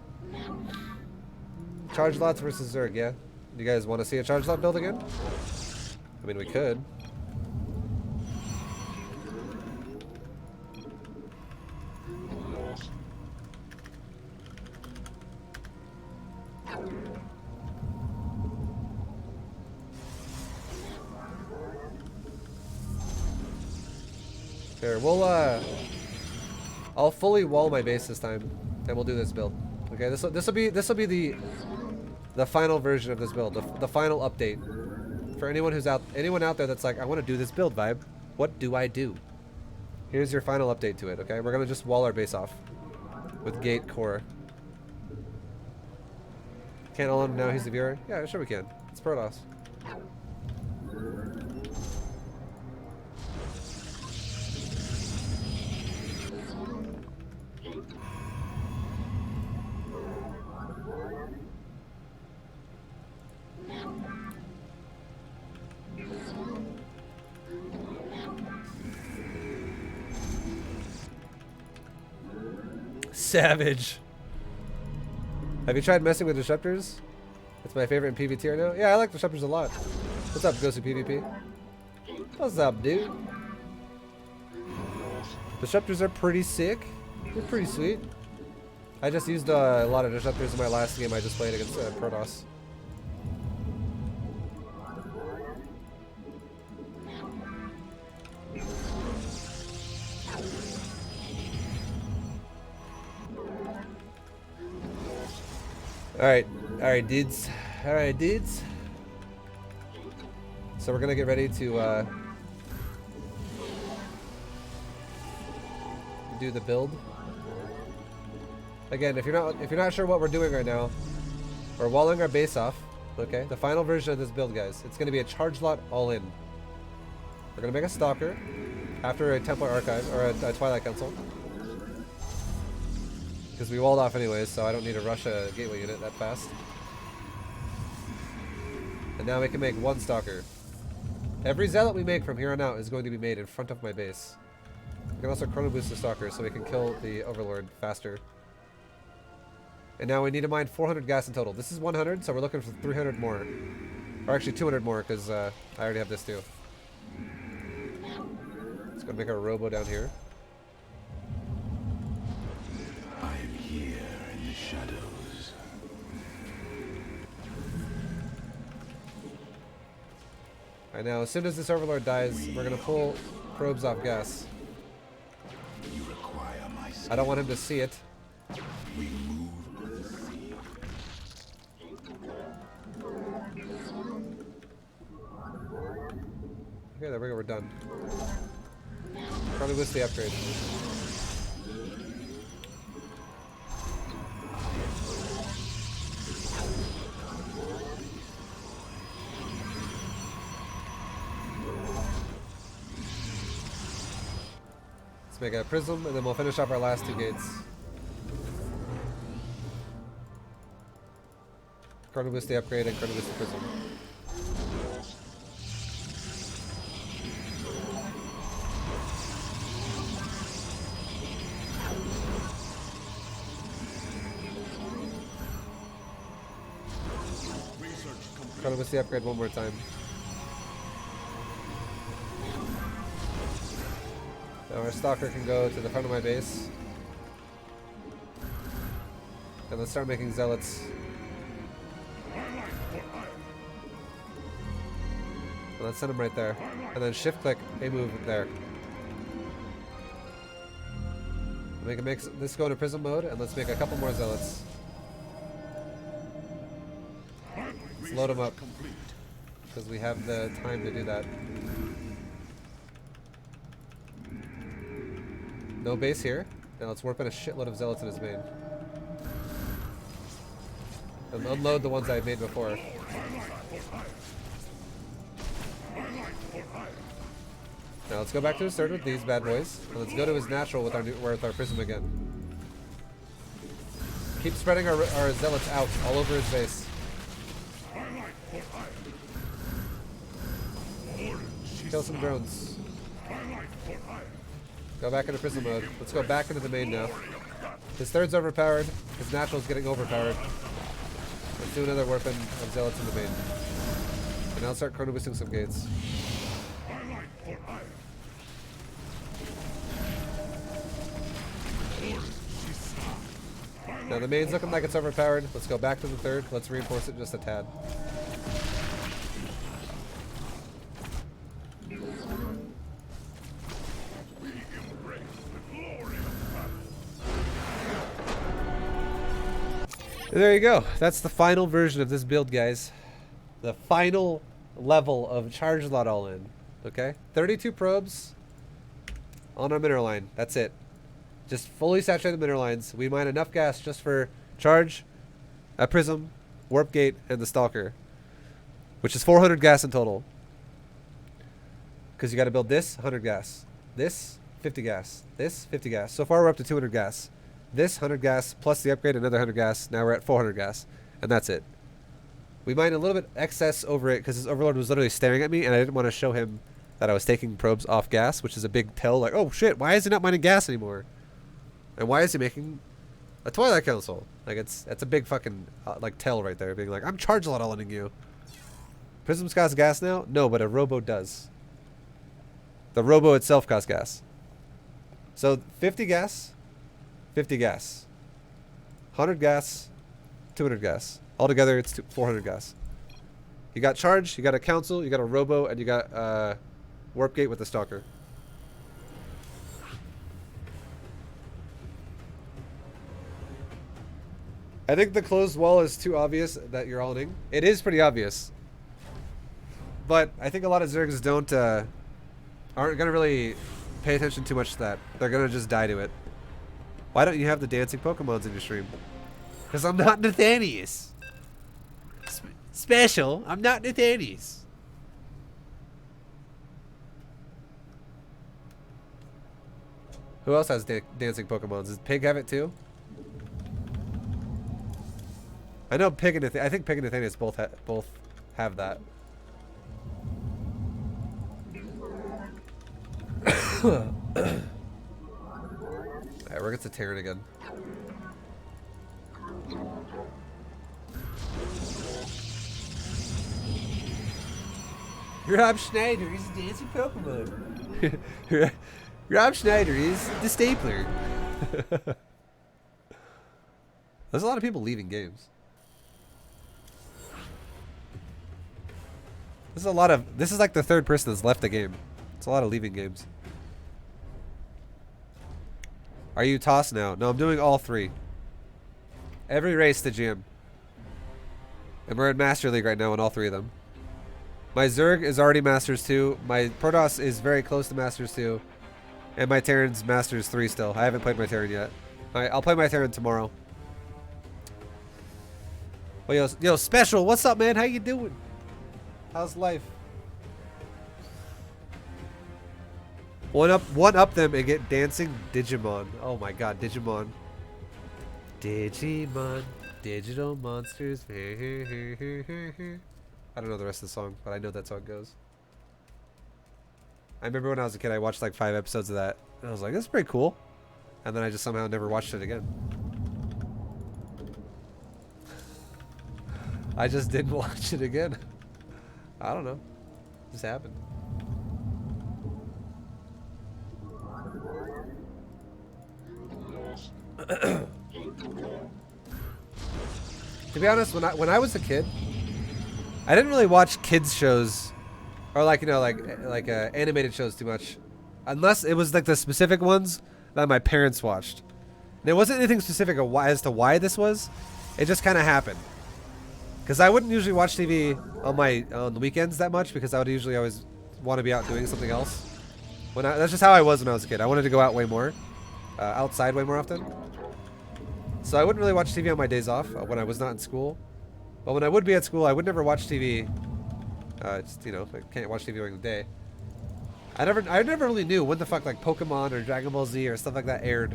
Charge lots versus Zerg, yeah? You guys want to see a charge lot build again? I mean, we could. Here, we'll I'll fully wall my base this time, and we'll do this build. Okay, this will be the final version of this build, the final update for anyone out there that's like, I want to do this build, Vibe. What do I do? Here's your final update to it. Okay, we're gonna just wall our base off with gate core. Can't all him now? He's the viewer. Yeah, sure we can. It's Protoss. Savage. Have you tried messing with disruptors? It's my favorite in PvT right now. Yeah, I like disruptors a lot. What's up, Ghosty PvP? What's up, dude? Disruptors are pretty sick. They're pretty sweet. I just used a lot of disruptors in my last game I just played against Protoss. Alright dudes. Alright dudes. So we're gonna get ready to do the build. Again, if you're not sure what we're doing right now, we're walling our base off. Okay, the final version of this build, guys. It's gonna be a charge lot all in. We're gonna make a stalker after a Templar Archive or a Twilight Council. Because we walled off anyways, so I don't need to rush a gateway unit that fast. And now we can make one stalker. Every zealot we make from here on out is going to be made in front of my base. We can also chrono boost the stalker so we can kill the overlord faster. And now we need to mine 400 gas in total. This is 100, so we're looking for 300 more. Or actually 200 more, because I already have this too. Let's go make our robo down here.
I am here in the shadows.
Alright, now as soon as this overlord dies, we're gonna pull probes off gas.
You require my
I don't want him to see it.
We move on the sea.
Okay, there we go, we're done. Probably list the upgrade. Let's make a prism, and then we'll finish off our last two gates. Chrono boost the upgrade and chrono boost the prism. Chrono boost the upgrade one more time. Now our stalker can go to the front of my base. And let's start making zealots. And let's send them right there. And then shift click a move there. Make this go into prism mode, and let's make a couple more zealots. Let's load them up. Because we have the time to do that. No base here. Now let's warp in a shitload of zealots in his main. And unload the ones I made before. Now let's go back to his third with these bad boys. And let's go to his natural with our prism again. Keep spreading our zealots out all over his base. Kill some drones. Go back into prism mode. Let's go back into the main now. His third's overpowered. His natural's getting overpowered. Let's do another weapon of zealots in the main. And I'll start chrono boosting some gates. Now the main's looking like it's overpowered. Let's go back to the third. Let's reinforce it just a tad. There you go. That's the final version of this build, guys. The final level of charge lot all in. Okay? 32 probes on our mineral line. That's it. Just fully saturated mineral lines. We mine enough gas just for charge, a prism, warp gate, and the stalker. Which is 400 gas in total. Because you got to build this, 100 gas. This, 50 gas. This, 50 gas. So far we're up to 200 gas. This, 100 gas, plus the upgrade, another 100 gas. Now we're at 400 gas. And that's it. We mined a little bit excess over it because his overlord was literally staring at me, and I didn't want to show him that I was taking probes off gas, which is a big tell. Like, oh shit, why is he not mining gas anymore? And why is he making a Twilight Council? Like, that's a big fucking, like, tell right there. Being like, I'm charge lot all-inning you. Prisms cost gas now? No, but a robo does. The robo itself costs gas. So, 50 gas, 50 gas. 100 gas, 200 gas. Altogether, it's 400 gas. You got charge, you got a council, you got a robo, and you got warp gate with the stalker. I think the closed wall is too obvious that you're all-inning. It is pretty obvious. But I think a lot of Zergs aren't going to really pay attention too much to that. They're going to just die to it. Why don't you have the dancing Pokemons in your stream? Because I'm not Nathanius. Special. I'm not Nathanius. Who else has dancing Pokemons? Does Pig have it too? I know Pig and I think Pig and Nathanius both have that. Alright, we're going to Terran again. Rob Schneider is a dancing Pokemon. Rob Schneider is the stapler. There's a lot of people leaving games. This is like the third person that's left the game. It's a lot of leaving games. Are you tossed now? No, I'm doing all three. Every race to GM. And we're in Master League right now on all three of them. My Zerg is already Masters 2. My Protoss is very close to Masters 2. And my Terran's Masters 3 still. I haven't played my Terran yet. Alright, I'll play my Terran tomorrow. Well, yo, Special, what's up, man? How you doing? How's life? One up them and get dancing Digimon. Oh my god, Digimon. Digimon. Digital monsters. I don't know the rest of the song, but I know that's how it goes. I remember when I was a kid, I watched like 5 episodes of that. And I was like, that's pretty cool. And then I just somehow never watched it again. I just didn't watch it again. I don't know. It just happened. To be honest, when I was a kid, I didn't really watch kids shows or like, you know, like animated shows too much, unless it was like the specific ones that my parents watched. And it wasn't anything specific as to why this was. It just kind of happened. Because I wouldn't usually watch TV on the weekends that much, because I would usually always want to be out doing something else. That's just how I was when I was a kid. I wanted to go out way more, outside way more often. So I wouldn't really watch TV on my days off when I was not in school. But when I would be at school, I would never watch TV. Just, you know, I can't watch TV during the day. I never really knew when the fuck like Pokemon or Dragon Ball Z or stuff like that aired.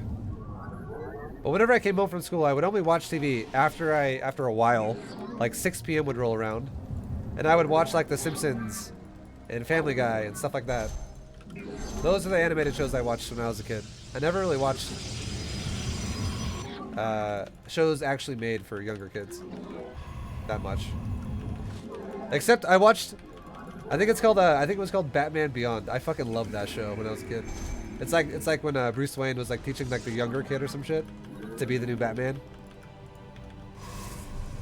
But whenever I came home from school, I would only watch TV after a while, like 6 p.m. would roll around, and I would watch like The Simpsons and Family Guy and stuff like that. Those are the animated shows I watched when I was a kid. I never really watched shows actually made for younger kids. That much. Except I watched, I think it's called, I think it was called Batman Beyond. I fucking loved that show when I was a kid. It's like when Bruce Wayne was like teaching like the younger kid or some shit to be the new Batman.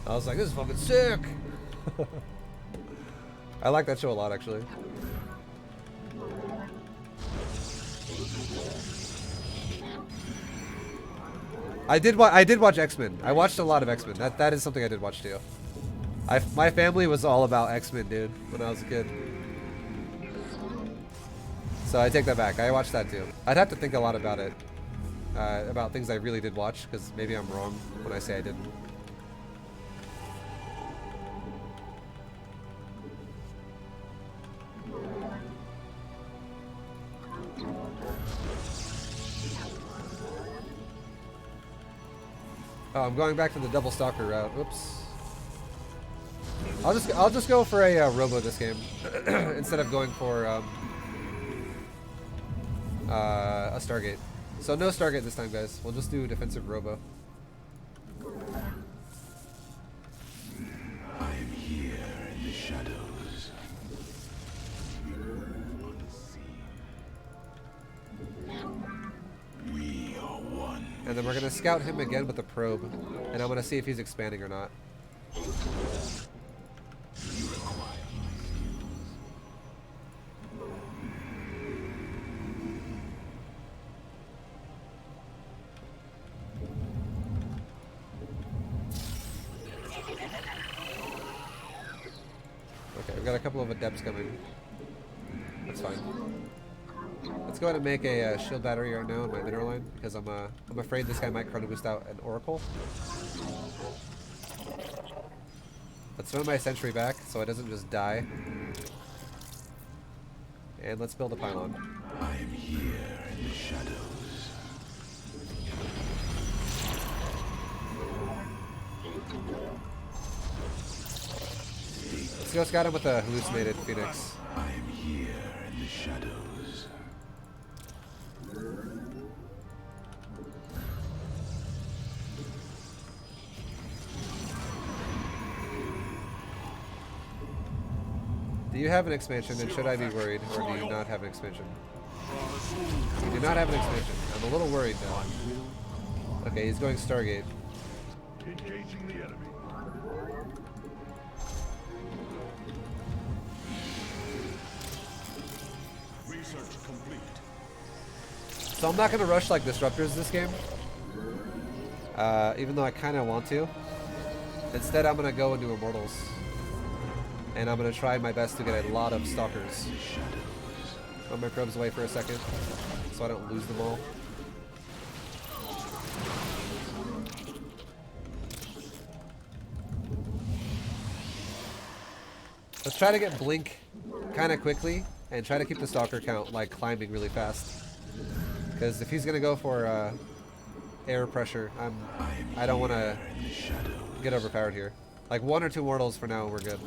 I was like, this is fucking sick. I like that show a lot, actually. I did watch X-Men. I watched a lot of X-Men. That is something I did watch too. My family was all about X-Men, dude, when I was a kid. So I take that back. I watched that too. I'd have to think a lot about it. About things I really did watch, because maybe I'm wrong when I say I didn't. Oh, I'm going back to the double stalker route. Oops. I'll just go for a robo this game instead of going for a Stargate. So no Stargate this time, guys. We'll just do defensive robo.
I am here in the shadows. We are one.
And then we're gonna scout him again with a probe, and I'm gonna see if he's expanding or not.
You require my skills.
Okay, we've got a couple of adepts coming. That's fine. Let's go ahead and make a shield battery right now in my mineral line, because I'm afraid this guy might chrono boost out an oracle. Let's throw my sentry back so it doesn't just die. And let's build a pylon.
I am here in the shadows.
Let's go scout him with a hallucinated phoenix.
I am here in the shadows.
Do you have an expansion, and should I be worried, or do you not have an expansion? You do not have an expansion. I'm a little worried now. Okay, he's going Stargate.
Engaging the enemy. Research complete.
So I'm not going to rush like disruptors this game, even though I kind of want to. Instead, I'm going to go into immortals. And I'm going to try my best to get a lot of stalkers. Put my probes away for a second, so I don't lose them all. Let's try to get Blink kind of quickly, and try to keep the stalker count like climbing really fast. Because if he's going to go for air pressure, I don't want to get overpowered here. Like 1 or 2 mortals for now, and we're good.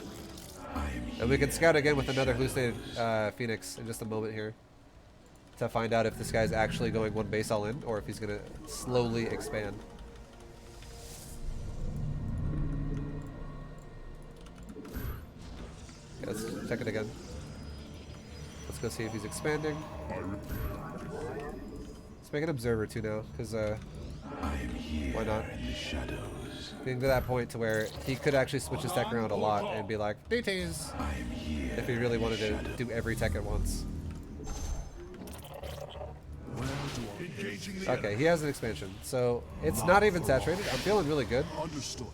And we can scout again with another hallucinated Phoenix in just a moment here to find out if this guy's actually going one base all in or if he's going to slowly expand. Okay, let's check it again. Let's go see if he's expanding. Let's make an observer too now, because why not? Getting to that point to where he could actually switch his tech around a lot and be like, DTs, if he really wanted to do every tech at once. Okay, he has an expansion, so it's not even saturated. I'm feeling really good.
Understood.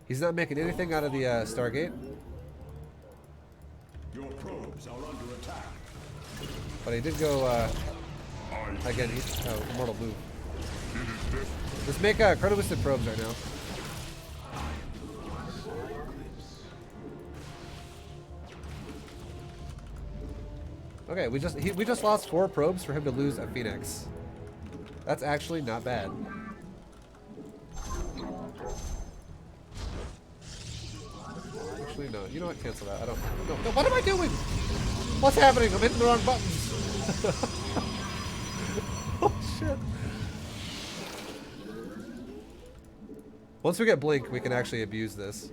He's not making anything out of the Stargate.
Your probes are under attack.
But he did go, again, immortal move. Let's make chrono boosted probes right now. Okay, we just lost 4 probes for him to lose a Phoenix. That's actually not bad. Actually, no. You know what? Cancel that. I don't. No. What am I doing? What's happening? I'm hitting the wrong buttons. Oh shit. Once we get blink, we can actually abuse this.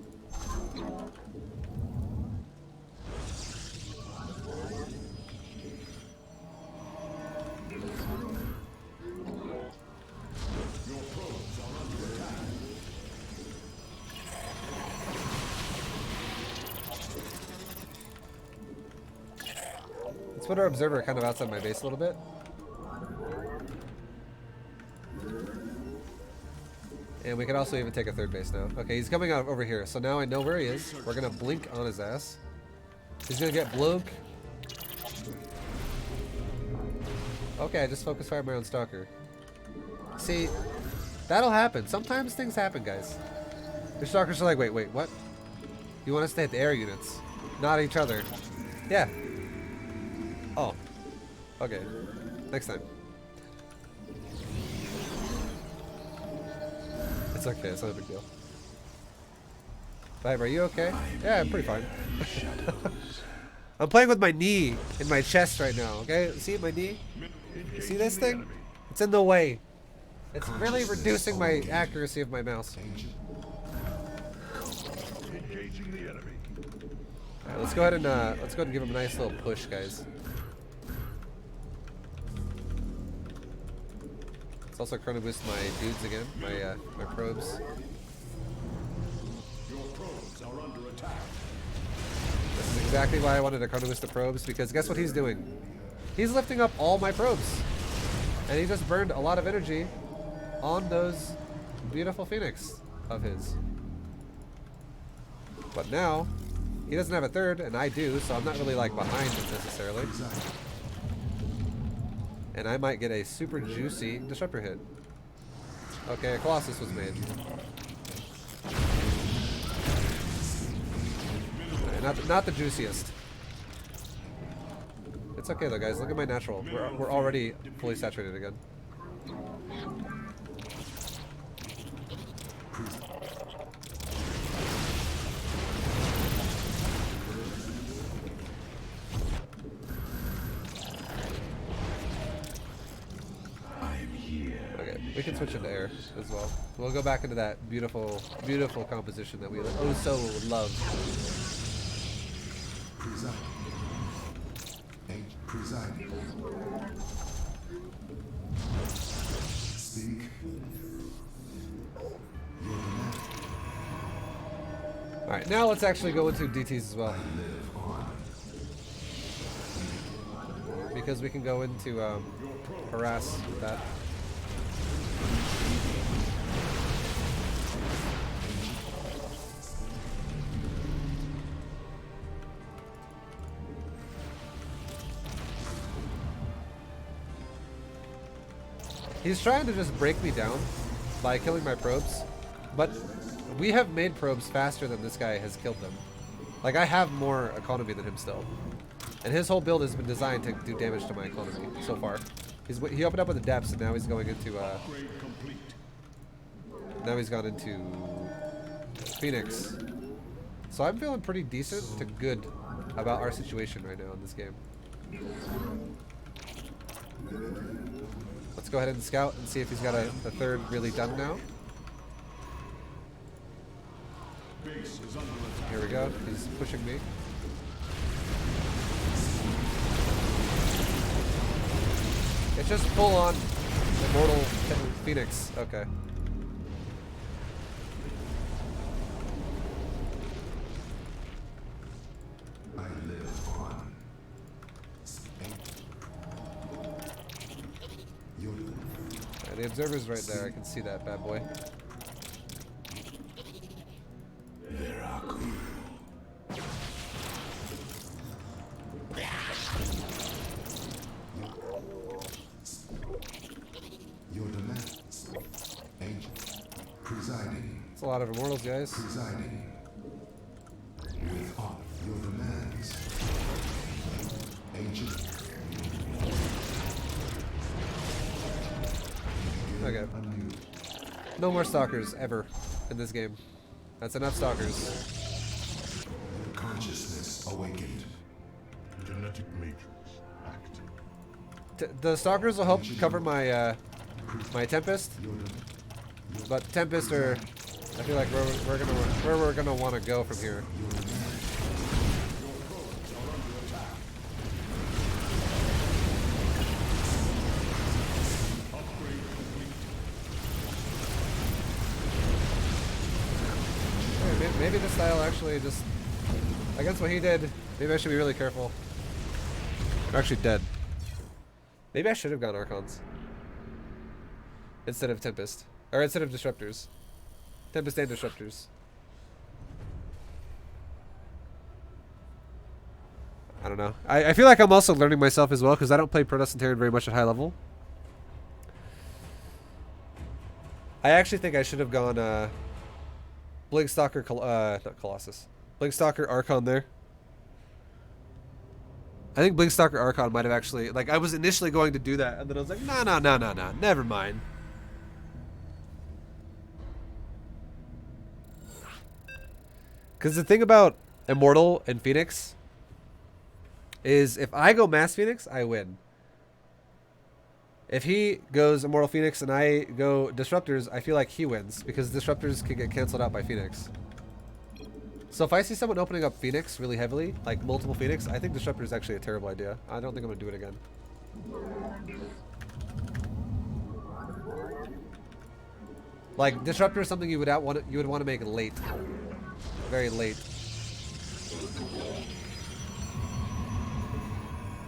Let's put our observer kind of outside my base a little bit. And we can also even take a third base now. Okay, he's coming out over here. So now I know where he is. We're going to blink on his ass. He's going to get bloke. Okay, I just focus fired my own stalker. See, that'll happen. Sometimes things happen, guys. Your stalkers are like, wait, what? You want us to hit the air units, not each other. Yeah. Oh. Okay. Next time. It's okay, it's not a big deal. Vibe, are you okay? Yeah, I'm pretty fine. I'm playing with my knee in my chest right now, okay? See my knee? You see this thing? It's in the way. It's really reducing my accuracy of my mouse. Alright, let's go ahead and give him a nice little push, guys. Let's also chrono boost my dudes again, my probes.
Your probes are under attack.
This is exactly why I wanted to chrono boost the probes, because guess what he's doing? He's lifting up all my probes. And he just burned a lot of energy on those beautiful Phoenix of his. But now, he doesn't have a third, and I do, so I'm not really like behind him necessarily. And I might get a super juicy disruptor hit. Okay, a Colossus was made. Not the juiciest. It's okay though, guys. Look at my natural. We're already fully saturated again. Okay, we can switch into air as well. We'll go back into that beautiful, beautiful composition that we oh so love.
Presiding. Speak.
Alright, now let's actually go into DTs as well. Because we can go into harass with that. He's trying to just break me down by killing my probes, but we have made probes faster than this guy has killed them. Like, I have more economy than him still. And his whole build has been designed to do damage to my economy so far. He opened up with the depths, and now he's going into now he's gone into Phoenix. So I'm feeling pretty decent to good about our situation right now in this game. Let's go ahead and scout and see if he's got a third really done now. Here we go. He's pushing me. It's just full on immortal Phoenix. Okay.
I live on.
Yeah, the observer's right there. I can see that bad boy.
Your demands. Agent. Presiding.
It's a lot of immortals, guys.
Presiding. With all your demands. Agent.
Okay. No more stalkers ever in this game. That's enough stalkers.
Consciousness awakened.
Genetic matrix active.
The stalkers will help cover my my Tempest, but Tempest are I feel like where we're gonna want to go from here. Hey, maybe this style actually just against what he did. Maybe I should be really careful. I'm actually dead. Maybe I should have gone Archons instead of Tempest, or instead of Disruptors. Tempest and Disruptors. I don't know. I feel like I'm also learning myself as well because I don't play Protoss and Terran very much at high level. I actually think I should have gone Blinkstalker, not Colossus. Blinkstalker Archon there. I think Blinkstalker Archon might have actually, like, I was initially going to do that, and then I was like, no, never mind. Because the thing about Immortal and Phoenix is if I go Mass Phoenix, I win. If he goes Immortal Phoenix and I go Disruptors, I feel like he wins, because Disruptors can get canceled out by Phoenix. So if I see someone opening up Phoenix really heavily, like multiple Phoenix, I think Disruptor is actually a terrible idea. I don't think I'm going to do it again. Like, Disruptor is something you would want to make late. Very late.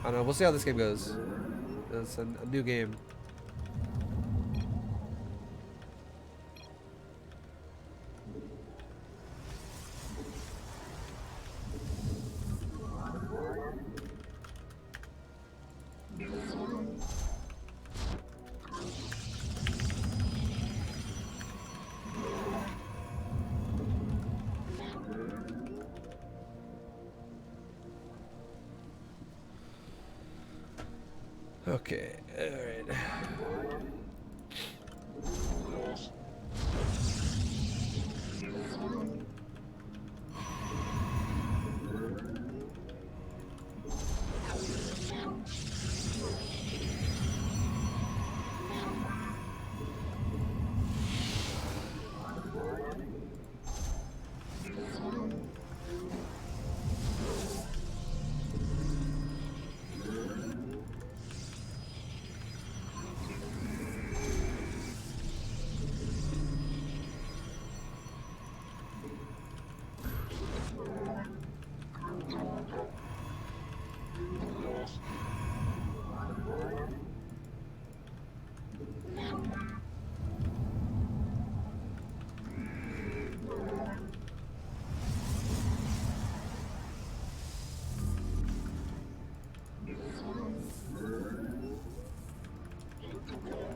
I don't know. We'll see how this game goes. It's a new game. Okay, alright.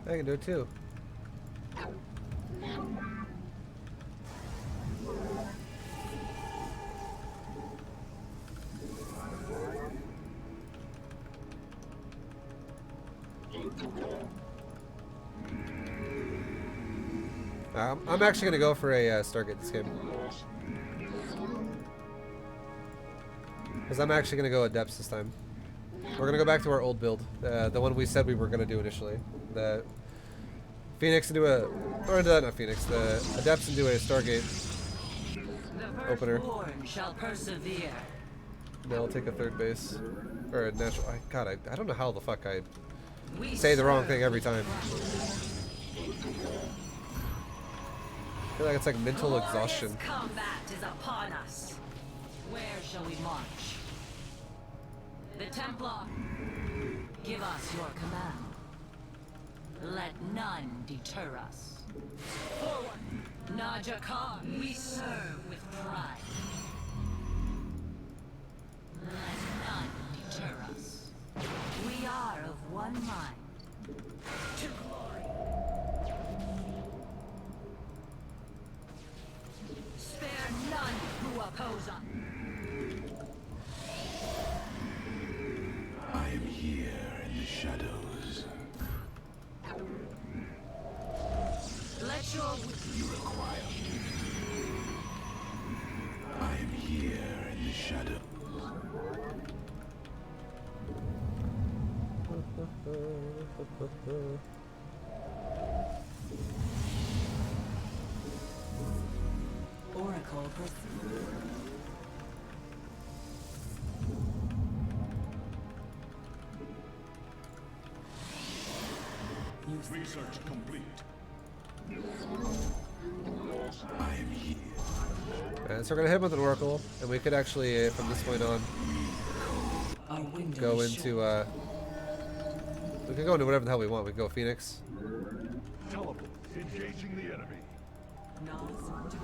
I can do it too. I'm actually going to go for a Stargate this game. Because I'm actually going to go Adepts this time. We're going to go back to our old build. The one we said we were going to do initially. The Phoenix into a... Or not Phoenix. The Adepts into a Stargate opener.
Shall persevere.
Then I'll take a third base. Or a natural... God, I don't know how the fuck I say the wrong thing every time. I feel like it's like mental exhaustion.
Combat is upon us. Where shall we march? The Templar, give us your command. Let none deter us. Forward, Naja Khan, we serve with pride. Let none deter us. We are of one mind. To glory. Spare none who oppose us.
I am here in the shadows.
Let your
You require me. I am here in the shadows.
will proceed.
Research complete.
I am here.
So we're gonna hit him with an oracle, and we could actually, from this point on,
Our window
go
is
into.
short.
We could go into whatever the hell we want. We could go Phoenix.
Teleport. Engaging the enemy.
Nas Tide.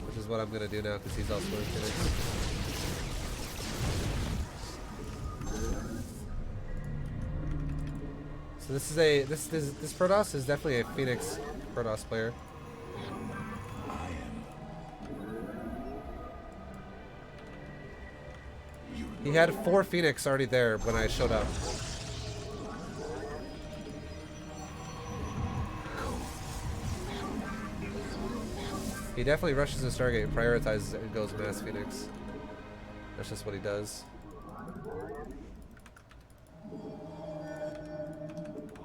Which is what I'm gonna do now because he's also in Phoenix. So this is a this Protoss is definitely a Phoenix Protoss player.
I am.
He had 4 Phoenix already there when I showed up. He definitely rushes the Stargate and prioritizes it and goes mass Phoenix. That's just what he does.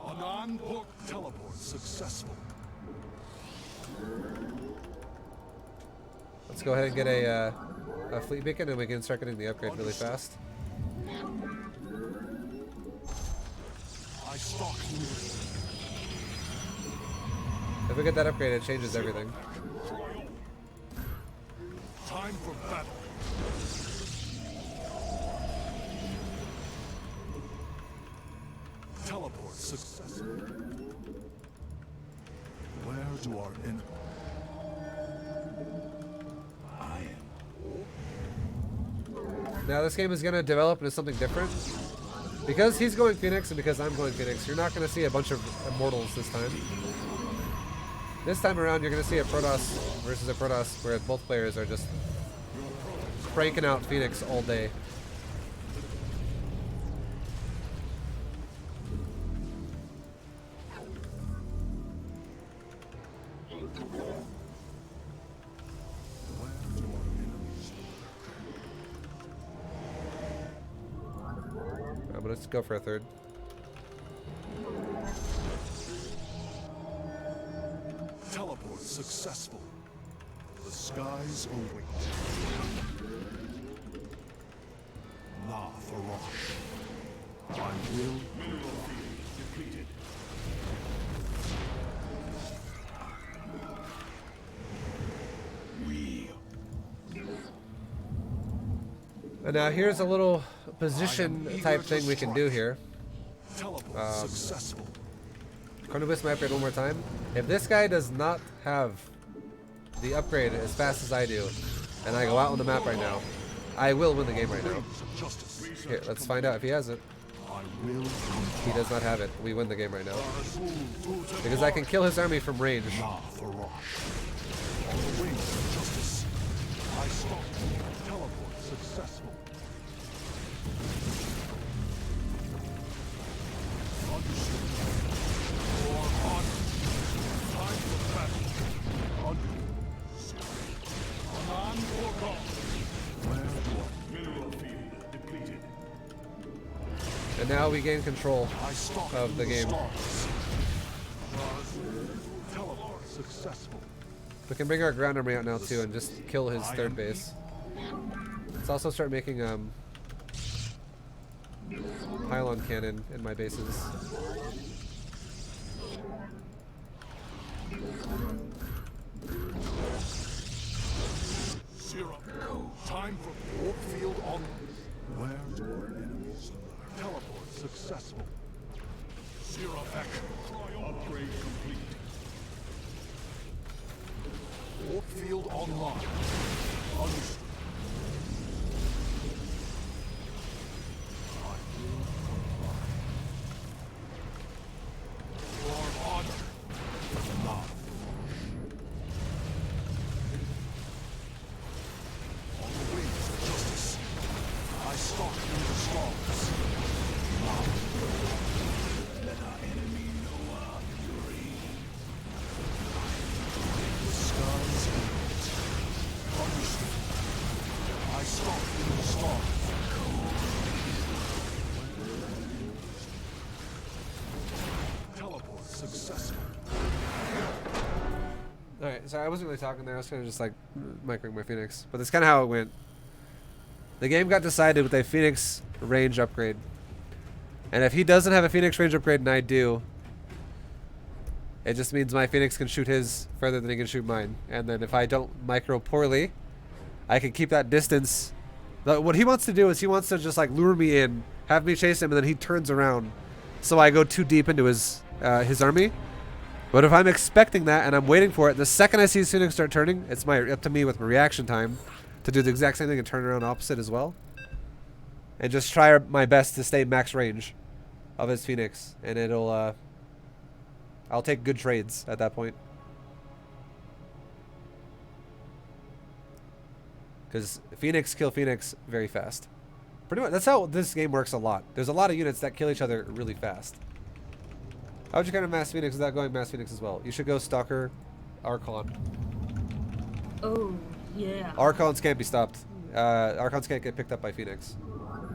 Anon port teleport successful.
Let's go ahead and get a fleet beacon and we can start getting the upgrade really fast.
I stalk you.
If we get that upgrade, it changes everything.
Time for battle. Teleport successful. Where do our enemies?
I am.
Now this game is going to develop into something different. Because he's going Phoenix and because I'm going Phoenix, you're not going to see a bunch of immortals this time. This time around, you're going to see a Protoss versus a Protoss where both players are just cranking out Phoenix all day. But let's go for a third.
Teleport successful. The skies await. La Farosh. I will. Mineral field depleted.
And now here's a little position type thing we can do here.
Teleport successful.
Chronobus my upgrade one more time. If this guy does not have the upgrade as fast as I do, and I go out on the map right now, I will win the game right now.
Justice.
Here, let's find out if he has it.
I will.
He does not have it. We win the game right now. Because I can kill his army from range.
La Farosh. On the wings of justice. I stalk. Teleport successful. Understood. For honor. Time for battle. Understood. Anon for God. Where do I? Mineral field depleted.
And now we gain control
I stalk
of the game.
stars. Teleport successful.
We can bring our ground army out now too and just kill his third base. Let's also start making pylon cannon in my bases.
Zero. Time for warp field on. Where do our enemies lurk? Teleport successful. Zero action. Upgrade complete. Warp field online. Understood. I will comply. For honor. Not on the wings of justice. I stalk through the stars.
Let our enemy know our fury.
The skies await. Understood. I stalk through the stars. Teleport successful.
Alright, Alright, sorry, I wasn't really talking there. I was kind of just like microing my Phoenix. But that's kind of how it went. The game got decided with a Phoenix range upgrade. And if he doesn't have a Phoenix range upgrade and I do, it just means my Phoenix can shoot his further than he can shoot mine. And then if I don't micro poorly, I can keep that distance. What he wants to do is he wants to just like lure me in, have me chase him, and then he turns around. So I go too deep into his army. But if I'm expecting that and I'm waiting for it, the second I see his Phoenix start turning, it's up to me with my reaction time to do the exact same thing and turn around opposite as well. And just try my best to stay max range of his Phoenix. And it'll, I'll take good trades at that point. Because Phoenix kill Phoenix very fast. Pretty much, that's how this game works a lot. There's a lot of units that kill each other really fast. How would you kind of mass Phoenix without going mass Phoenix as well? You should go Stalker, Archon.
Oh, yeah.
Archons can't be stopped. Archons can't get picked up by Phoenix.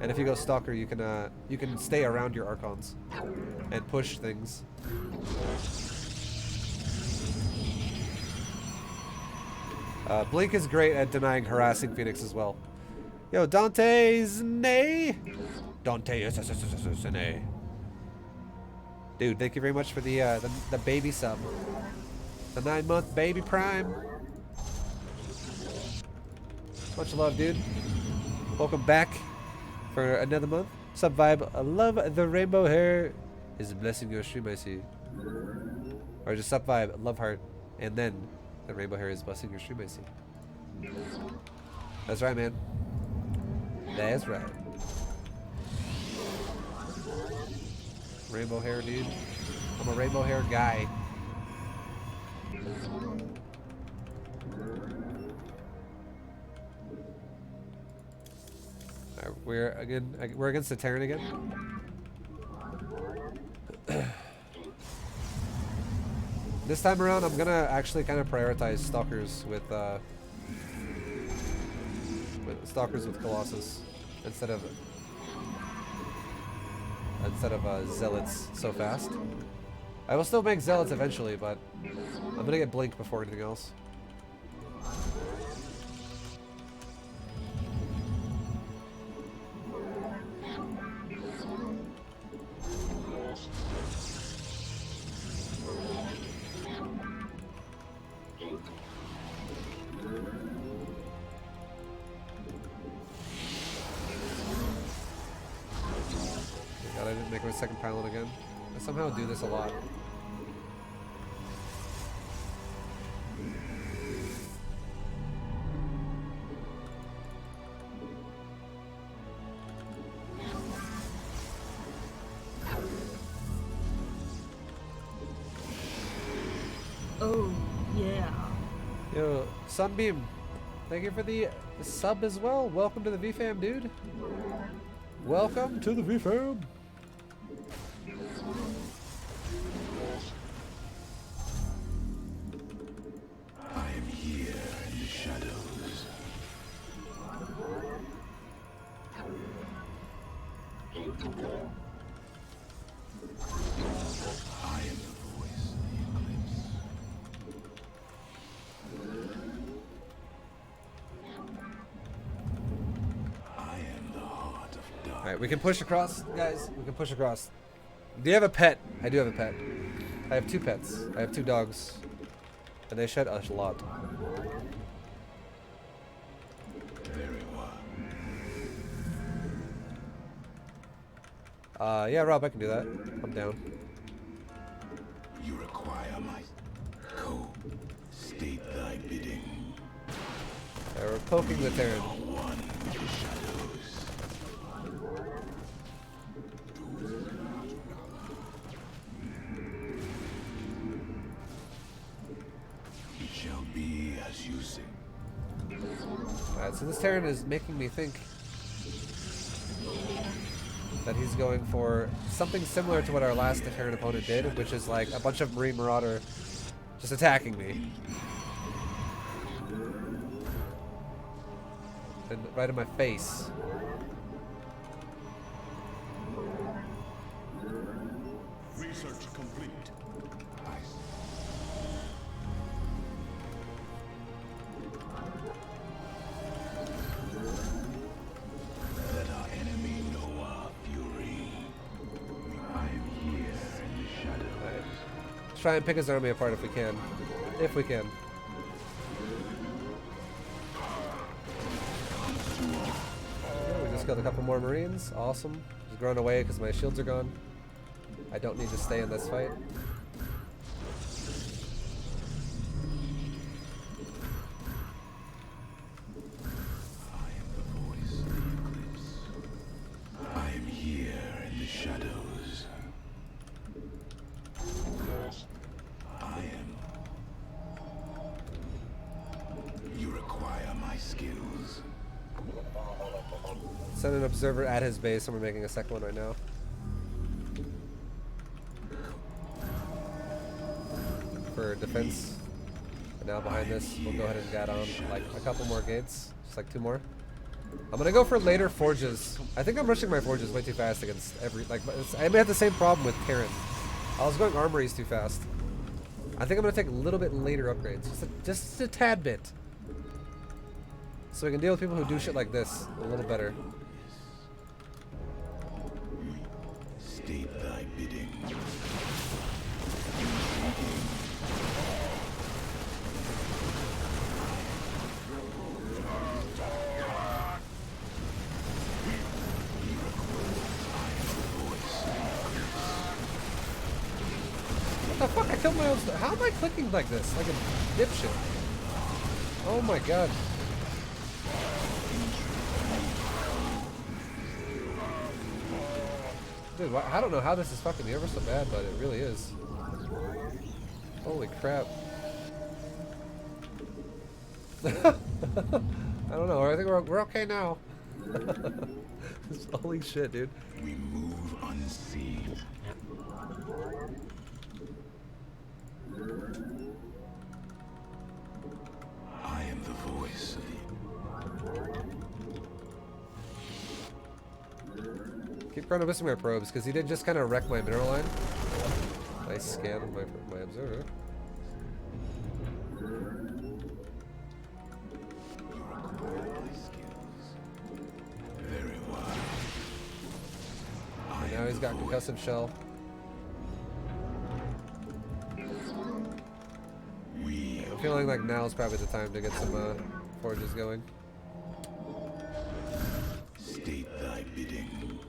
And if you go Stalker, you can stay around your Archons and push things. Blink is great at denying harassing Phoenix as well. Yo, Dante's nay. Dante is nay. Dude, thank you very much for the baby sub. The 9-month baby prime. Much love, dude. Welcome back for another month. Sub vibe. I love the rainbow hair. Is blessing your stream, I see. Or just sub vibe. Love heart. And then the rainbow hair is blessing your stream, I see. That's right, man. That's right. Rainbow hair, dude. I'm a rainbow hair guy. Alright, we're against the Terran again. This time around, I'm gonna actually kind of prioritize stalkers with Colossus instead of zealots so fast. I will still make zealots eventually, but I'm gonna get blink before anything else. God, I didn't make my second pylon again. I somehow do this a lot.
Oh, yeah.
Yo, Sunbeam, thank you for the sub as well. Welcome to the VFam, dude. Welcome to the VFam.
I am here in the shadows. I am the voice of the eclipse. I am the heart of dark.
Alright, we can push across, guys. We can push across. Do you have a pet? I do have a pet. I have 2 pets. I have 2 dogs. And they shed a lot.
Very well.
Yeah, Rob, I can do that. I'm down.
You require my go. State thy bidding.
Yeah, we're poking the Terran.
One with the shadows. It shall be as you say.
Alright, so this Terran is making me think that he's going for something similar to what our last Terran opponent did, which is like a bunch of Marine Marauder just attacking me. And right in my face.
Research complete.
try and pick his army apart if we can. If we can. We just killed a couple more Marines. Awesome. Just growing away because my shields are gone. I don't need to stay in this fight.
I am here in the shadows. I am. You require my skills.
Send an observer at his base, and we're making a second one right now. For defense. And now behind this, we'll go ahead and add on like a couple more gates. Just like 2 more. I'm gonna go for later forges. I think I'm rushing my forges way too fast against every, like, I may have the same problem with Terran. I was going armories too fast. I think I'm gonna take a little bit later upgrades. Just a tad bit. So we can deal with people who do shit like this a little better.
State thy bidding.
What the fuck? I killed my own stuff. How am I clicking like this? Like a dipshit. Oh my god. Dude, I don't know how this is fucking me ever so bad, but it really is. Holy crap. I don't know. I think we're okay now. Holy shit, dude.
We move unseen. I am the voice of
Keep chrono-missing my probes, because he did just kind of wreck my mineral line. Nice scan of my observer.
very wise.
And now he's got concussive shell. I'm feeling like now's probably the time to get some forges going.
State thy bidding.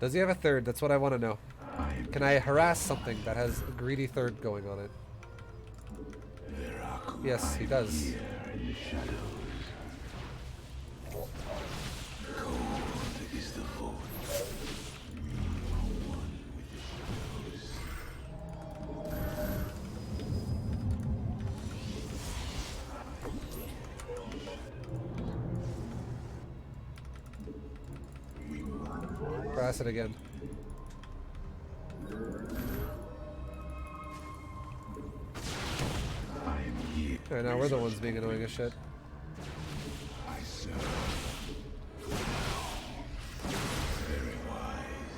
Does he have a third? That's what I want to know. Can I harass something that has a greedy third going on it? Yes, he does.
Is the voice.
Harass it again. Alright, now we're the ones being annoying as shit.
I serve. Very wise.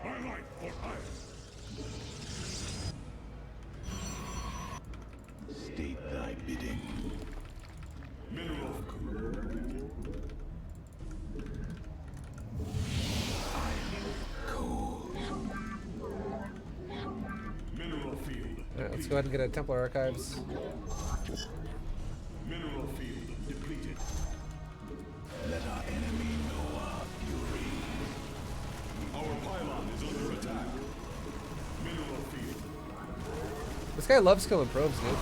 My life for hire.
State thy bidding.
Mineral.
Cold.
Mineral field.
Alright, let's go ahead and get a Templar Archives.
Mineral field depleted.
Let our enemy know our fury.
Our pylon is under attack. Mineral field.
This guy loves killing probes, dude.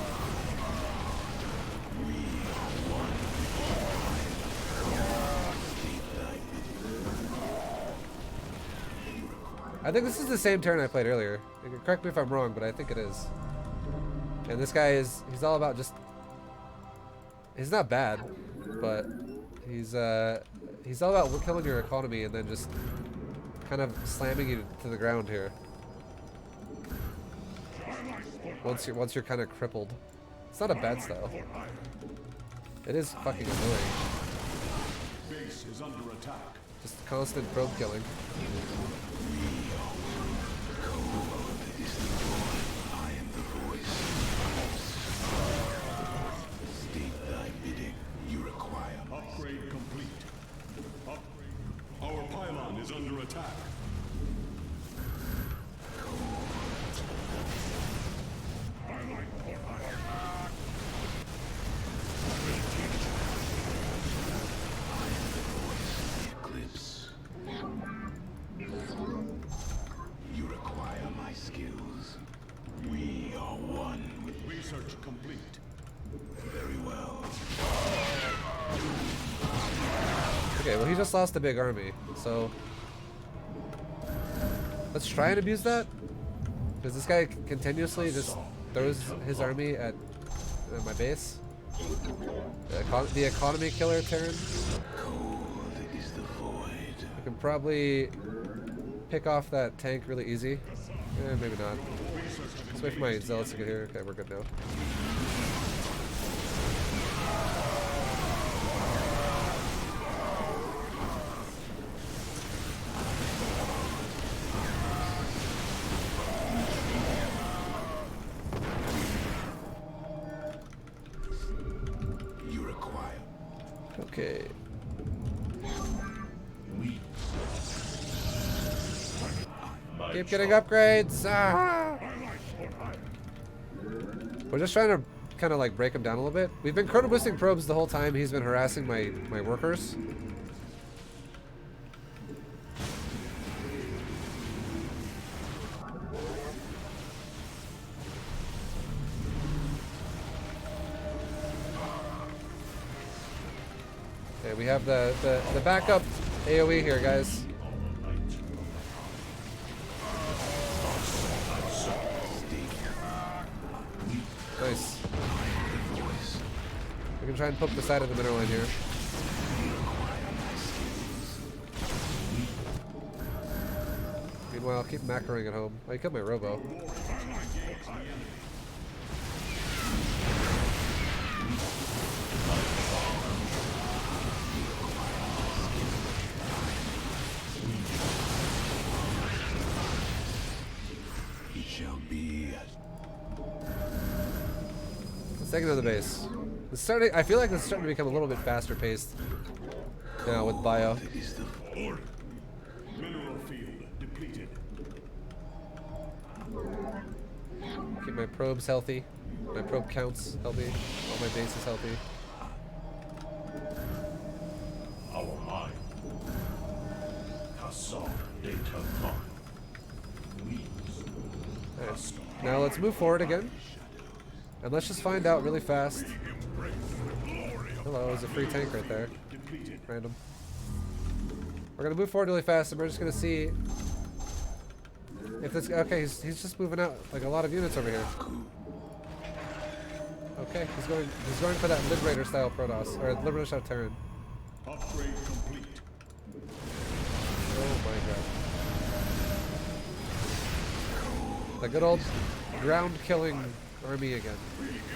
I think this is the same turn I played earlier. Correct me if I'm wrong, but I think it is. And this guy he's all about just, he's not bad, but he's all about killing your economy and then just kind of slamming you to the ground here. Once you're kind of crippled. It's not a bad style. It is fucking annoying.
Base is under attack.
Just constant probe killing.
I am the voice.
is under attack.
Eclipse. You require my skills. We are one with
Research complete.
very well.
Okay, well he just lost a big army, so let's try and abuse that. Because this guy continuously just throws his army at my base. The economy killer Terran.
Cold is the void.
I can probably pick off that tank really easy. Maybe not. Let's wait for my zealots to get here. Okay, we're good now.
You require.
Okay. Keep getting upgrades. Ah! We're just trying to kind of like break him down a little bit. We've been chrono boosting probes the whole time. He's been harassing my workers. Okay, we have the backup AoE here, guys. Nice. We can try and poke the side of the mineral line here. Meanwhile, keep macroing at home. Oh, you killed my robo.
It shall be.
Let's take another base. It's starting. I feel like it's starting to become a little bit faster paced now with bio.
Is the
Mineral field depleted.
Keep my probes healthy. My probe counts healthy. All my bases healthy.
Our mind. Kassaw data mark.
Nice. Now let's move forward again. And let's just find out really fast. Hello, there's a free tank right there. Random. We're gonna move forward really fast and we're just gonna see if this. Okay, he's just moving out like a lot of units over here. Okay, he's going for that Liberator style Protoss or Liberator style Terran.
Upgrade complete.
Oh my god. The good old ground killing army again.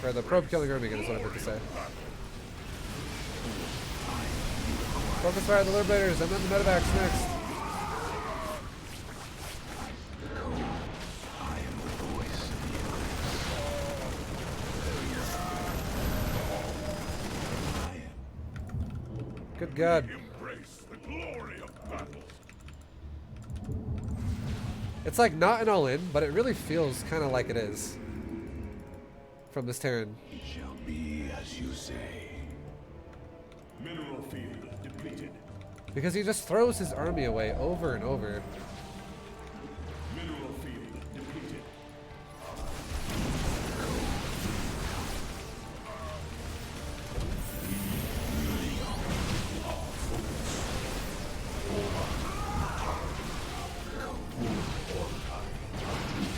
Or the probe killing army again is what I meant to say. Focus fire the Liberators and then the medevacs next. Good God.
Embrace the glory of battle.
It's like not an all-in, but it really feels kind of like it is. From this Terran.
It shall be as you say.
Mineral field depleted.
Because he just throws his army away over and over.
Mineral field depleted.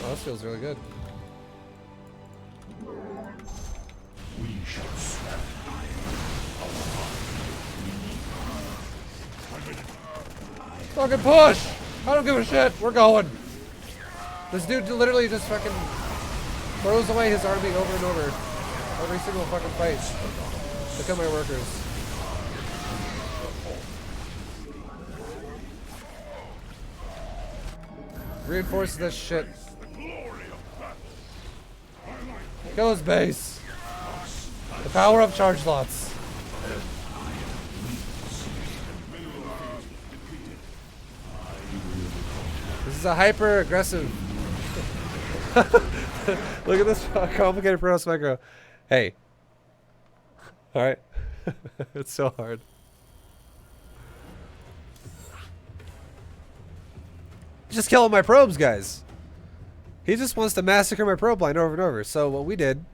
Oh, this feels really good.
We shall stand.
Fucking push! I don't give a shit. We're going. This dude literally just fucking throws away his army over and over. Every single fucking fight. Look at my workers. Reinforces this shit. Kill his base. The power of charge lots. is a hyper aggressive. Look at this complicated Protoss micro. Hey. All right. It's so hard. Just killing my probes, guys. He just wants to massacre my probe line over and over. So what we did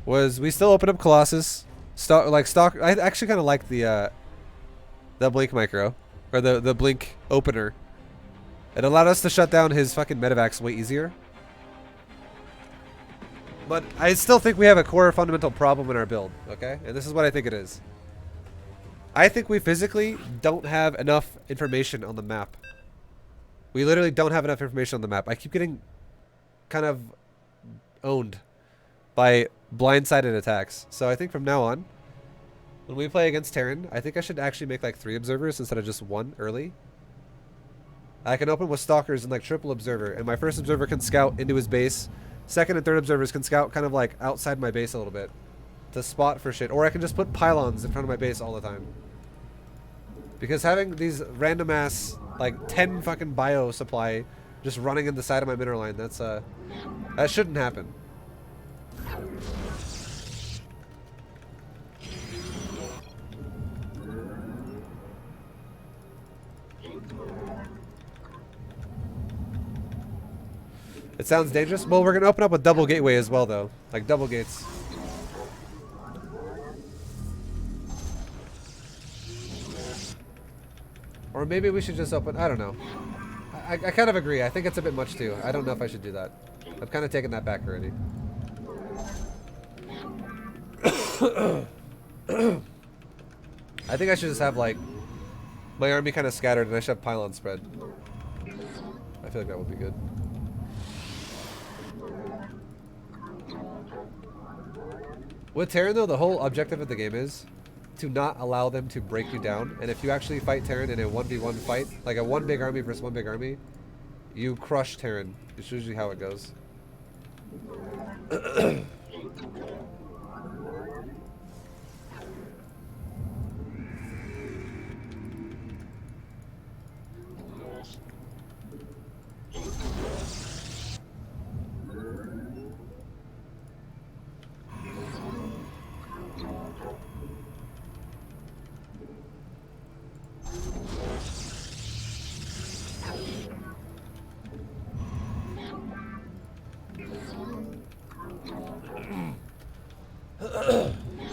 was we still opened up Colossus. I actually kind of like the blink micro, or the blink opener. It allowed us to shut down his fucking medevacs way easier. But I still think we have a core fundamental problem in our build, okay? And this is what I think it is. I think we physically don't have enough information on the map. We literally don't have enough information on the map. I keep getting kind of owned by blindsided attacks. So I think from now on, when we play against Terran, I think I should actually make like 3 observers instead of just 1 early. I can open with stalkers and like triple observer, and my first observer can scout into his base. Second and third observers can scout kind of like outside my base a little bit to spot for shit. Or I can just put pylons in front of my base all the time. Because having these random ass like 10 fucking bio supply just running in the side of my mineral line, that's that shouldn't happen. It sounds dangerous. Well, we're gonna open up with double gateway as well, though, like double gates. Or maybe we should just open. I don't know. I kind of agree. I think it's a bit much too. I don't know if I should do that. I've kind of taken that back already. I think I should just have like my army kind of scattered, and I should have pylon spread. I feel like that would be good. With Terran though, the whole objective of the game is to not allow them to break you down. And if you actually fight Terran in a 1v1 fight, like a 1 big army versus 1 big army, you crush Terran. It's usually how it goes.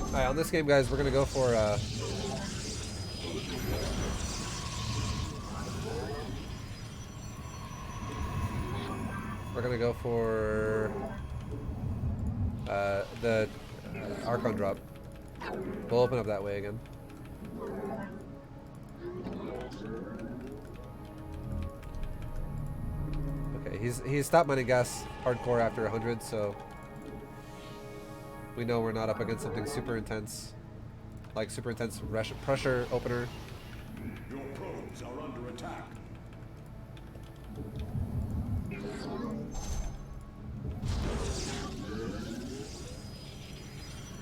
Alright, on this game, guys, we're gonna go for the Archon drop. We'll open up that way again. Okay, he's stopped mining gas hardcore after 100, so we know we're not up against something super intense, like super intense pressure opener.
Your probes are under attack.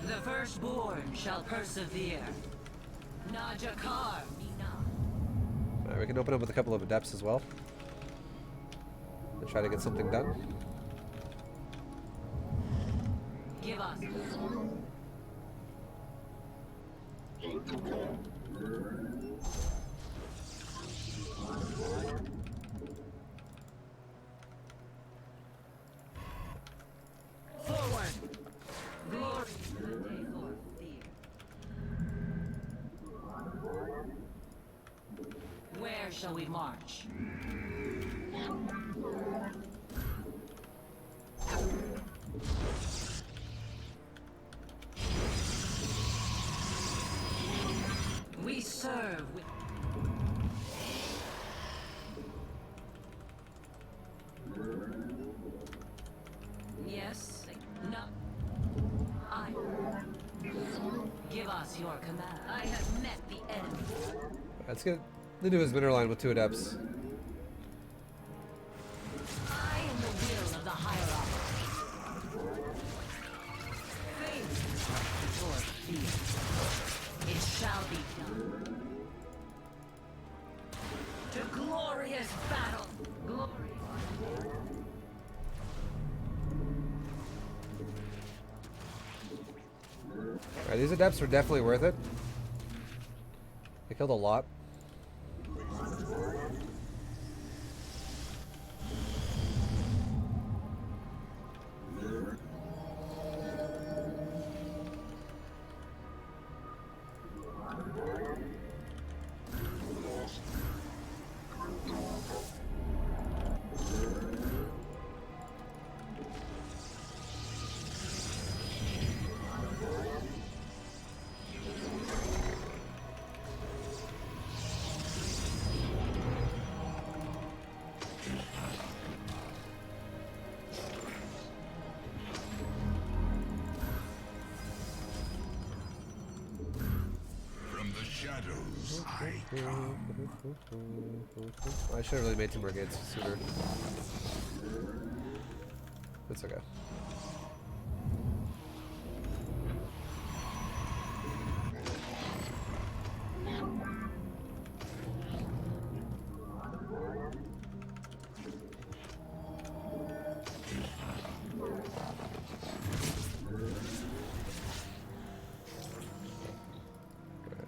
The firstborn shall persevere. Najakar Mina.
Alright, we can open up with a couple of adepts as well and try to get something done.
Give us. Forward. Glory. Where shall we march? We serve with... Yes, no. I... Give us your command. I have met the enemy.
Let's get into his mineral line with 2 adepts.
I am the will of the hierarchy. Faith or fear. It shall be done. To glorious battle.
Alright, these adepts are definitely worth it. They killed a lot. I should have really made 2 more gates sooner. It's okay.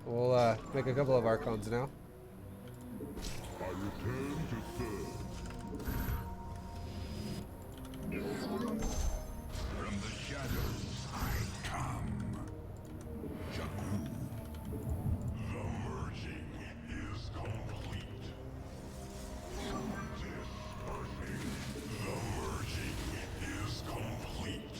We'll make a couple of Archons now.
I return to serve.
From the shadows I come. Jakku.
The merging is complete. Dispersing. The merging is complete.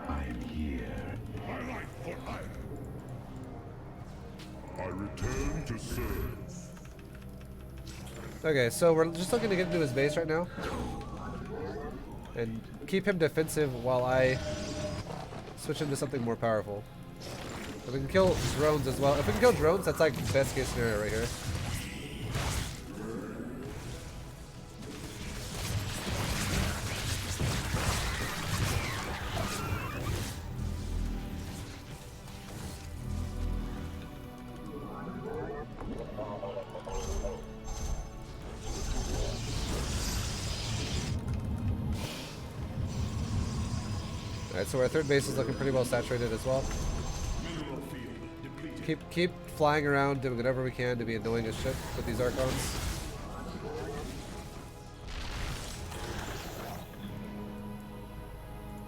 I'm here.
My life for hire. I return to serve.
Okay, so we're just looking to get into his base right now. And keep him defensive while I switch into something more powerful. If we can kill drones as well. If we can kill drones, that's like best case scenario right here. Alright, so our third base is looking pretty well saturated as well. Keep flying around, doing whatever we can to be annoying as shit with these Archons.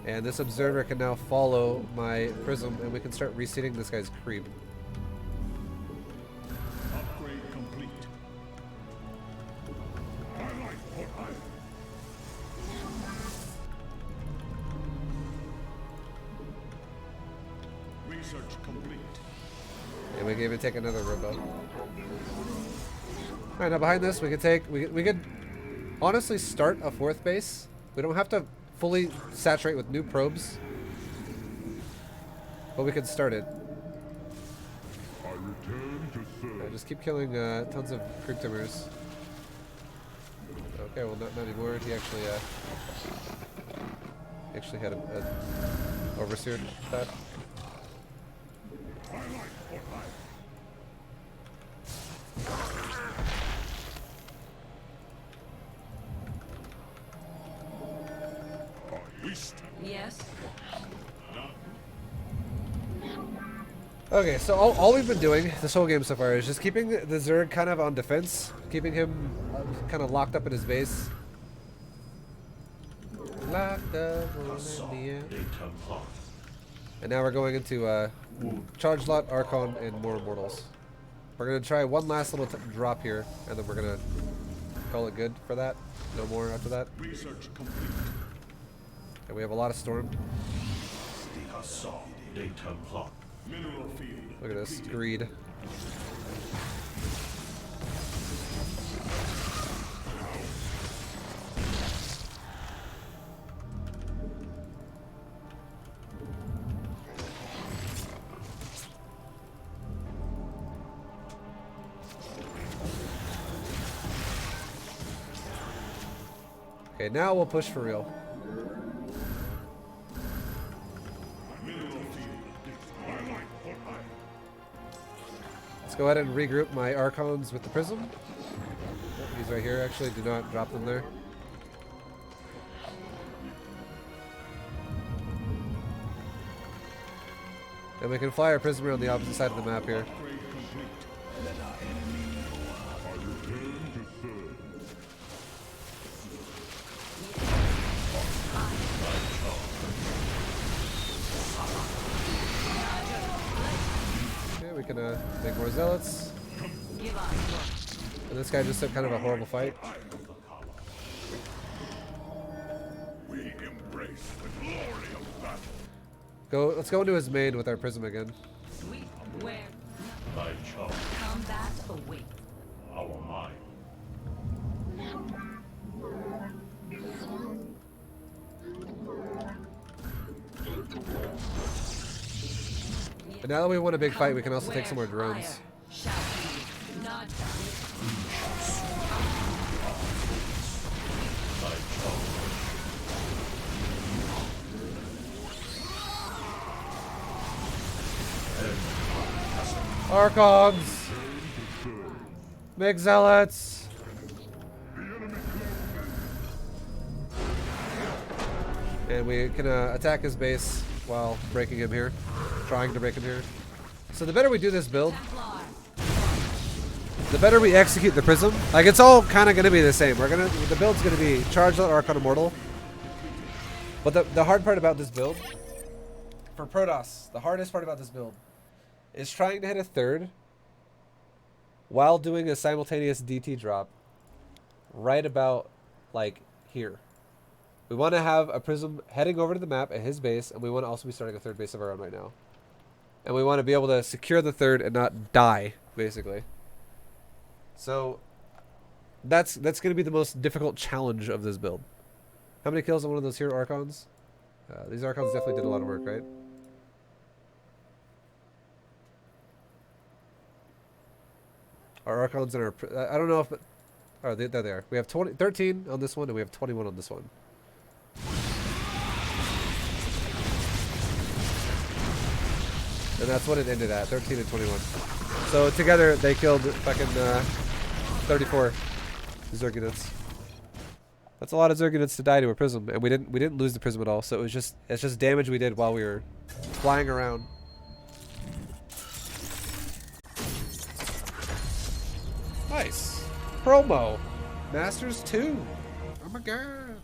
And this observer can now follow my prism, and we can start reseating this guy's creep.
Upgrade complete. My life for hire. Research complete.
And we can even take another robo. Alright, now behind this we could honestly start a 4th base. We don't have to fully saturate with new probes. But we could start it.
I return to serve.
Just keep killing tons of Cryptomers. Okay, well not anymore. He actually had a overseer that.
My life for hire. East.
Yes?
Okay, so all we've been doing this whole game so far is just keeping the Zerg kind of on defense, keeping him kind of locked up in his base. Locked up on the end. And now we're going into Charge Lot, Archon, and more Immortals. We're going to try one last little drop here, and then we're going to call it good for that. No more after that.
Research complete.
And we have a lot of Storm.
Mineral field.
Look at this, greed. Okay, now we'll push for real. go ahead and regroup my Archons with the Prism. Oh, he's right here, actually. Do not drop them there. And we can fly our Prism around the opposite side of the map here. Okay, we can make more Zealots. And this guy just took kind of a horrible fight.
We embrace the glory of battle.
Let's go into his main with our Prism again.
Sweet where
Thy charge,
combat awaits.
our mind.
But now that we won a big fight, we can also take some more drones.
Fire shall be not
Archons! Make Zealots! And we can attack his base while breaking him here. Trying to break him here. So the better we do this build, the better we execute the Prism. Like, it's all kind of going to be the same. The build's going to be Charge Zealot, Archon, Immortal. But the hard part about this build, for Protoss, the hardest part about this build is trying to hit a third while doing a simultaneous DT drop right about, like, here. We want to have a Prism heading over to the map at his base, and we want to also be starting a third base of our own right now. And we want to be able to secure the third and not die, basically. So that's going to be the most difficult challenge of this build. How many kills on one of those hero Archons? These Archons definitely did a lot of work, right? Our Archons and our... I don't know if... Oh, there they are. We have 13 on this one, and we have 21 on this one. And that's what it ended at, 13 and 21. So together, they killed fucking 34 Zerg units. That's a lot of Zerg units to die to a Prism, and we didn't lose the Prism at all. So it's just damage we did while we were flying around. Nice promo, Masters 2. Oh my god.